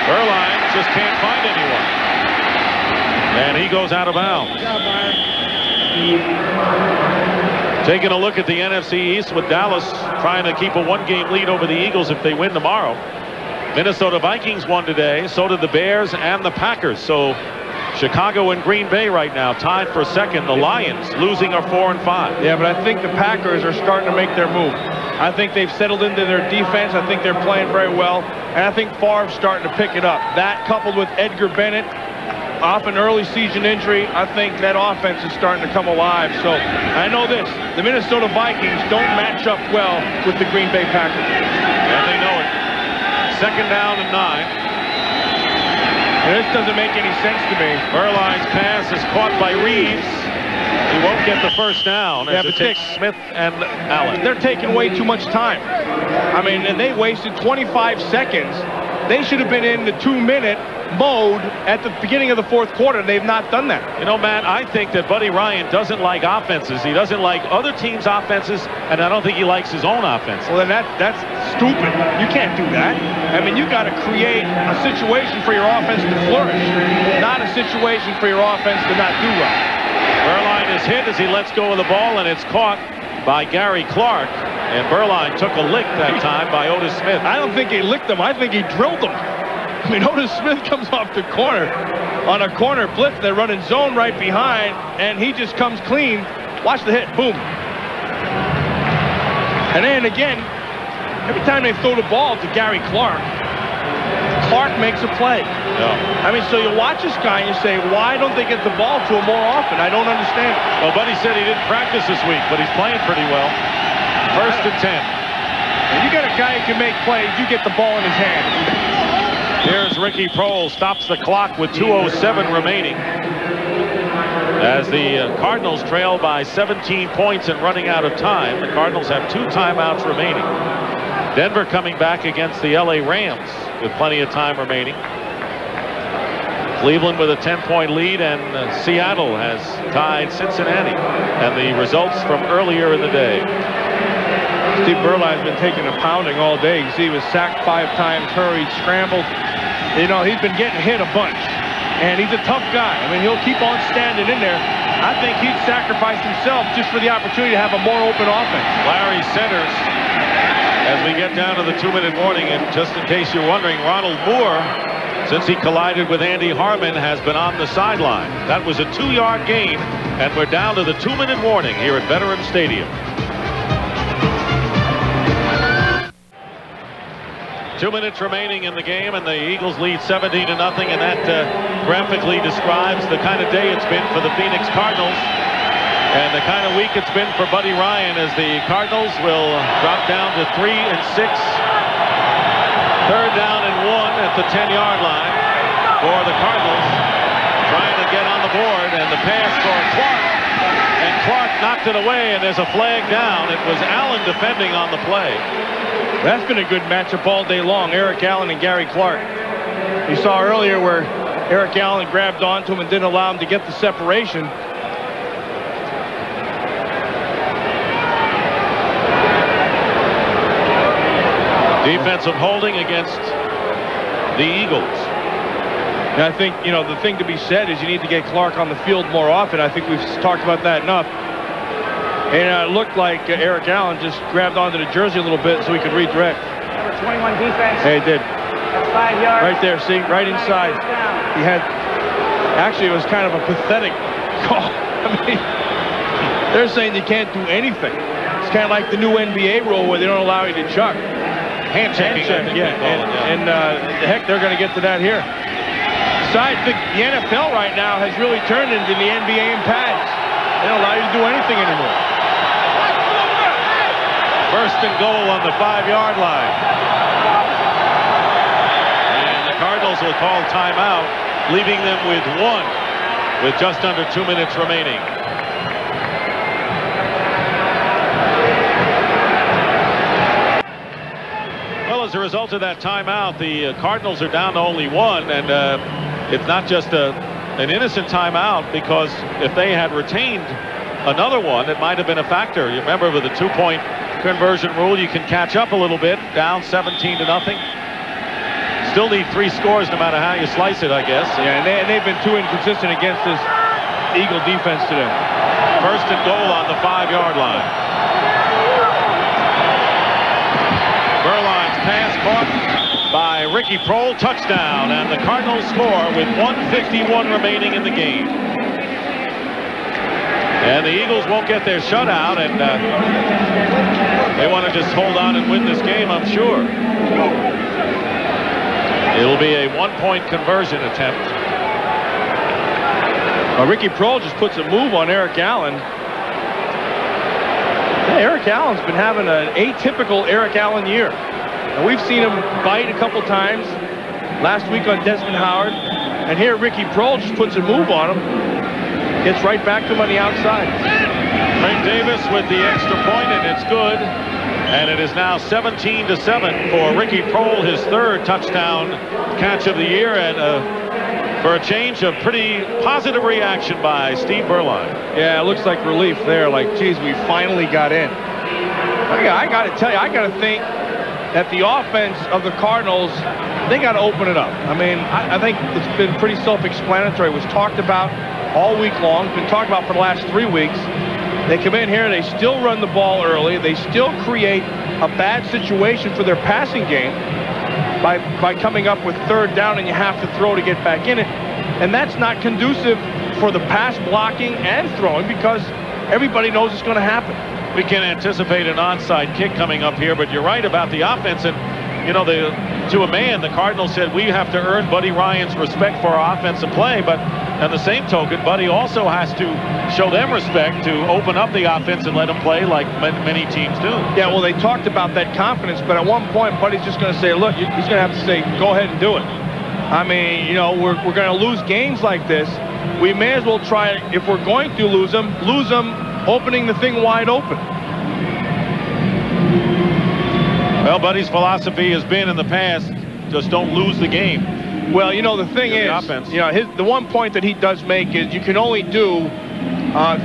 Berline just can't find anyone. And he goes out of bounds. Taking a look at the NFC East with Dallas trying to keep a 1-game lead over the Eagles if they win tomorrow. Minnesota Vikings won today. So did the Bears and the Packers. So Chicago and Green Bay right now tied for 2nd. The Lions losing are 4 and 5. Yeah, but I think the Packers are starting to make their move. I think they've settled into their defense. I think they're playing very well. And I think Favre's starting to pick it up. That coupled with Edgar Bennett off an early season injury, I think that offense is starting to come alive. So I know this, the Minnesota Vikings don't match up well with the Green Bay Packers. And they know it. 2nd down and 9. And this doesn't make any sense to me. Berline's pass is caught by Reeves. He won't get the 1st down. Yeah, as it takes Smith and Allen. They're taking way too much time. I mean, and they wasted 25 seconds. They should have been in the 2-minute mode at the beginning of the 4th quarter. They've not done that. You know, Matt, I think that Buddy Ryan doesn't like offenses. He doesn't like other teams' offenses, and I don't think he likes his own offense. Well, then that's stupid. You can't do that. I mean, you got to create a situation for your offense to flourish, not a situation for your offense to not do well. Berline is hit as he lets go of the ball, and it's caught by Gary Clark. And Berline took a lick that time by Otis Smith. I don't think he licked him. I think he drilled him. I mean, Otis Smith comes off the corner on a corner blitz. They're running zone right behind, and he just comes clean. Watch the hit. Boom. And then again, every time they throw the ball to Gary Clark, Clark makes a play. Yeah. I mean, so you watch this guy and you say, why don't they get the ball to him more often? I don't understand it. Well, Buddy said he didn't practice this week, but he's playing pretty well. 1st and 10. When you got a guy who can make plays, you get the ball in his hand. Here's Ricky Prohl, stops the clock with 2:07 remaining. As the Cardinals trail by 17 points and running out of time. The Cardinals have 2 timeouts remaining. Denver coming back against the LA Rams with plenty of time remaining. Cleveland with a 10-point lead, and Seattle has tied Cincinnati. And the results from earlier in the day. Steve Berline's been taking a pounding all day. You see he was sacked 5 times, hurried, scrambled. You know, he's been getting hit a bunch. And he's a tough guy. I mean, he'll keep on standing in there. I think he'd sacrifice himself just for the opportunity to have a more open offense. Larry centers as we get down to the 2-minute warning. And just in case you're wondering, Ronald Moore, since he collided with Andy Harmon, has been on the sideline. That was a 2-yard gain, and we're down to the 2-minute warning here at Veterans Stadium. 2 minutes remaining in the game, and the Eagles lead 17-0, and that graphically describes the kind of day it's been for the Phoenix Cardinals and the kind of week it's been for Buddy Ryan, as the Cardinals will drop down to 3 and 6. 3rd down at the 10-yard line for the Cardinals, trying to get on the board, and the pass for Clark. And Clark knocked it away, and there's a flag down. It was Allen defending on the play. That's been a good matchup all day long, Eric Allen and Gary Clark. You saw earlier where Eric Allen grabbed onto him and didn't allow him to get the separation. Defensive holding against the Eagles. And I think, you know, the thing to be said is you need to get Clark on the field more often. I think we've talked about that enough. And it looked like Eric Allen just grabbed onto the jersey a little bit so he could redirect. Number 21 defense. Hey, he did. That's 5 yards. Right there, see? Right inside. He had... Actually, it was kind of a pathetic call. I mean, they're saying you can't do anything. It's kind of like the new NBA rule where they don't allow you to chuck. Hand-checking, yeah. And heck, they're going to get to that here. Besides, the NFL right now has really turned into the NBA in pads. They don't allow you to do anything anymore. First and goal on the 5-yard line. And the Cardinals will call timeout, leaving them with 1 with just under 2 minutes remaining. Well, as a result of that timeout, the Cardinals are down to only 1, and it's not just an innocent timeout, because if they had retained another one, it might have been a factor. You remember with the 2-point conversion rule, you can catch up a little bit, down 17-0. Still need 3 scores no matter how you slice it, I guess. Yeah, and they've been too inconsistent against this Eagle defense today. First and goal on the 5-yard line. Berline's pass caught by Ricky Prohl, touchdown, and the Cardinals score with 1:51 remaining in the game. And the Eagles won't get their shutout, and they want to just hold on and win this game, I'm sure. It'll be a 1-point conversion attempt. Ricky Prohl just puts a move on Eric Allen. Yeah, Eric Allen's been having an atypical Eric Allen year. And we've seen him bite a couple times. Last week on Desmond Howard. And here Ricky Prohl just puts a move on him. Gets right back to him on the outside. Craig Davis with the extra point, and it's good. And it is now 17-7 for Ricky Prohl, his 3rd touchdown catch of the year, and for a change, of pretty positive reaction by Steve Berline. Yeah, it looks like relief there. Like, geez, we finally got in. I got to tell you, I got to think that the offense of the Cardinals, they got to open it up. I mean, I think it's been pretty self-explanatory. It was talked about all week long. It's been talked about for the last 3 weeks. They come in here, they still run the ball early. They still create a bad situation for their passing game by coming up with 3rd down, and you have to throw to get back in it. And that's not conducive for the pass blocking and throwing, because everybody knows it's going to happen. We can anticipate an onside kick coming up here, but you're right about the offense. And, you know, to a man, the Cardinals said we have to earn Buddy Ryan's respect for our offensive play, but on the same token, Buddy also has to show them respect to open up the offense and let them play like many teams do. Yeah, well, they talked about that confidence, but at one point, Buddy's just going to say, look, he's going to have to say, go ahead and do it. I mean, you know, we're going to lose games like this. We may as well try it. If we're going to lose them opening the thing wide open. Well, Buddy's philosophy has been in the past, just don't lose the game. Well, you know, the thing is, you know, the one point that he does make is you can only do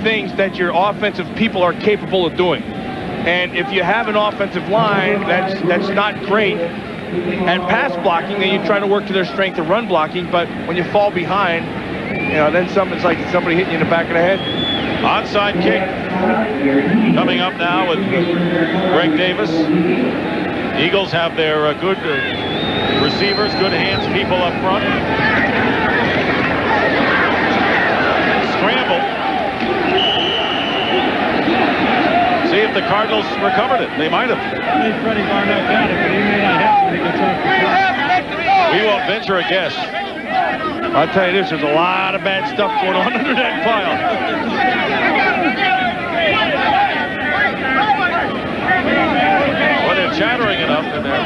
things that your offensive people are capable of doing. And if you have an offensive line that's not great at pass blocking, then you try to work to their strength of run blocking. But when you fall behind, you know, then it's like somebody hitting you in the back of the head. Onside kick coming up now with Greg Davis. Eagles have their good receivers, good hands, people up front. Scramble. See if the Cardinals recovered it. They might have. Freddie Barnett got it, but he may not have to. We won't venture a guess. I'll tell you this, there's a lot of bad stuff going on under that pile. Well, they're chattering enough in there.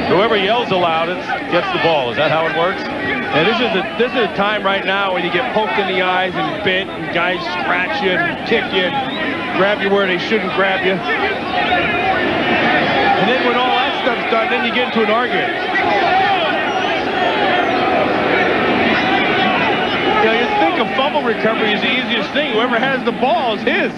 Whoever yells the loudest gets the ball. Is that how it works? And this is a time right now when you get poked in the eyes and bit, and guys scratch you, and kick you, grab you where they shouldn't grab you. And then when all that stuff's done, then you get into an argument. You know, you think a fumble recovery is the easiest thing. Whoever has the ball is his.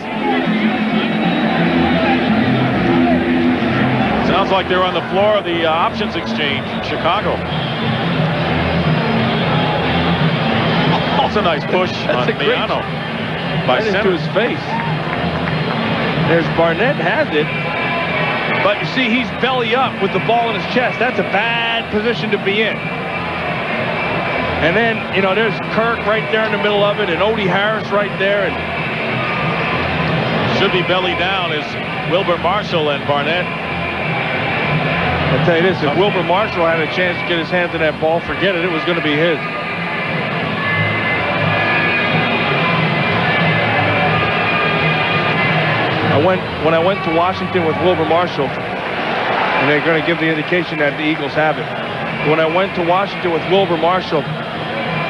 Sounds like they're on the floor of the options exchange in Chicago. That's a nice push on Miano by center. To his face. There's Barnett has it. But you see, he's belly up with the ball in his chest. That's a bad position to be in. And then, you know, there's Kirk right there in the middle of it, and Odie Harris right there. And should be belly down is Wilber Marshall and Barnett. I'll tell you this, if Wilber Marshall had a chance to get his hands on that ball, forget it, it was going to be his. When I went to Washington with Wilber Marshall, and they're going to give the indication that the Eagles have it. When I went to Washington with Wilber Marshall,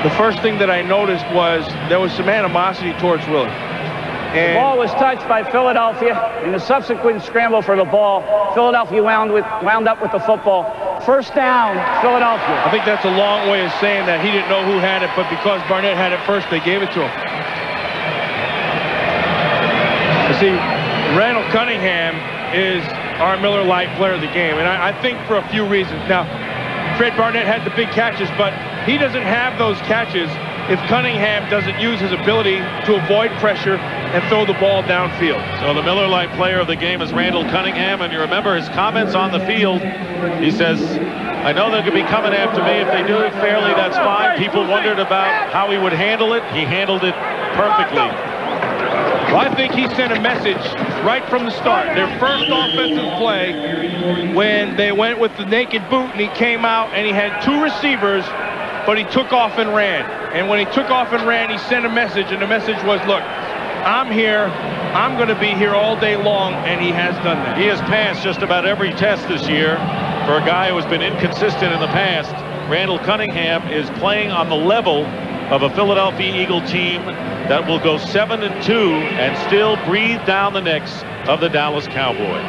the first thing that I noticed was there was some animosity towards Willie. The ball was touched by Philadelphia. In the subsequent scramble for the ball, Philadelphia wound up with the football. First down, Philadelphia. I think that's a long way of saying that he didn't know who had it, but because Barnett had it first, they gave it to him. You see, Randall Cunningham is our Miller Lite player of the game, and I think for a few reasons. Now, Fred Barnett had the big catches, but he doesn't have those catches if Cunningham doesn't use his ability to avoid pressure and throw the ball downfield. So the Miller Lite player of the game is Randall Cunningham, and you remember his comments on the field. He says, I know they're going to be coming after me. If they do it fairly, that's fine. People wondered about how he would handle it. He handled it perfectly. Well, I think he sent a message right from the start. Their first offensive play, when they went with the naked boot and he came out and he had two receivers, but he took off and ran. And when he took off and ran, he sent a message, and the message was, look, I'm here, I'm going to be here all day long, and he has done that. He has passed just about every test this year. For a guy who has been inconsistent in the past, Randall Cunningham is playing on the level of a Philadelphia Eagle team that will go 7-2 and still breathe down the necks of the Dallas Cowboys.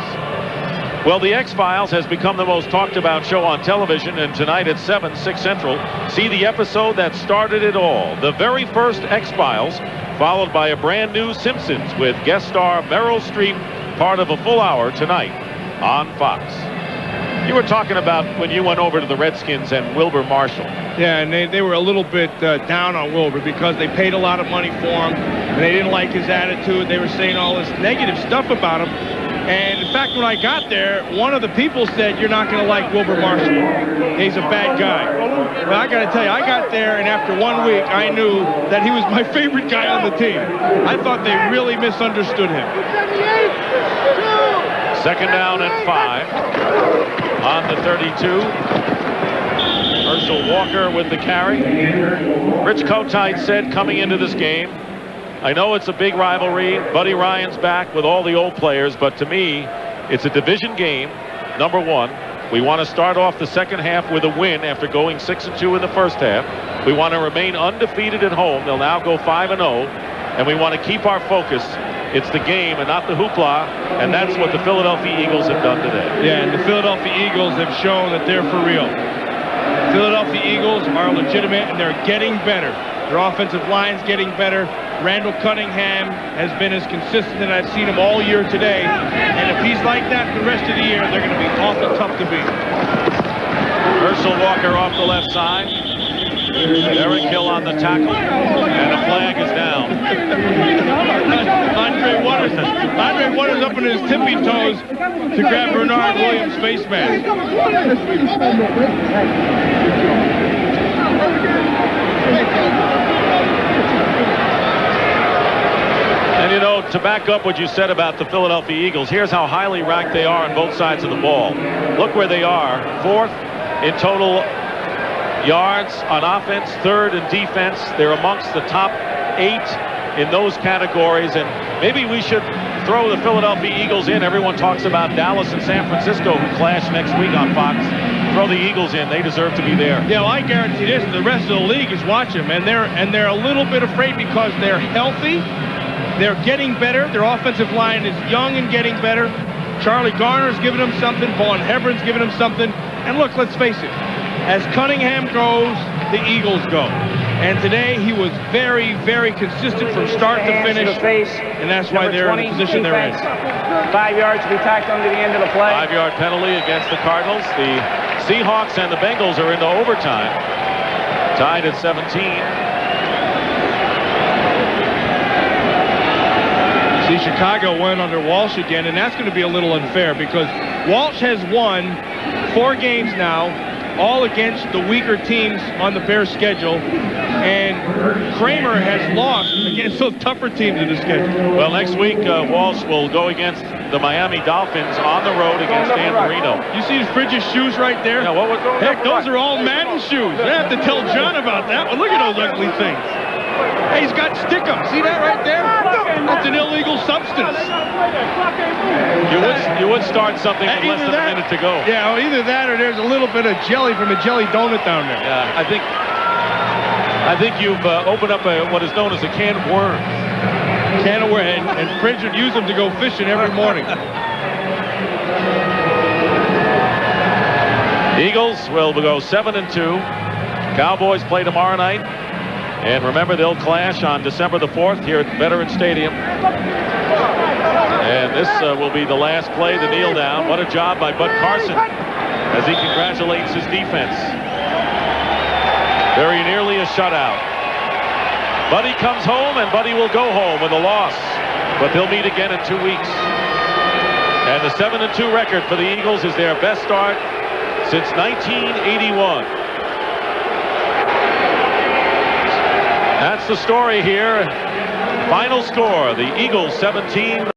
Well, the X-Files has become the most talked about show on television, and tonight at 7, 6 Central, see the episode that started it all. The very first X-Files, followed by a brand new Simpsons with guest star Meryl Streep, part of a full hour tonight on Fox. You were talking about when you went over to the Redskins and Wilber Marshall. Yeah, and they were a little bit down on Wilber because they paid a lot of money for him, and they didn't like his attitude. They were saying all this negative stuff about him. And in fact, when I got there, one of the people said, you're not going to like Wilber Marshall. He's a bad guy. But I got to tell you, I got there, and after 1 week, I knew that he was my favorite guy on the team. I thought they really misunderstood him. Second down and 5 on the 32. Herschel Walker with the carry. Rich Kotite said coming into this game, I know it's a big rivalry. Buddy Ryan's back with all the old players, but to me, it's a division game, number one. We want to start off the second half with a win after going 6-2 in the first half. We want to remain undefeated at home. They'll now go 5-0, and we want to keep our focus. It's the game and not the hoopla, and that's what the Philadelphia Eagles have done today. Yeah, and the Philadelphia Eagles have shown that they're for real. Philadelphia Eagles are legitimate, and they're getting better. Their offensive line's getting better. Randall Cunningham has been as consistent as I've seen him all year today. And if he's like that the rest of the year, they're going to be awful tough to beat. Herschel Walker off the left side. Eric Hill on the tackle. And a flag is down. Andre Waters up on his tippy toes to grab Bernard Williams' face mask. And you know, to back up what you said about the Philadelphia Eagles, here's how highly ranked they are on both sides of the ball. Look where they are. 4th in total yards on offense, 3rd in defense. They're amongst the top 8 in those categories, and maybe we should throw the Philadelphia Eagles in. Everyone talks about Dallas and San Francisco, who clash next week on Fox. Throw the Eagles in. They deserve to be there. Yeah, well, I guarantee this. The rest of the league is watching them, and they're a little bit afraid because they're healthy. They're getting better. Their offensive line is young and getting better. Charlie Garner's giving them something. Vaughn Hebron's giving them something. And look, let's face it. As Cunningham goes, the Eagles go. And today he was very, very consistent from start to finish. And that's why they're in the position they're in. 5 yards to be tacked under the end of the play. 5-yard penalty against the Cardinals. The Seahawks and the Bengals are into overtime. Tied at 17. See, Chicago went under Walsh again, and that's going to be a little unfair because Walsh has won 4 games now, all against the weaker teams on the Bears' schedule, and Kramer has lost against those tougher teams in the schedule. Well, next week, Walsh will go against the Miami Dolphins on the road against Dan Marino. You see Fridge's shoes right there? Yeah, what was going on? Heck, those are all Madden shoes. I have to tell John about that one. Look at those ugly things. Hey, he's got stickum. See that right there? That's an illegal substance. You would start something with less than a minute to go. Yeah, well, either that or there's a little bit of jelly from a jelly donut down there. Yeah, I think you've opened up what is known as a can of worms. Can of worms, and Fridge would use them to go fishing every morning. Eagles will go 7-2. Cowboys play tomorrow night. And remember, they'll clash on December the 4th here at Veterans Stadium. And this will be the last play, the kneel down. What a job by Bud Carson as he congratulates his defense. Very nearly a shutout. Buddy comes home, and Buddy will go home with a loss. But they'll meet again in 2 weeks. And the 7-2 record for the Eagles is their best start since 1981. That's the story here. Final score, the Eagles 17.